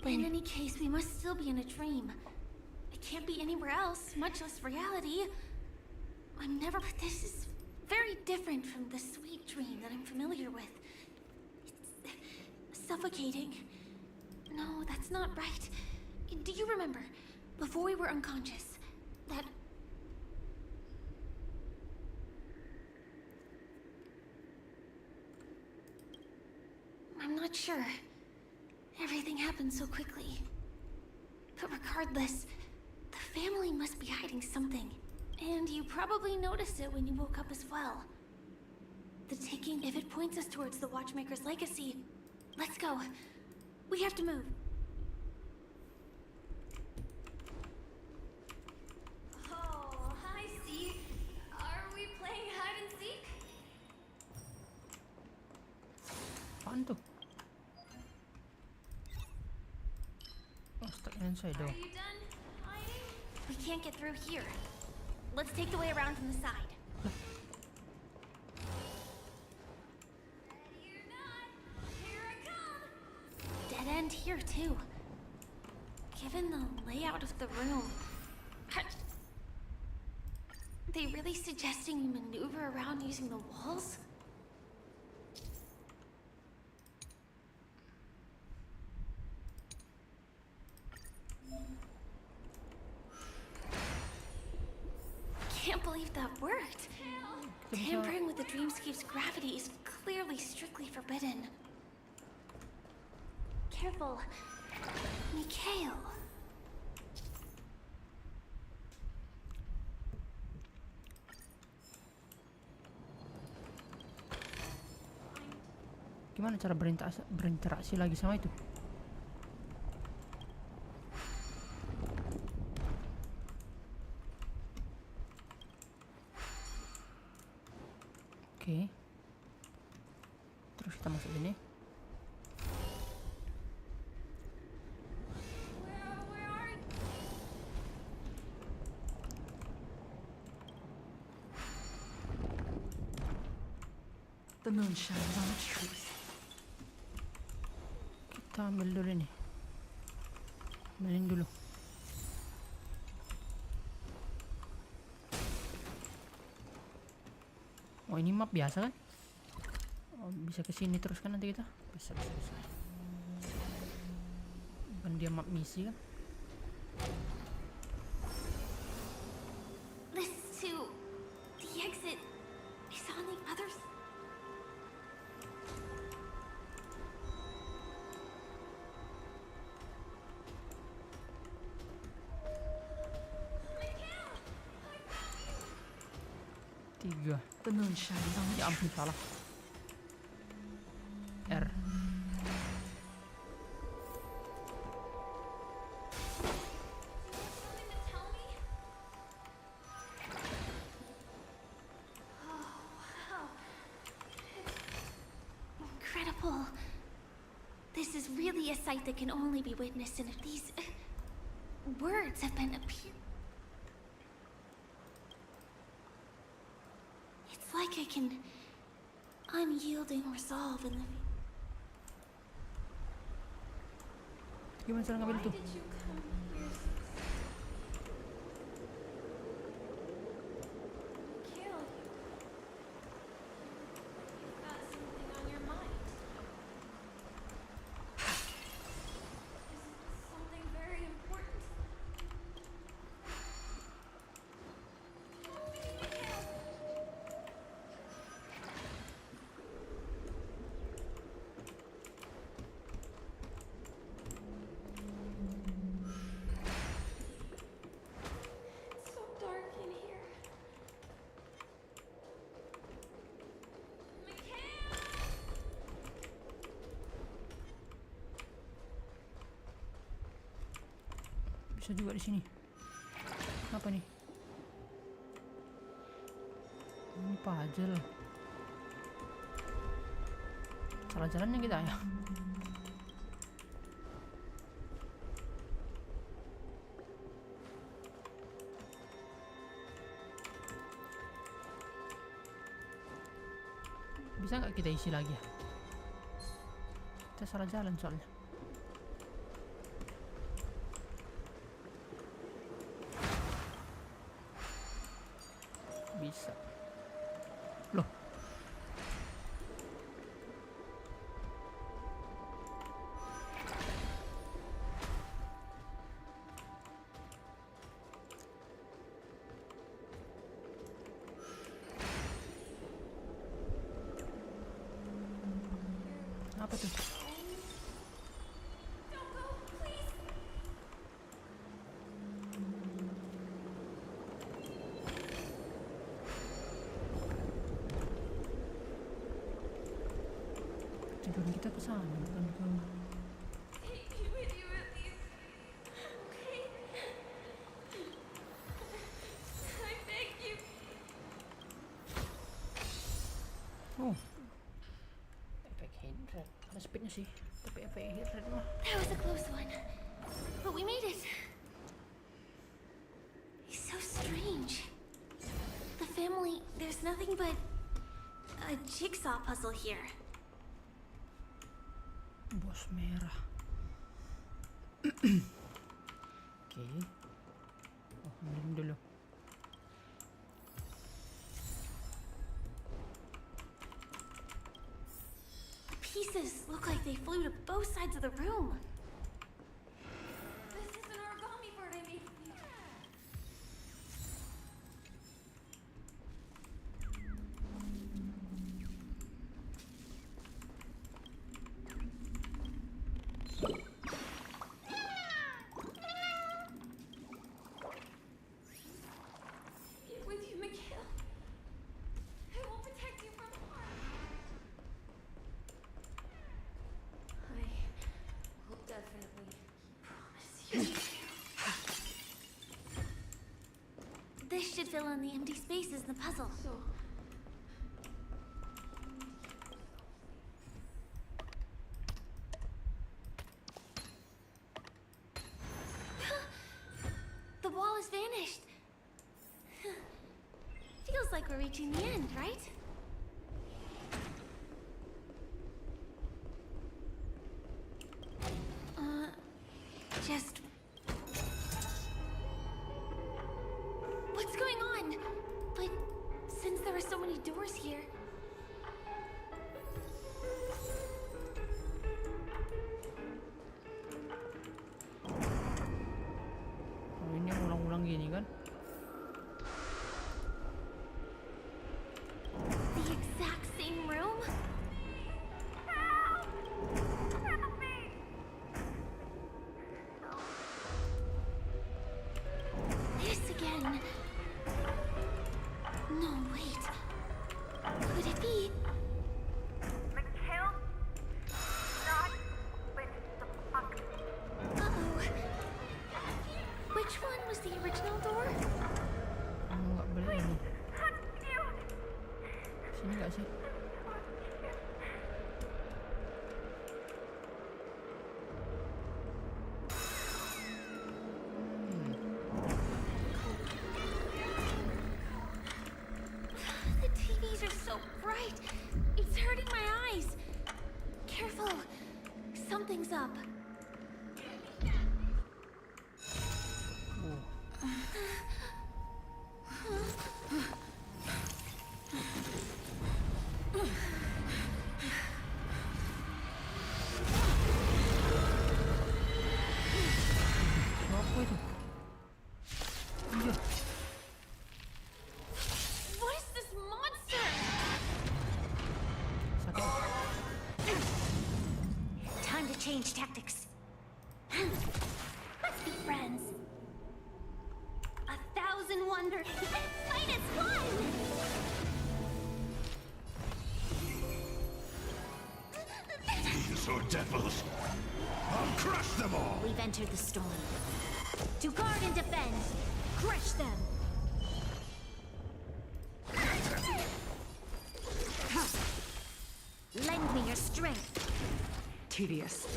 In any case, we must still be in a dream. It can't be anywhere else, much less reality. But this is very different from the sweet dream that I'm familiar with. It's suffocating. No, that's not right. Do you remember, before we were unconscious, that... I'm not sure. Everything happened so quickly. But regardless, the family must be hiding something. And you probably noticed it when you woke up as well. The ticking, if it points us towards the Watchmaker's legacy, let's go. We have to move. Oh, I see. Are we playing hide and seek? Apaan tuh? Oh, stuck inside though. Are you done hiding? We can't get through here. Let's take the way around from the side. Ready or not, here I come. Dead end here too. Given the layout of the room, are they really suggesting we maneuver around using the walls? Can't believe that worked. Tampering with the dreamscape's gravity is clearly strictly forbidden. Careful, Mikhail. Gimana cara berinteraksi lagi sama itu? Oke. Terus kita masuk sini. The moon shines on the trees. Kita ambil dulu nih. Ambilin dulu. Oh, ini map biasa kan? Oh, bisa ke sini terus kan nanti kita? Bisa. Bukan dia map misi kan? This too. The exit is on the other side. Tiga. The moon shines on the Ya ampun, salah. R. Incredible. This is really a sight that can only be witnessed, and if these words have been it's like I can unyielding resolve in the... Gimana cara ngambil itu? Bisa juga di sini. Apa nih? Ini puzzle. Salah jalannya kita ya. Bisa nggak kita isi lagi ya? Kita salah jalan soalnya. Bisa. Loh. Apa tuh? Tujuan kita ke sana bukan ke... Oh, efek headset. Ada speednya sih, tapi efek headset mah. That was a close one, but we made it. It's so strange. The family, there's nothing but a jigsaw puzzle here. Bos merah. Oke. Oh, ambilin dulu. The pieces look like they flew to both sides of the room. This is an origami bird I made for you. Get with you, Mikhail. I will protect you from harm. I will definitely promise you. This should fill in the empty spaces in the puzzle. The wall has vanished. Feels like we're reaching the end, right? Just... What's going on? But since there are so many doors here... Oh, ini yang ulang-ulang gini kan? The exact same room? This again. No, wait. Could it be? Mikhail? Not with the fuck. Uh-oh. Which one was the original door? Nggak boleh ini. Sini nggak sih? The TVs are so bright. It's hurting my eyes. Careful. Something's up. Apa itu? Iya. What is this monster? Time to change tactics. Let's be friends. 1,000 wonders. Minus one. These are devils. I'll crush them all. We've entered the storm. To guard and defend. Crush them. Lend me your strength. Tedious.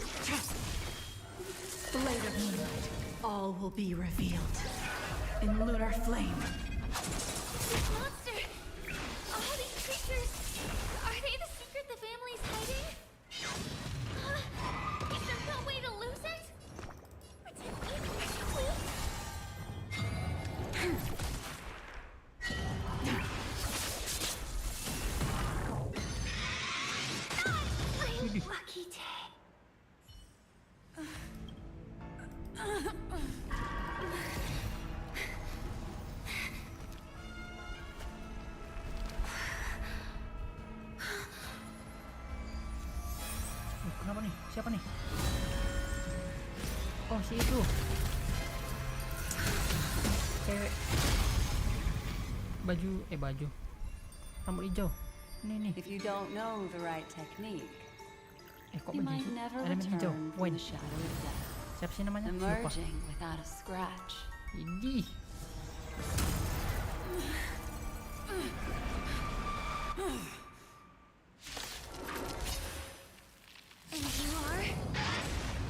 Blade of moonlight. All will be revealed. In lunar flame. This monster! All these creatures! Are they the secret the family's hiding? Is there no way to lose it? Protect me, please? Not my lucky day. Kenapa nih? Siapa nih? Oh, si itu. Cewek. Baju. Rambut hijau. Nih. If you don't know the right technique, Kok you baju might hijau? never Elemen hijau. return from Wayne. the shadow of death. Siapa sih namanya? Lupa. Emerging without a scratch. Ini. And you are?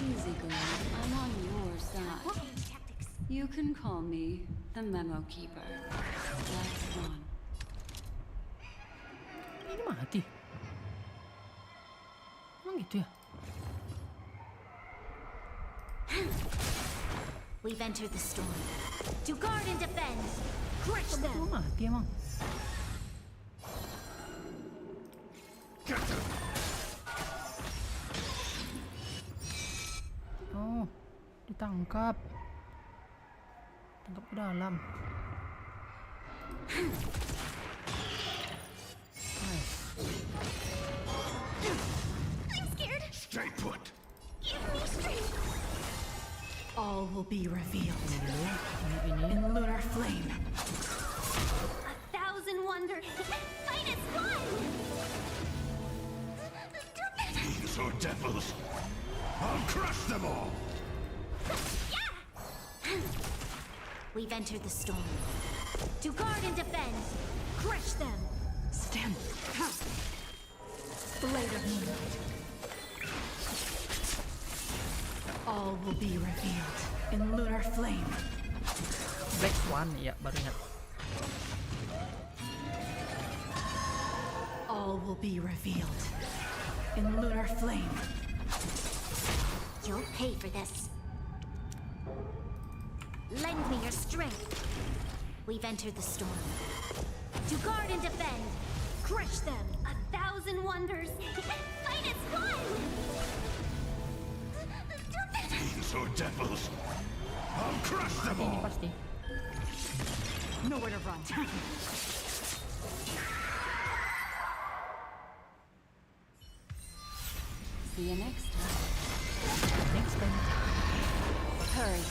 Easy, girl. I'm on your side. You can call me the Memo Keeper. Let's run. Ini mati. Emang gitu ya? We've entered the storm. To guard and defend. Crush them. Emang mati emang. Oh, ditangkap. Tangkap ke dalam. Nice. I'm scared. Stay put. Give me strength. All will be revealed Ini. in lunar flame. 1,000 wonders. Fight as one. These are devils. I'll crush them all. We've entered the storm. To guard and defend. Crush them. Stand. Blade of moonlight. All will be revealed in lunar flame. Black Swan ya, baru ingat. All will be revealed in lunar flame. You'll pay for this. Lend me your strength. We've entered the storm. To guard and defend. Crush them. 1,000 wonders. Fight as one. These are devils. I'll crush them Ini all. pasti. Nowhere to run. See you next time. Kingston. Hurry.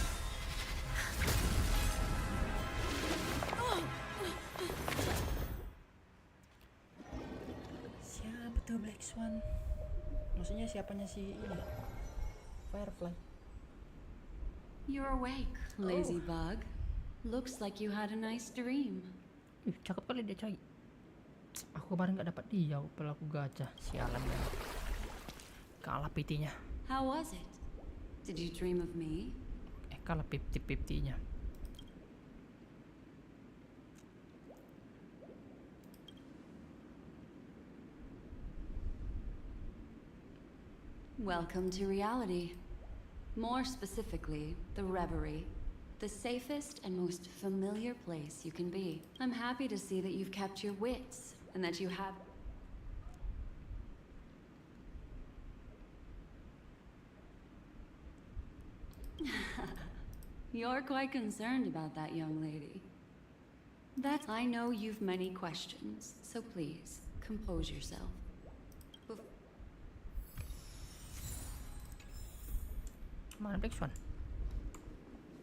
Siapa tuh Black Swan? Maksudnya siapanya si ini? Firefly. You're awake, lazy bug. Looks like you had a nice dream. Cakep kali dia cari. Aku kemarin nggak dapat dia pelaku gacha. Sialan ya. Kalah PT-nya. How was it? Did you dream of me? Kalah PT-nya. Welcome to reality. More specifically, the Reverie. The safest and most familiar place you can be. I'm happy to see that you've kept your wits, and that you have... You're quite concerned about that young lady. I know you've many questions, so please, compose yourself. Mana Black Swan?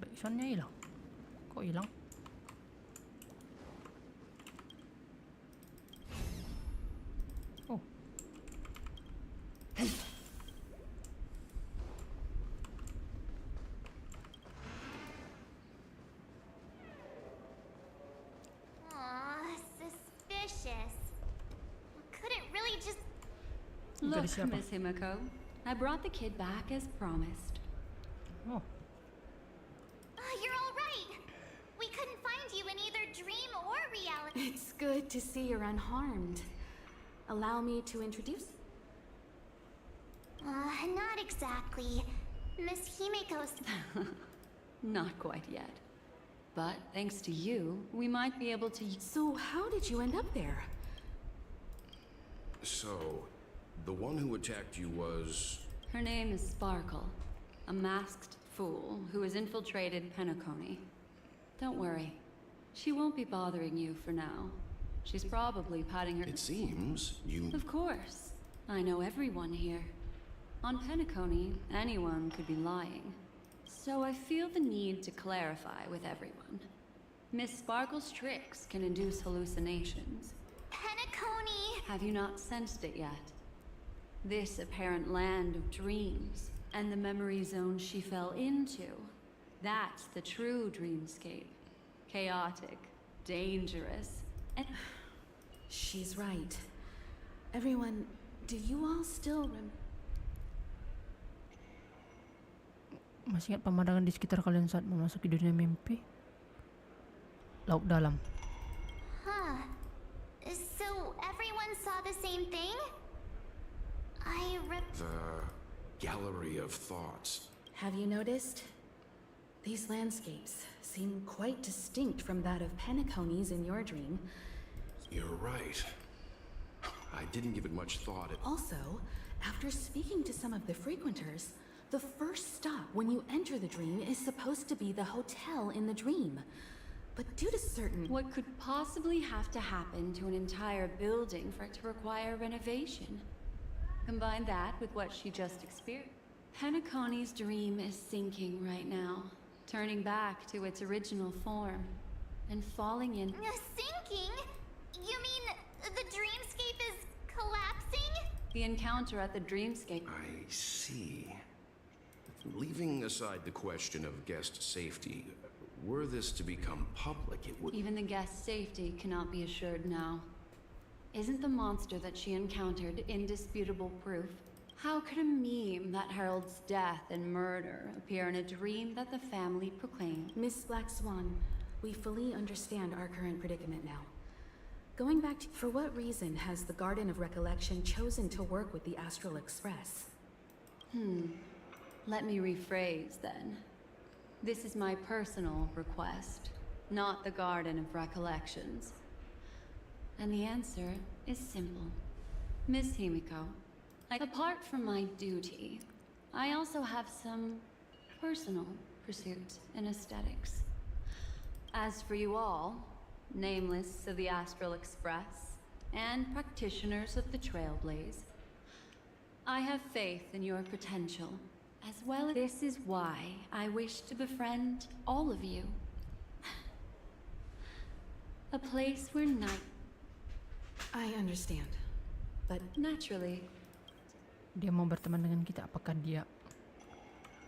Black Swan-nya hilang. Kok hilang? Oh. Aw, suspicious. Couldn't really just... Look, Miss Himiko, I brought the kid back as promised. Oh. You're all right. We couldn't find you in either dream or reality. It's good to see you're unharmed. Allow me to introduce? Not exactly. Miss Himiko's... Not quite yet. But thanks to you, we might be able to... So how did you end up there? So, the one who attacked you was... Her name is Sparkle, a masked fool who has infiltrated Penacony. Don't worry. She won't be bothering you for now. She's probably patting her... It seems you... Of course. I know everyone here. On Penacony, anyone could be lying. So I feel the need to clarify with everyone. Miss Sparkle's tricks can induce hallucinations. Penacony! Have you not sensed it yet? This apparent land of dreams, and the memory zone she fell into. That's the true dreamscape. Chaotic, dangerous, and... She's right. Everyone, do you all still Masih ingat pemandangan di sekitar kalian saat memasuki dunia mimpi? Laut dalam. Huh. So everyone saw the same thing? The gallery of thoughts. Have you noticed? These landscapes seem quite distinct from that of Penacony's in your dream. You're right. I didn't give it much thought. Also, after speaking to some of the frequenters, the first stop when you enter the dream is supposed to be the hotel in the dream. But due to certain... What could possibly have to happen to an entire building for it to require renovation? Combine that with what she just experienced. Penacony's dream is sinking right now, turning back to its original form, and falling in... Sinking? You mean the dreamscape is collapsing? The encounter at the dreamscape... I see. Leaving aside the question of guest safety, were this to become public, it would... Even the guest's safety cannot be assured now. Isn't the monster that she encountered indisputable proof? How could a meme that heralds death and murder appear in a dream that the family proclaimed? Miss Black Swan, we fully understand our current predicament now. Going back to... For what reason has the Garden of Recollection chosen to work with the Astral Express? Let me rephrase then. This is my personal request, not the Garden of Recollections. And the answer is simple. Miss Himiko, apart from my duty, I also have some personal pursuits in aesthetics. As for you all, nameless of the Astral Express, and practitioners of the Trailblaze, I have faith in your potential. As well as this is why I wish to befriend all of you. A place where night... I understand, but... Naturally. Dia mau berteman dengan kita, apakah dia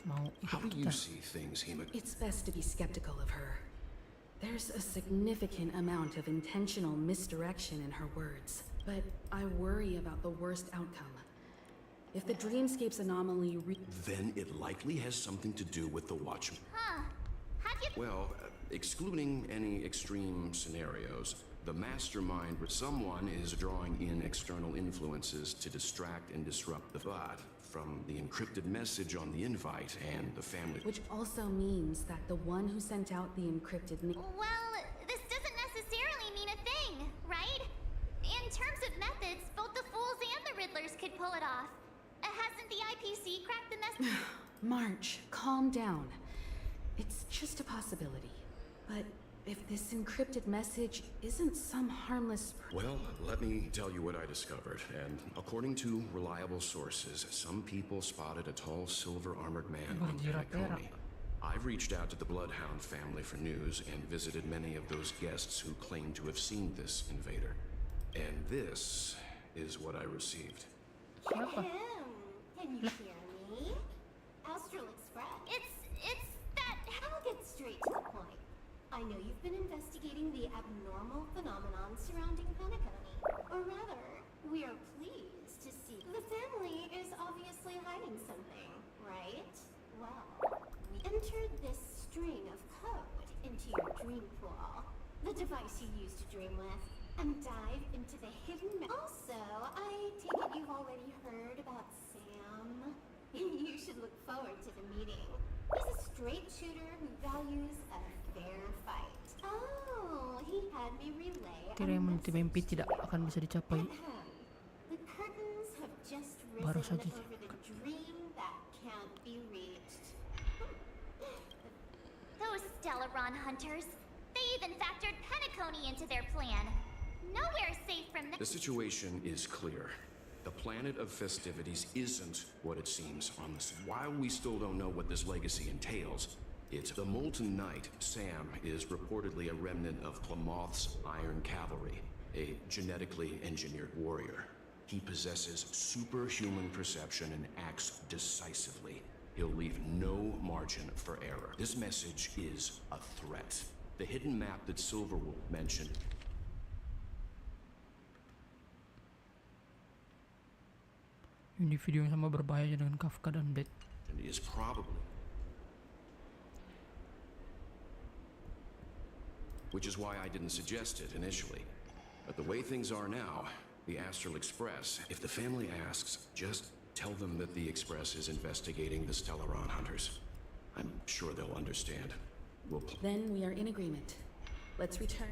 mau How ikut do you kita? see things, Himiko? It's best to be skeptical of her. There's a significant amount of intentional misdirection in her words, but I worry about the worst outcome. If the dreamscape's anomaly Then it likely has something to do with the Watchman. Huh. Have you... Well, excluding any extreme scenarios, the mastermind with someone is drawing in external influences to distract and disrupt the bot, from the encrypted message on the invite and the family... Which also means that the one who sent out the encrypted... Well, this doesn't necessarily mean a thing, right? In terms of methods, both the Fools and the Riddlers could pull it off. Hasn't the IPC cracked the message? March, calm down. It's just a possibility. But if this encrypted message isn't some harmless... Well, let me tell you what I discovered. And according to reliable sources, some people spotted a tall silver-armored man on Penacony. I've reached out to the Bloodhound family for news and visited many of those guests who claim to have seen this invader. And this is what I received. Can you hear me? Astral Express. It's that... I'll get straight to the point. I know you've been investigating the abnormal phenomenon surrounding Penacony. Or rather, we are pleased to see the family is obviously hiding something, right? Well, we entered this string of code into your dream pool, the device you use to dream with, and dive into the hidden... Also, I take it you've already heard about Sam. You should look forward to the meeting. He's a straight shooter who values a fair fight. Oh, he had me relay Tirai multi-mimpi tidak akan bisa dicapai. The curtains have just Baru risen saja. over the dream that can't be reached. Those Stellaron hunters. They even factored Penacony into their plan. Nowhere safe from The situation is clear. The planet of festivities isn't what it seems on the surface. While we still don't know what this legacy entails, it's the Molten Knight, Sam, is reportedly a remnant of Plamoth's Iron Cavalry, a genetically engineered warrior. He possesses superhuman perception and acts decisively. He'll leave no margin for error. This message is a threat. The hidden map that Silverwood mentioned Ini video yang sama berbahaya dengan Kafka dan Bet. is probably, which is why I didn't suggest it initially. But the way things are now, the Astral Express, if the family asks, just tell them that the Express is investigating the Stellaron hunters. I'm sure they'll understand. Then we are in agreement. Let's return.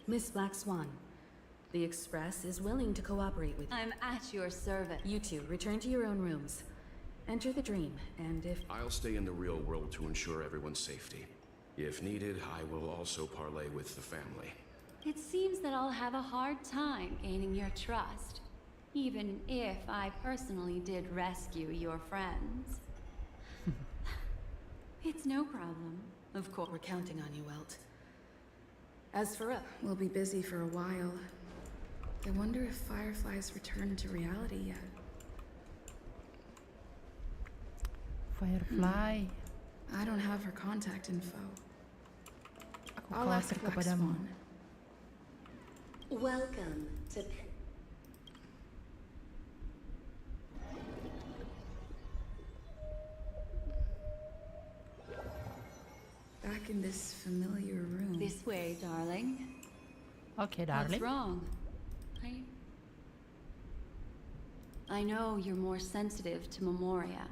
Miss Black Swan, the Express is willing to cooperate with you. I'm at your service. You two, return to your own rooms. Enter the dream, and if... I'll stay in the real world to ensure everyone's safety. If needed, I will also parlay with the family. It seems that I'll have a hard time gaining your trust, even if I personally did rescue your friends. It's no problem, of course. We're counting on you, Welt. As for us, we'll be busy for a while. I wonder if Firefly's returned to reality yet. Firefly. I don't have her contact info. Aku I'll ask khawatir Black kepadamu. Swan. Welcome to Back in this familiar room. This way, darling. Okay, darling. What's wrong? I know you're more sensitive to Memoria.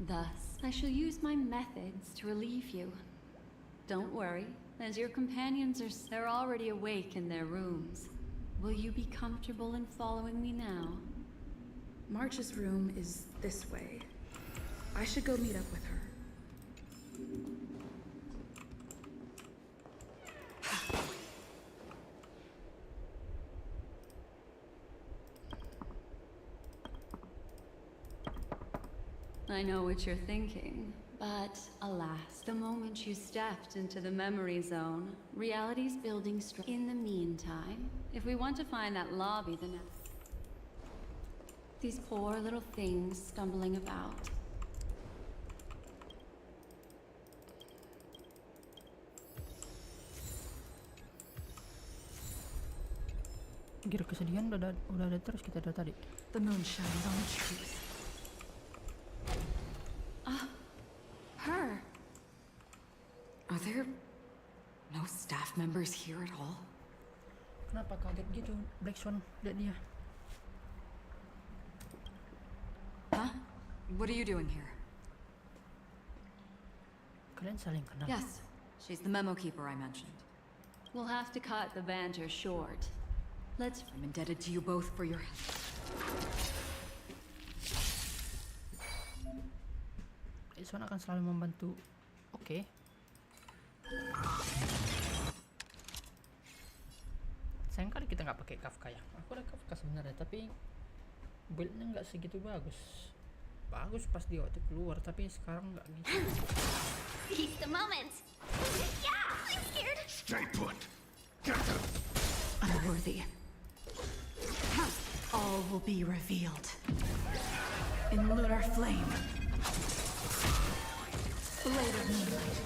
Thus, I shall use my methods to relieve you. Don't worry, as your companions they're already awake in their rooms. Will you be comfortable in following me now? March's room is this way. I should go meet up with her. I know what you're thinking, but alas, the moment you stepped into the memory zone, reality's building strength. In the meantime, if we want to find that lobby, then these poor little things stumbling about. Gear kesedihan udah ada terus kita dari tadi. The moon shines on the trees. Her. Are there no staff members here at all? Kenapa kaget gitu Black Swan lihat dia? Huh? What are you doing here? Kalian saling kenal? Yes, she's the memo keeper I mentioned. We'll have to cut the banter short. I'm indebted to you both for your help. Swan akan selalu membantu. Oke. Sayang kali kita nggak pakai Kafka ya. Aku ada Kafka sebenarnya, tapi buildnya nggak segitu bagus. Bagus pas dia waktu keluar, tapi sekarang nggak gitu. Seize the moment. Yeah, I'm scared. Stay put. Get them. Unworthy. All will be revealed. In lunar flame. Blade of moonlight.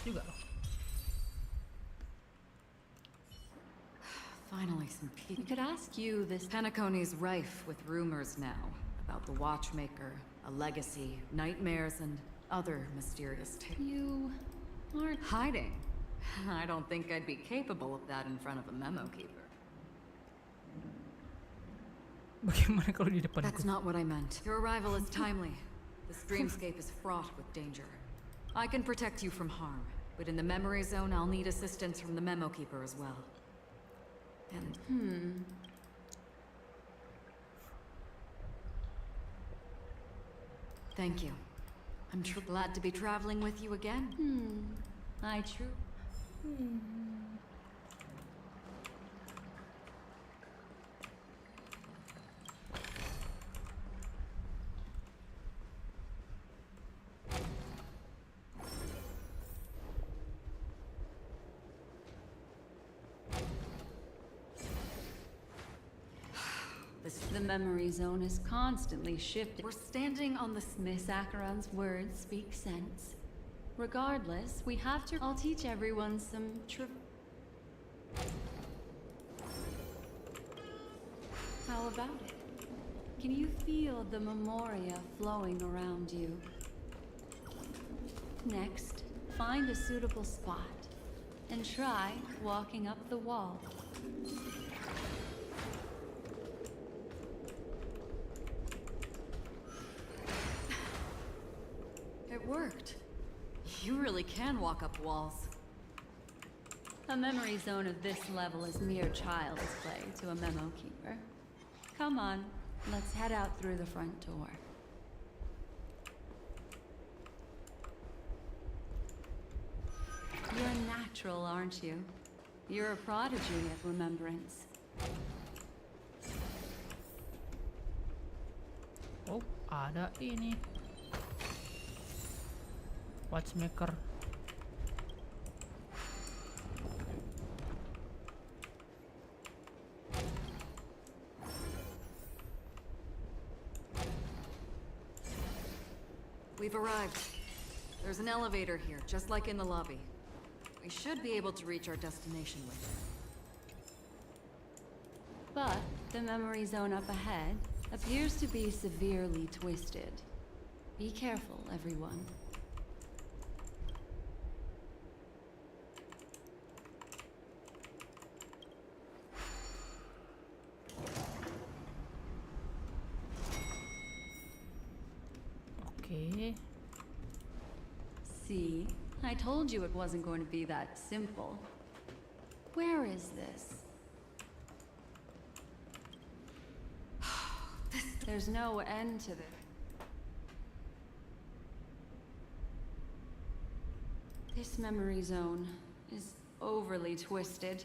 Juga loh. Finally, some peace. We could ask you this. Penacony's rife with rumors now about the Watchmaker, a legacy, nightmares, and other mysterious tales. You aren't hiding. I don't think I'd be capable of that in front of a memo keeper. Bagaimana kalau di depanku? That's not what I meant. Your arrival is timely. This dreamscape is fraught with danger. I can protect you from harm, but in the memory zone, I'll need assistance from the memo keeper as well. And Thank you. I'm glad to be traveling with you again. I true. The memory zone is constantly shifting. We're standing on the Miss Acheron's words speak sense. Regardless, we have to. I'll teach everyone some How about it? Can you feel the memoria flowing around you? Next, find a suitable spot and try walking up the wall. It worked. You really can walk up walls. A memory zone of this level is mere child's play to a memo keeper. Come on, let's head out through the front door. You're a natural, aren't you? You're a prodigy at remembrance. Oh, ada ini. Watchmaker. We've arrived. There's an elevator here, just like in the lobby. We should be able to reach our destination with it. But the memory zone up ahead appears to be severely twisted. Be careful, everyone. Okay. See? I told you it wasn't going to be that simple. Where is this? There's no end to this. This memory zone is overly twisted.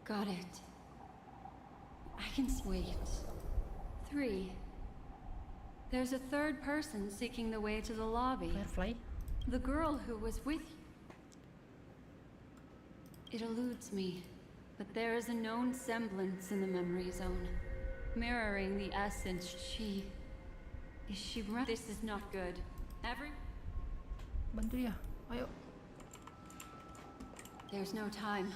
Got it. I can wait. 3. There's a third person seeking the way to the lobby. Firefly? The girl who was with you. It eludes me, but there is a known semblance in the memory zone, mirroring the essence she... Is she right? This is not good. Bantu ya, ayo. There's no time.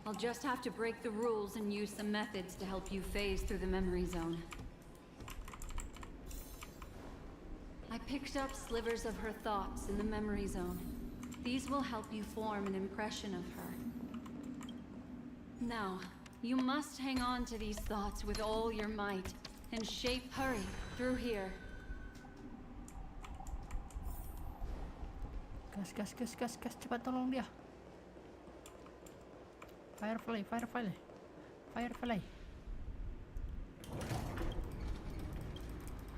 I'll just have to break the rules and use some methods to help you phase through the memory zone. I picked up slivers of her thoughts in the memory zone. These will help you form an impression of her. Now, you must hang on to these thoughts with all your might and shape. Hurry through here. Gas, cepat tolong dia. Firefly.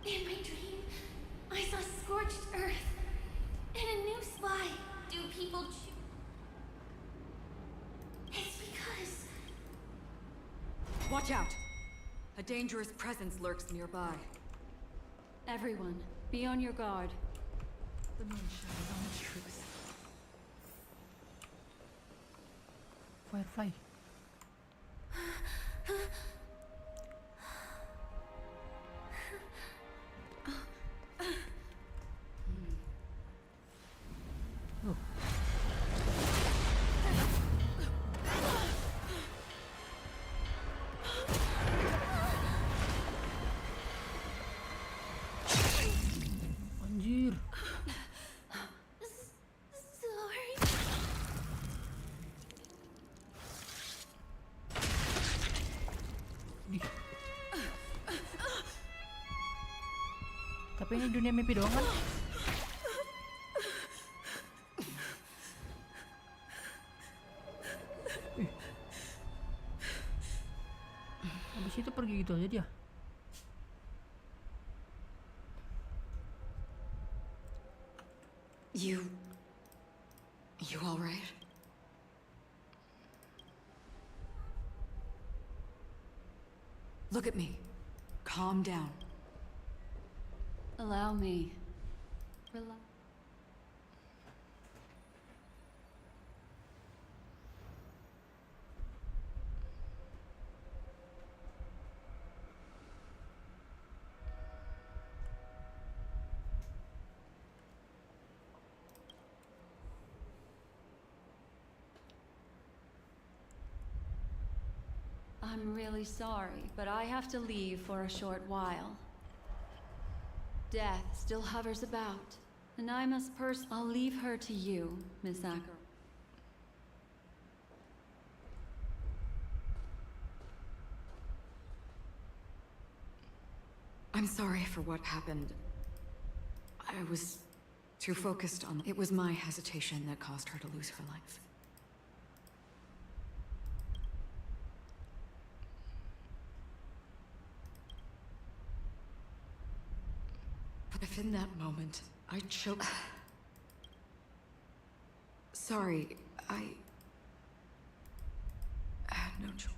In my dream, I saw scorched earth and a new sky. Do people choose? It's because... Watch out! A dangerous presence lurks nearby. Everyone, be on your guard. The moon shines on the truth. Firefly. Oh. Anjir. Sorry. Tapi ini dunia mimpi doang kan? Habis itu pergi gitu aja dia. You all right? Look at me. Calm down. Allow me. Relax. I'm really sorry, but I have to leave for a short while. Death still hovers about, and I must I'll leave her to you, Miss Acker. I'm sorry for what happened. I was too focused on... It was my hesitation that caused her to lose her life. If in that moment, I choked... Sorry, I had no choice.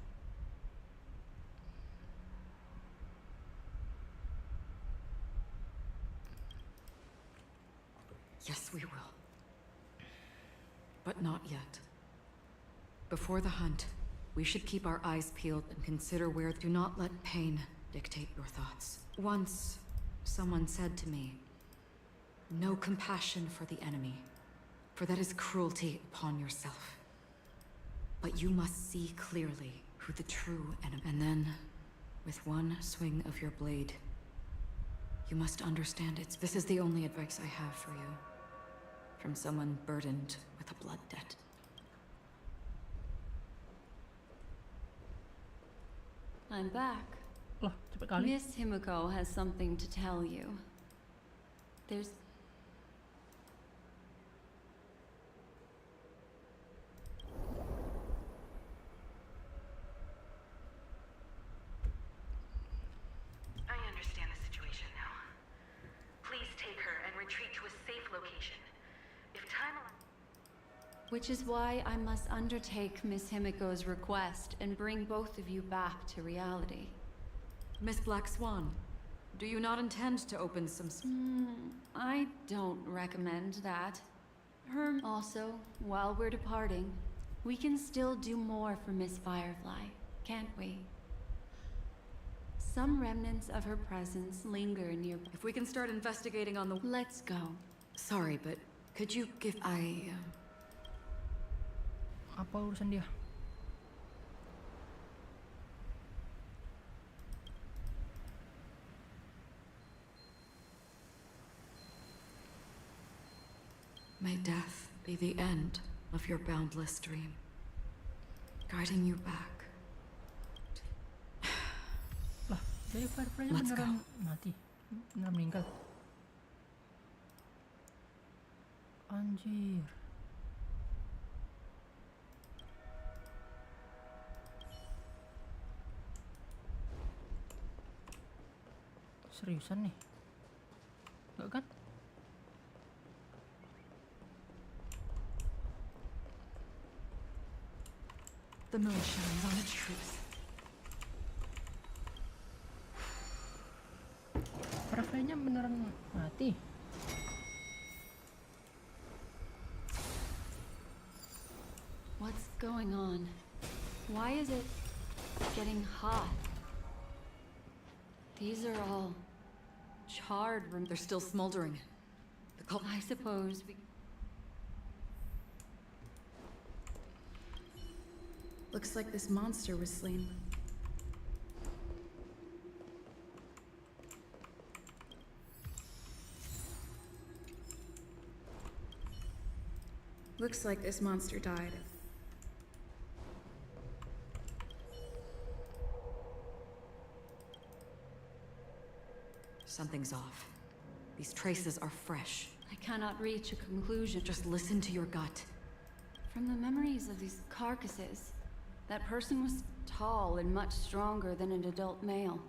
Yes, we will. But not yet. Before the hunt, we should keep our eyes peeled and consider where... Do not let pain dictate your thoughts. Once... someone said to me, no compassion for the enemy, for that is cruelty upon yourself. But you must see clearly who the true enemy... And then, with one swing of your blade, you must understand it. This is the only advice I have for you, from someone burdened with a blood debt. I'm back. Lah, cepet kali. Miss Himiko has something to tell you. There's... I understand the situation now. Please take her and retreat to a safe location. If time allows... Which is why I must undertake Miss Himiko's request and bring both of you back to reality. Miss Black Swan, do you not intend to open some... I don't recommend that. Also, while we're departing, we can still do more for Miss Firefly, can't we? Some remnants of her presence linger near... If we can start investigating on the... Let's go. Sorry, but could you give... Apa urusan dia? May death be the end of your boundless dream, guiding you back. Lah, jadi Firefly-nya beneran mati. Beneran meninggal. Anjir. Seriusan nih? Enggak kan? The moon shines on the truth. Firefly-nya beneran mati. What's going on? Why is it getting hot? These are all charred rooms. They're still smoldering. I suppose we... Looks like this monster was slain. Looks like this monster died. Something's off. These traces are fresh. I cannot reach a conclusion. Just listen to your gut. From the memories of these carcasses, that person was tall and much stronger than an adult male.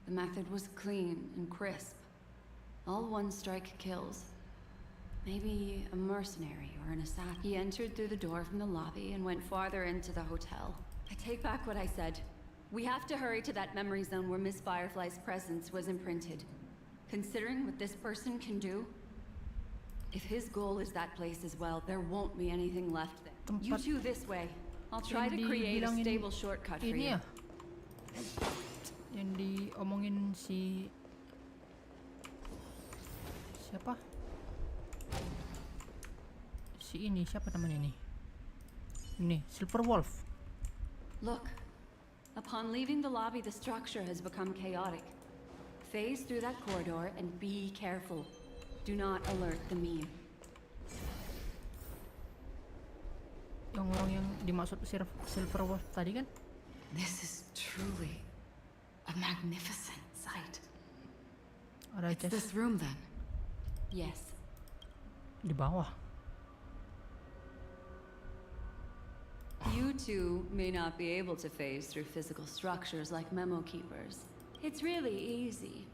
The method was clean and crisp. All one strike kills. Maybe a mercenary or an assassin. He entered through the door from the lobby and went farther into the hotel. I take back what I said. We have to hurry to that memory zone where Miss Firefly's presence was imprinted. Considering what this person can do, if his goal is that place as well, there won't be anything left there. You two this way. I'll try to create a stable shortcut for you. Yang diomongin si siapa? Si ini siapa namanya nih? Ini Silver Wolf. Look, upon leaving the lobby, the structure has become chaotic. Phase through that corridor and be careful. Do not alert the meme. Yang orang yang dimaksud Silver Wolf tadi kan? This is truly a magnificent sight. It's this room then? Yes. Di bawah. You two may not be able to phase through physical structures like memo keepers. It's really easy.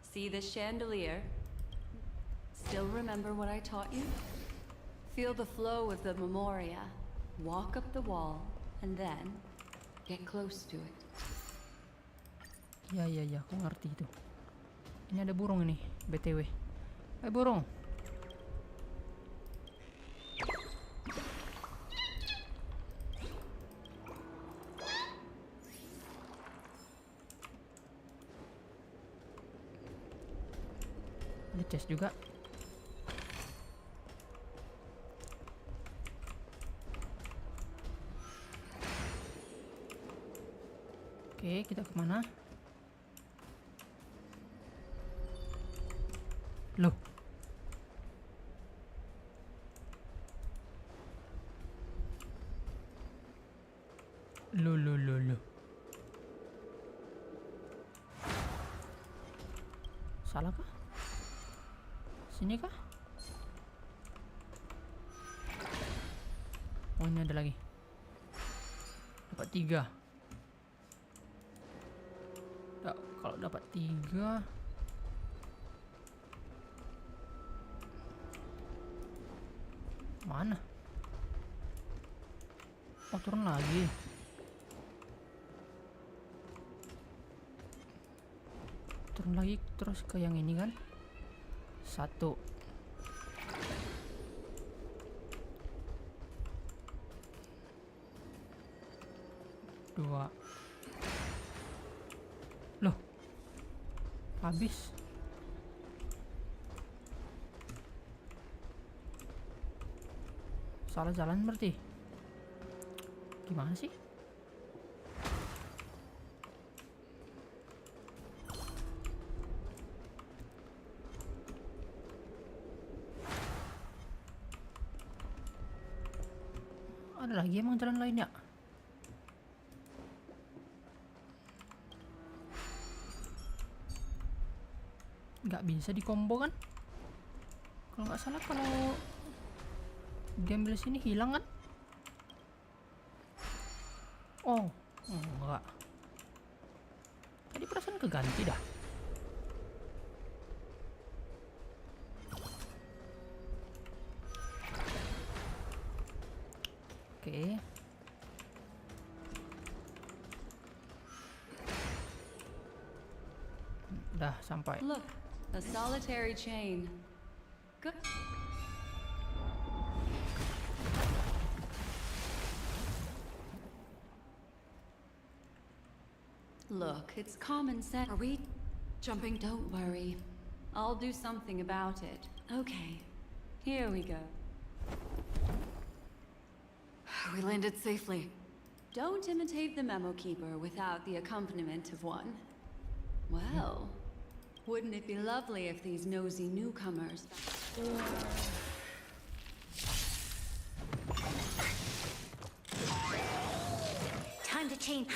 See this chandelier? Still remember what I taught you? Feel the flow of the memoria. Walk up the wall, and then get close to it. Ya, aku ngerti itu. Ini ada burung ini, BTW. Burung. Ada chest juga. Oke, kita kemana? Loh. Loh. Salah kah? Sini kah? Oh, ini ada lagi. Dapat 3. Kalau dapat 3, mana? Oh, turun lagi. Turun lagi terus ke yang ini kan? 1. 2. Loh. Habis. Salah jalan berarti. Gimana sih? Ada lagi emang jalan lainnya? Nggak bisa di combo kan? Kalau nggak salah kalau diambil sini hilang kan? Oh, enggak. Tadi perasaan keganti dah. Oke. Udah sampai. Look, a solitary chain. Good. Look, it's common sense. Are we jumping? Don't worry. I'll do something about it. Okay, here we go. We landed safely. Don't imitate the memo keeper without the accompaniment of one. Well, wouldn't it be lovely if these nosy newcomers... Time to change.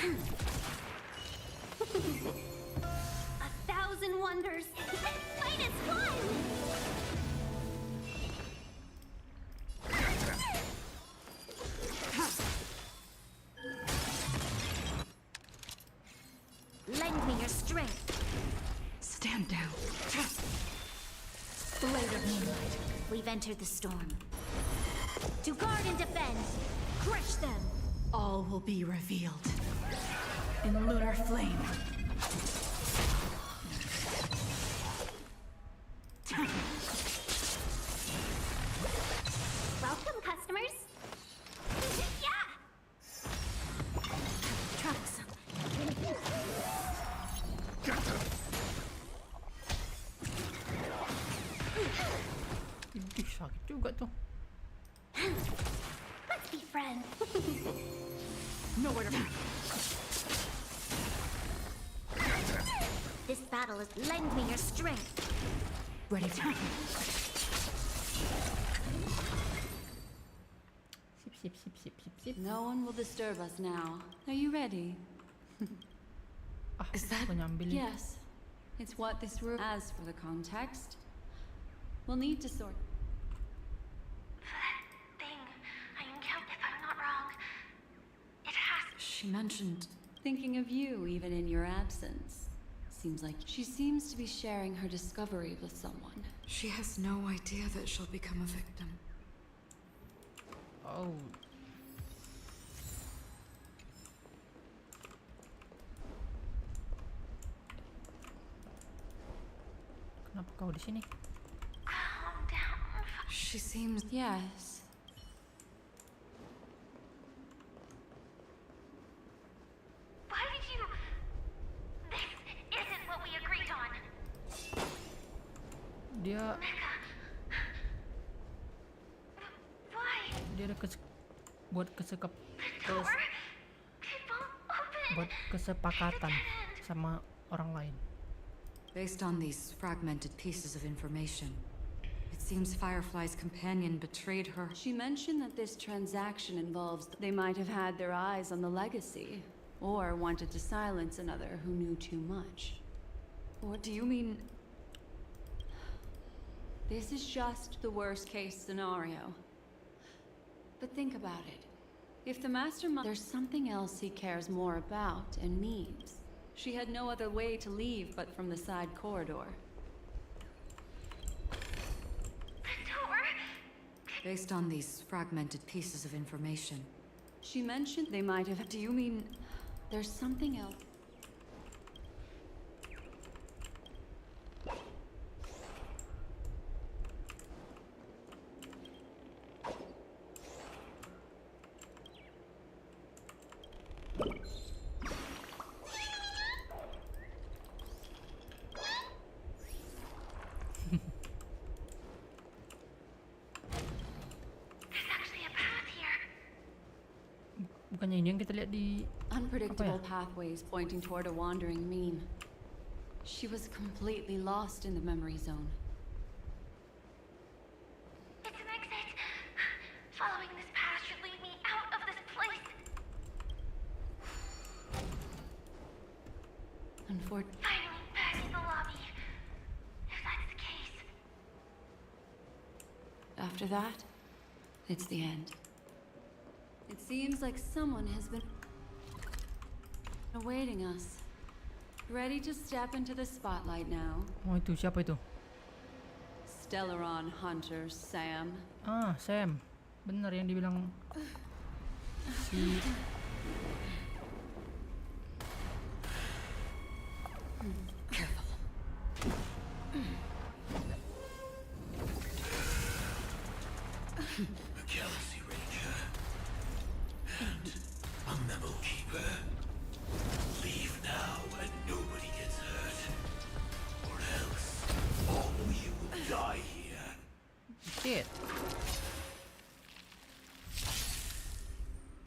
1,000 wonders. Fight is fun. Lend me your strength. Stand down. Blade of moonlight. We've entered the storm. To guard and defend. Crush them. All will be revealed in lunar flame. Welcome, customers. Yeah. Trucks. Ih, sakit juga tuh. Let's be friends. Nowhere to This battle is lend me your strength. ready for Sip, sip, sip, sip, sip, sip. No one will disturb us now. Are you ready? Is that? Aku nyambil. Yes. It's what this room. As for the context, we'll need to sort. That thing I encountered, if I'm not wrong, it has. She mentioned. Thinking of you, even in your absence. Seems like she seems to be sharing her discovery with someone. She has no idea that she'll become a victim. Oh. Kenapa kau di sini? Calm down. She seems. Yes. Why did you? This isn't what we agreed on. Dia Why? ada buat buat kesepakatan sama orang lain. Based on these fragmented pieces of information, it seems Firefly's companion betrayed her. She mentioned that this transaction involves they might have had their eyes on the legacy, or wanted to silence another who knew too much. What do you mean? This is just the worst case scenario. But think about it. If the mastermind, there's something else he cares more about and needs. She had no other way to leave but from the side corridor. Based on these fragmented pieces of information. She mentioned they might have. Do you mean there's something else? Bukannya ini yang kita lihat di unpredictable pathways pointing toward a wandering meme. She was completely lost in the memory zone. It's an exit. Following this path should lead me out of this place. Finally back in the lobby. If that's the case. After that, it's the end. It seems like someone has been awaiting us. Ready to step into the spotlight now. Oh, itu siapa itu? Stellaron Hunter Sam. Ah, Sam. Benar yang dibilang si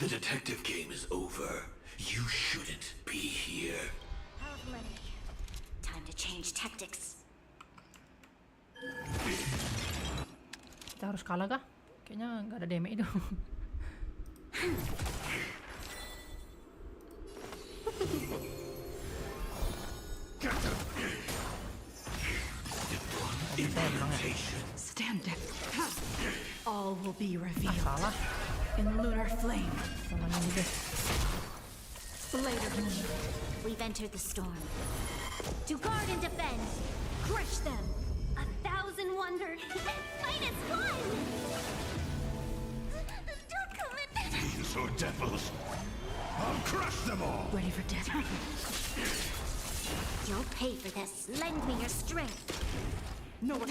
The detective game is over. You shouldn't be here. Time to change tactics. kita harus kalah kah? Kayaknya nggak ada damage itu. Stand down. All will be revealed in lunar flame. Blade of moonlight. We've entered the storm. To guard and defend. Crush them. 1,000 wonders. Hunger! -1! Don't come at me! These are devils. I'll crush them all! Ready for death? You'll pay for this. Lend me your strength. No one.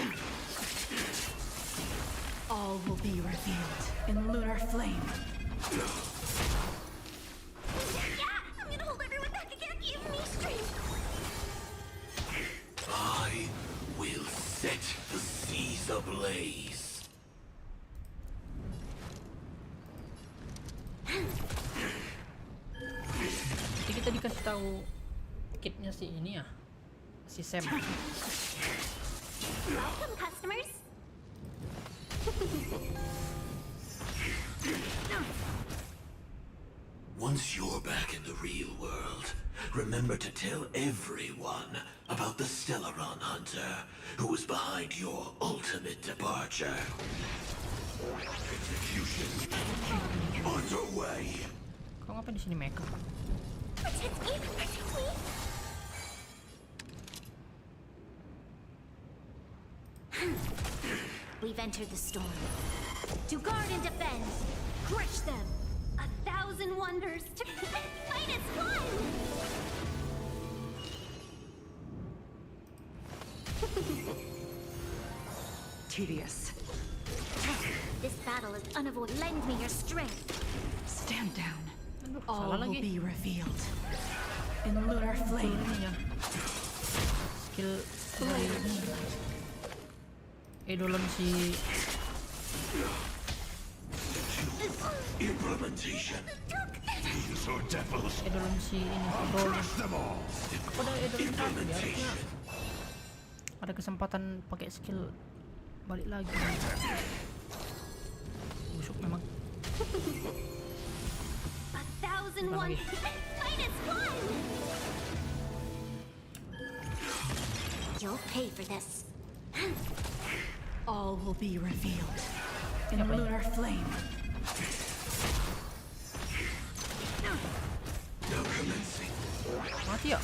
All will be revealed in lunar flame. Yeah! I'm gonna hold everyone back again. Give me strength. I will set the seas ablaze. Jadi kita dikasih tahu kitnya si ini ya, si Sam. Welcome, customers. Once you're back in the real world, remember to tell everyone about the Stellaron Hunter who was behind your ultimate departure. Execution underway. Kau ngapain di sini, Mecha? Protect me! Protect me! We've entered the storm. To guard and defend! Crush them! 1,000 wonders to -1! Tedious. This battle is unavoidable. Lend me your strength. Stand down. Salah All will lagi. be revealed in lunar flame. Ini ya. Skill dari Edolan si Implementation. These are devils. Edolan si ini I'll Roll. crush them all! Pada Edolan satu dia harusnya ada kesempatan pakai skill balik lagi. Busuk memang. 1,000 wonders -1! You'll pay for this. All will be revealed in lunar flame. Now commencing. Mati ya?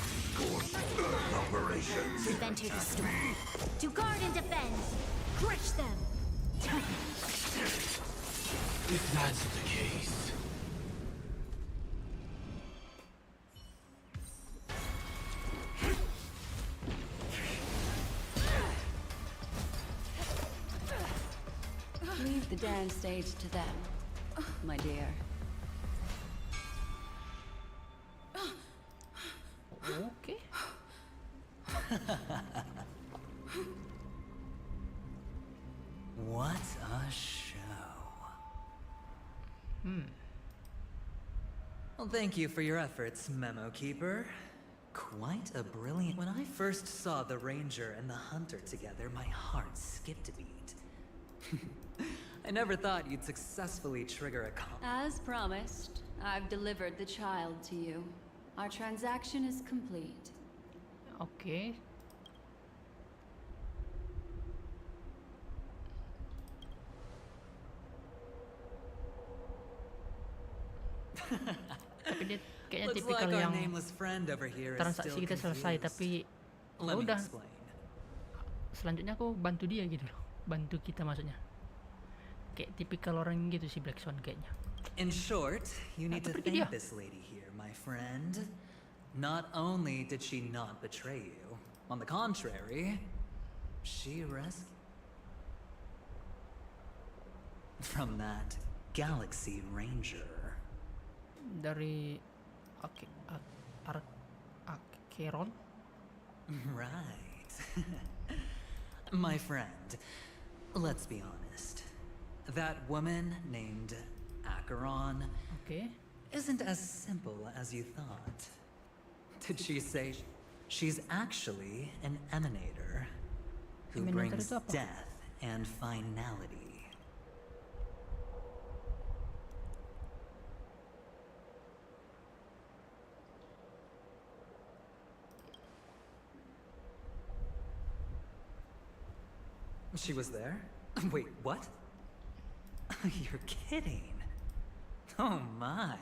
Operations. We've entered the storm. To guard and defend. Crush them. If that's the case. Leave the dance stage to them, my dear. Okay. What a show. Well, thank you for your efforts, Memo Keeper. Quite a brilliant... When I first saw the Ranger and the Hunter together, my heart skipped a beat. I never thought you'd successfully trigger a con... As promised, I've delivered the child to you. Our transaction is complete. Okay. Tapi dia kayaknya Looks tipikal like our yang nameless friend over here is transaksi still kita selesai, confused. tapi Let me udah explain. selanjutnya aku bantu dia gitu loh, bantu kita maksudnya. Kayak tipikal orang gitu si Black Swan kayaknya. In short, you need to pergi dia. thank this lady here, my friend. Not only did she not betray you, on the contrary, she rescued from that Galaxy Ranger. Dari Akeron? Right. My friend, let's be honest. That woman named Acheron isn't as simple as you thought. Did she say she's actually an emanator who Emanator brings itu apa? death and finality? She was there? Wait, what? You're kidding. Oh my,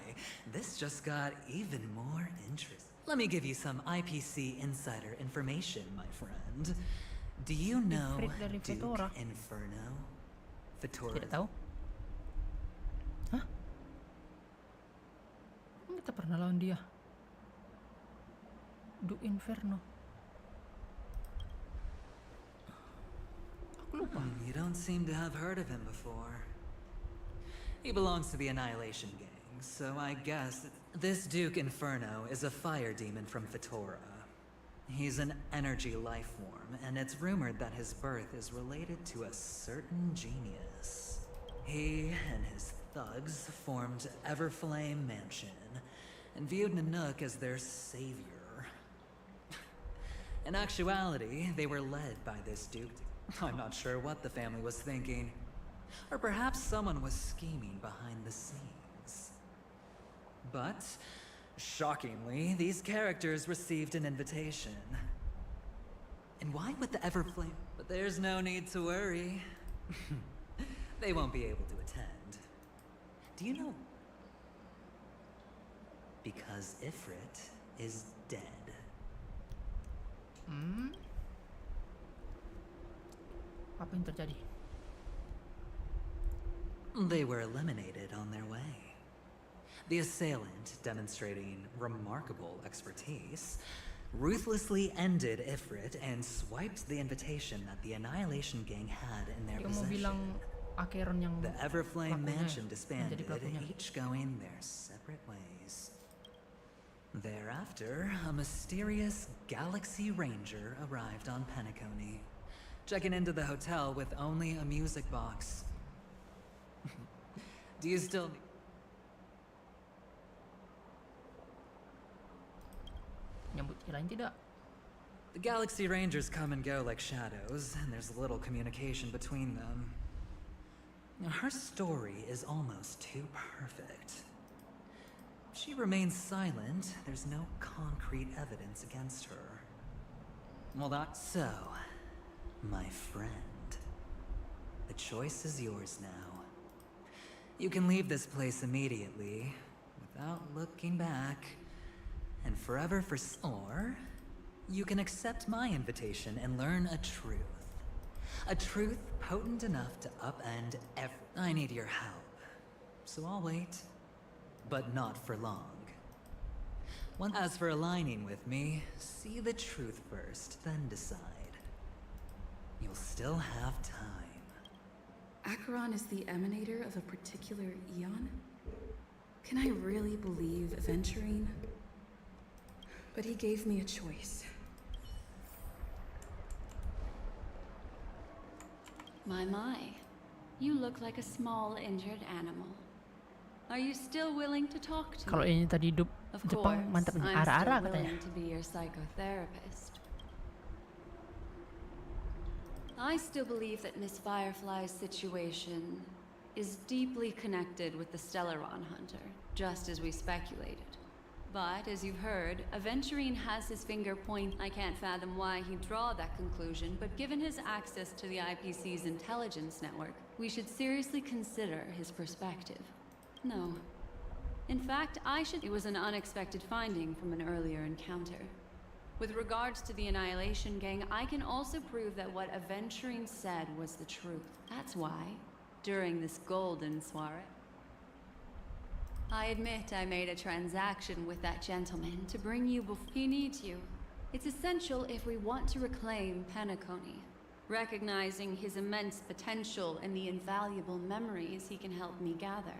this just got even more interesting. Let me give you some IPC insider information, my friend. Do you know Ifrit dari Duke Fetora. Inferno? Fetora. Tidak tahu. Hah? Kita pernah lawan dia. Duke Inferno. Aku lupa. You don't seem to have heard of him before. He belongs to the Annihilation Gang, so I guess this Duke Inferno is a fire demon from Fetora. He's an energy life form, and it's rumored that his birth is related to a certain genius. He and his thugs formed Everflame Mansion, and viewed Nanook as their savior. In actuality, they were led by this Duke. I'm not sure what the family was thinking. Or perhaps someone was scheming behind the scenes. But, shockingly, these characters received an invitation. And why would the Everflame? But there's no need to worry. They won't be able to attend. Do you know? Because Ifrit is dead. Apa yang terjadi? They were eliminated on their way. The assailant, demonstrating remarkable expertise, ruthlessly ended Ifrit and swiped the invitation that the Annihilation Gang had in their possession. The Everflame Mansion disbanded, each going their separate ways. Thereafter, a mysterious Galaxy Ranger arrived on Penacony, checking into the hotel with only a music box. Do you still... The Galaxy Rangers come and go like shadows, and there's little communication between them. Now, her story is almost too perfect. She remains silent. There's no concrete evidence against her. Well, that's so, my friend. The choice is yours now. You can leave this place immediately, without looking back, and forever or you can accept my invitation and learn a truth. A truth potent enough to upend every... I need your help, so I'll wait. But not for long. As for aligning with me, see the truth first, then decide. You'll still have time. Acheron is the emanator of a particular eon? Can I really believe Aventurine? But he gave me a choice. My. You look like a small injured animal. Are you still willing to talk to Kalau me? ini tadi hidup Of Jepang course, mantap nih, I'm ara-ara still katanya. willing to be your psychotherapist. I still believe that Miss Firefly's situation is deeply connected with the Stellaron Hunter, just as we speculated. But, as you've heard, Aventurine has his finger I can't fathom why he'd draw that conclusion, but given his access to the IPC's intelligence network, we should seriously consider his perspective. No. In fact, it was an unexpected finding from an earlier encounter. With regards to the Annihilation Gang, I can also prove that what Aventurine said was the truth. That's why, during this golden soiree, I admit I made a transaction with that gentleman to bring you before he needs you. It's essential if we want to reclaim Penacony, recognizing his immense potential and the invaluable memories he can help me gather.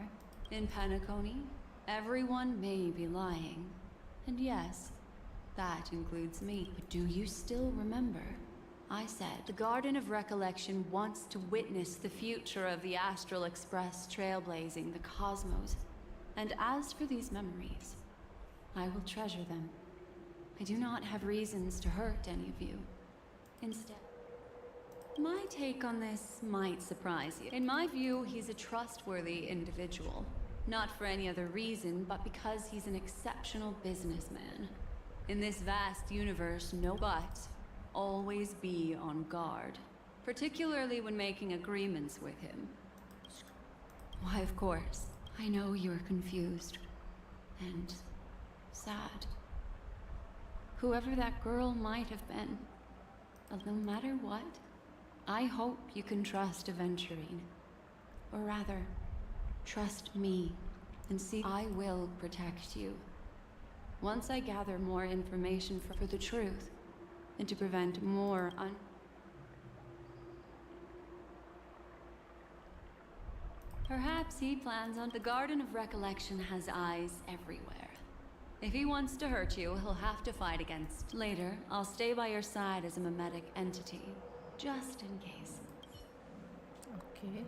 In Penacony, everyone may be lying. And yes, that includes me. But do you still remember? I said the Garden of Recollection wants to witness the future of the Astral Express trailblazing the cosmos. And as for these memories, I will treasure them. I do not have reasons to hurt any of you. Instead, my take on this might surprise you. In my view, he's a trustworthy individual. Not for any other reason, but because he's an exceptional businessman. In this vast universe, always be on guard. Particularly when making agreements with him. Why, of course. I know you're confused and sad. Whoever that girl might have been, a But no matter what, I hope you can trust Aventurine. Or rather, trust me and see I will protect you. Once I gather more information for the truth, and to prevent more Perhaps he plans on... The Garden of Recollection has eyes everywhere. If he wants to hurt you, he'll have to fight against. Later, I'll stay by your side as a mimetic entity, just in case. Oke.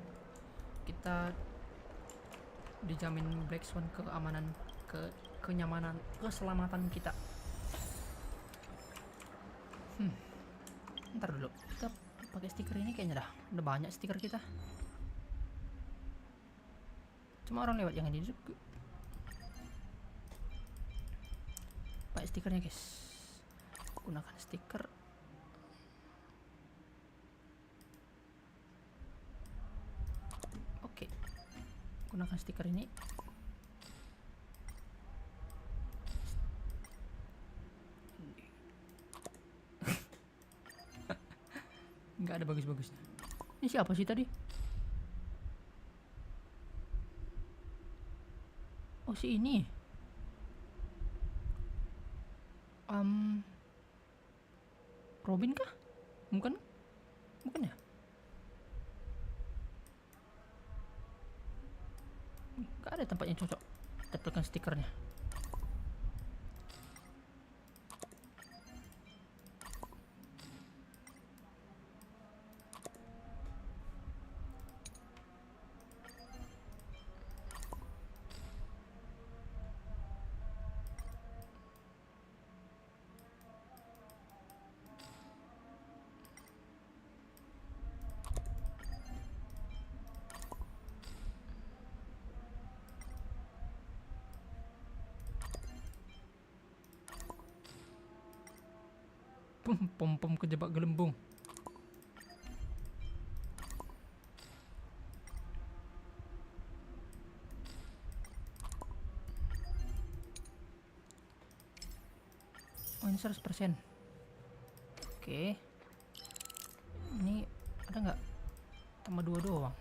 Kita dijamin Black Swan keamanan, kenyamanan, keselamatan kita. Ntar dulu, kita pakai stiker ini kayaknya udah banyak stiker kita. Cuma orang lewat jangan di juga. Pakai stikernya guys. Gunakan stiker. Oke. Gunakan stiker ini. Nggak ada bagus-bagusnya. Ini siapa sih tadi? Oh si ini. Robin kah? Bukan? Bukan ya? Nggak ada tempat yang cocok. Dapatkan stikernya. Pom-pom kejebak gelembung. Oh ini 100%. Oke. Ini ada nggak? Tambah 2 doang.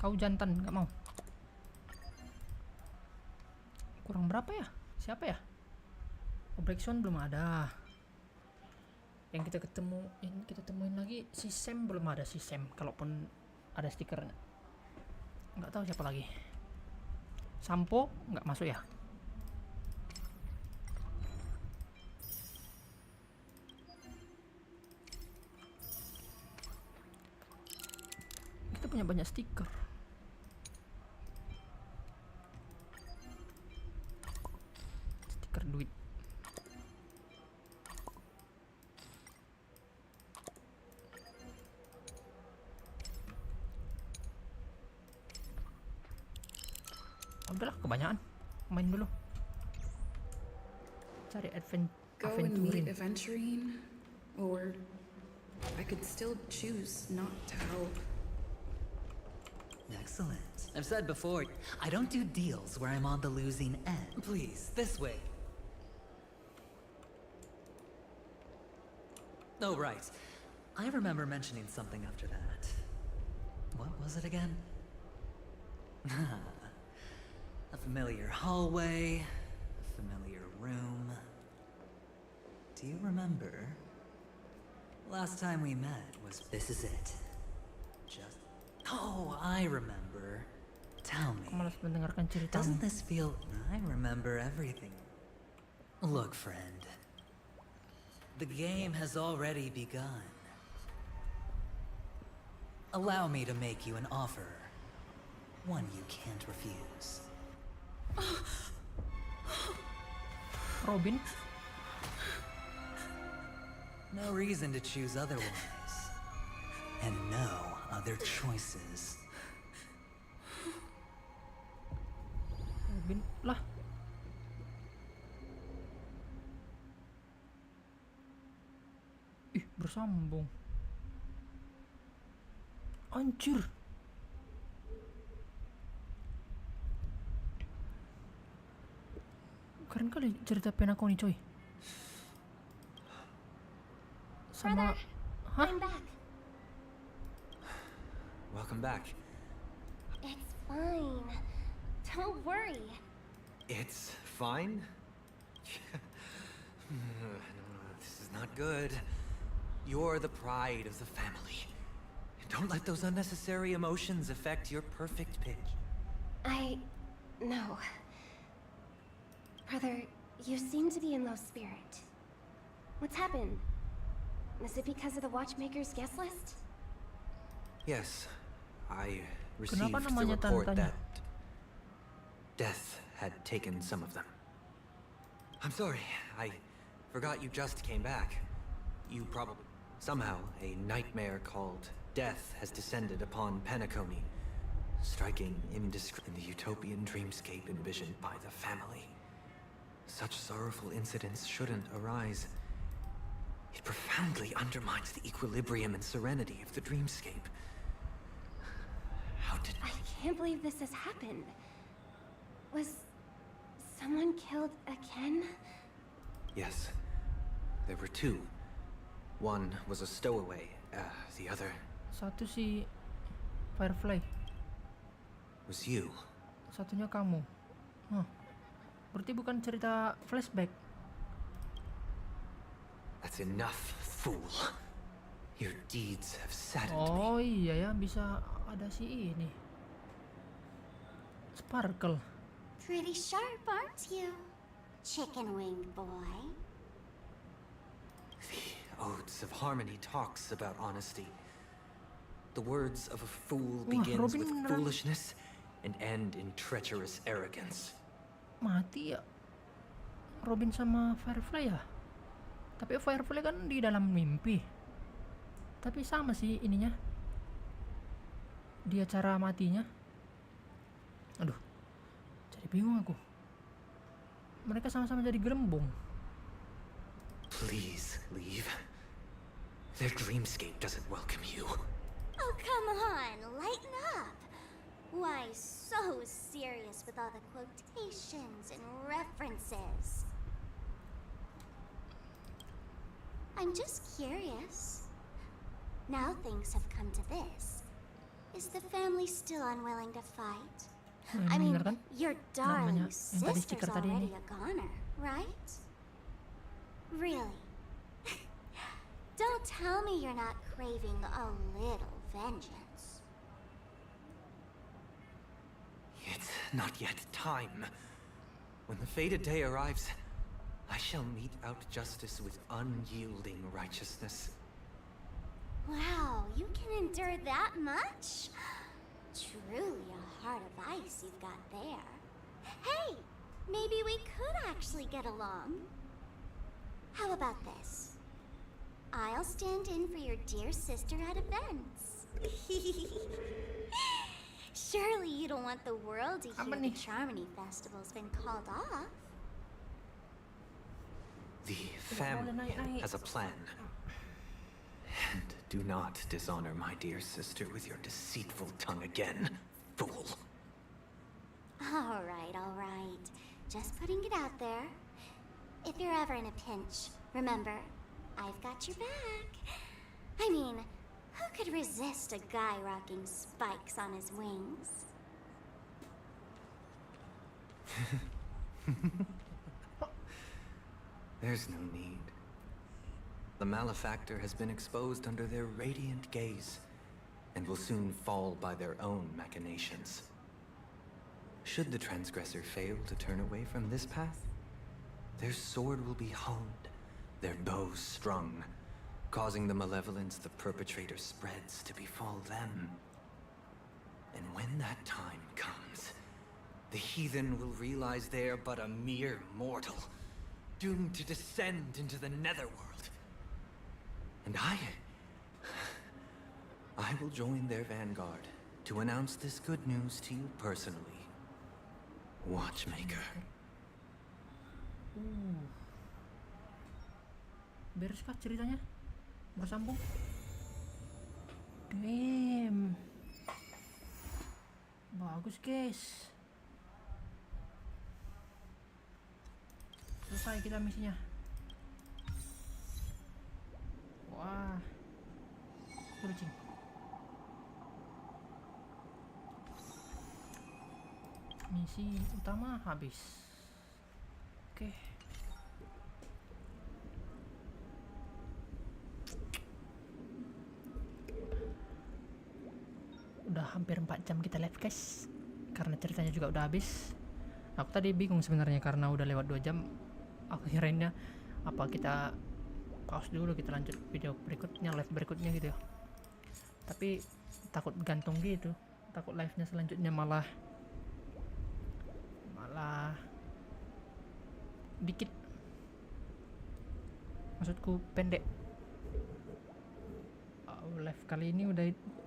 Kau jantan, nggak mau. Kurang berapa ya? Siapa ya? Oh, Black Swan belum ada. Yang kita temuin lagi si Sam belum ada, si Sam. Kalaupun ada stikernya. Nggak tahu siapa lagi. Sampo nggak masuk ya? Kita punya banyak stiker. Stiker duit. Udahlah kebanyakan. Main dulu. Cari Go and meet Aventurine, or I could still choose not to help. Excellent. I've said before, I don't do deals where I'm on the losing end. Please, this way. Oh, right. I remember mentioning something after that. What was it again? A familiar hallway, a familiar room. Do you remember? Last time we met was... This is it. Just... Oh, I remember. Tell me. Doesn't this feel... I remember everything. Look, friend. The game has already begun. Allow me to make you an offer. One you can't refuse. Robin? No reason to choose otherwise. And no other choices. Robin lah. Ih, bersambung. Anjir. kali cerita Penacony coy. Sama hah? I'm back. Welcome back. It's fine. Don't worry. It's fine? No, this is not good. You're the pride of the family. Don't let those unnecessary emotions affect your perfect pitch. No. Brother, you seem to be in low spirit. What's happened? Is it because of the watchmaker's guest list? Yes, I received Kenapa the namanya report tantanya? that death had taken some of them. I'm sorry, I forgot you just came back. You probably... Somehow, a nightmare called death has descended upon Penacony, striking indiscreet in the utopian dreamscape envisioned by the family. Such sorrowful incidents shouldn't arise. It profoundly undermines the equilibrium and serenity of the dreamscape. How did... I can't believe this has happened. Was someone killed again? Yes. There were two. One was a stowaway, the other... Satu si Firefly. was you. Satunya kamu. Huh. Berarti bukan cerita flashback. That's enough, fool. Your deeds have saddened me. Oh iya ya, bisa ada si ini. Sparkle. Pretty sharp, aren't you? Chicken-winged boy. The Odes of Harmony talks about honesty. The words of a fool Wah, begins Robin with beneran foolishness and end in treacherous arrogance. mati ya. Robin sama Firefly ya. Tapi Firefly kan di dalam mimpi. Tapi sama sih ininya. Dia cara matinya. Aduh. Jadi bingung aku. Mereka sama-sama jadi gerembong. Please leave. Their dreamscape doesn't welcome you. Oh, come on, lighten up. Why so serious with all the quotations and references? I'm just curious. Now things have come to this. Is the family still unwilling to fight? I mean, Bener kan? your Namanya darling yang tadi sister's stiker tadi already ini. a goner, right? Really? Don't tell me you're not craving a little vengeance. It's not yet time. When the fated day arrives, I shall mete out justice with unyielding righteousness. Wow, you can endure that much? Truly a heart of ice you've got there. Hey, maybe we could actually get along. How about this? I'll stand in for your dear sister at events. Surely you don't want the world to hear the Charmony Festival's been called off. The family has a plan. And do not dishonor my dear sister with your deceitful tongue again, fool. All right. Just putting it out there. If you're ever in a pinch, remember, I've got your back. I mean, who could resist a guy rocking spikes on his wings? There's no need. The malefactor has been exposed under their radiant gaze, and will soon fall by their own machinations. Should the transgressor fail to turn away from this path, their sword will be honed, their bow strung, causing the malevolence the perpetrator spreads to befall them. And when that time comes, the heathen will realize they are but a mere mortal, doomed to descend into the netherworld. And I will join their vanguard to announce this good news to you personally, Watchmaker. Beres kah ceritanya? Bersambung? Damn. Bagus guys. selesai kita misinya. Wah, kucing. Misi utama habis. Oke. Udah hampir 4 jam kita live guys, karena ceritanya juga udah habis. Aku tadi bingung sebenarnya karena udah lewat 2 jam. Aku kirainnya apa kita pause dulu, kita lanjut video berikutnya, live berikutnya gitu ya. Tapi takut gantung gitu, takut live-nya selanjutnya malah dikit, maksudku pendek. Live kali ini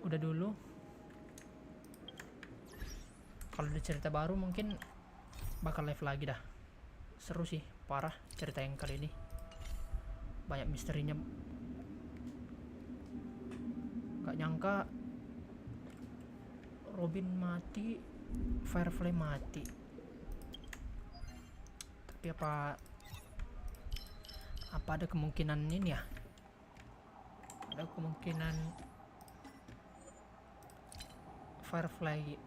udah dulu. Kalau ada cerita baru mungkin bakal live lagi dah. Seru sih, parah cerita yang kali ini. Banyak misterinya. Gak nyangka Robin mati, Firefly mati. Tapi apa ada kemungkinan ini ya? Ada kemungkinan Firefly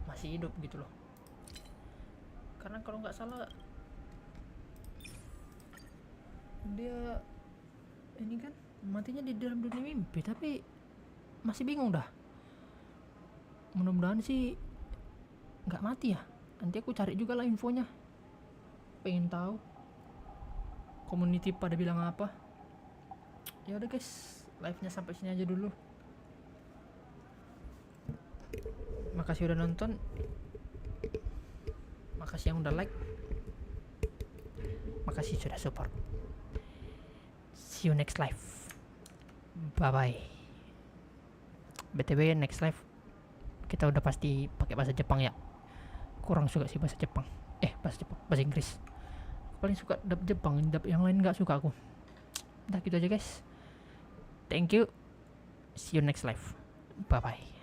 masih hidup gitu loh. Karena kalau nggak salah dia ini kan matinya di dalam dunia mimpi, tapi masih bingung dah. Mudah-mudahan sih nggak mati ya. Nanti aku cari juga lah infonya, pengen tahu community pada bilang apa. Ya udah guys, live-nya sampai sini aja dulu. Makasih udah nonton, makasih yang udah like, makasih sudah support. See you next live. Bye bye. BTW next live kita udah pasti pakai bahasa Jepang ya. Kurang suka sih bahasa Jepang. Bahasa Inggris. Paling suka dub Jepang, dub yang lain nggak suka aku. Udah gitu aja guys. Thank you. See you next live. Bye bye.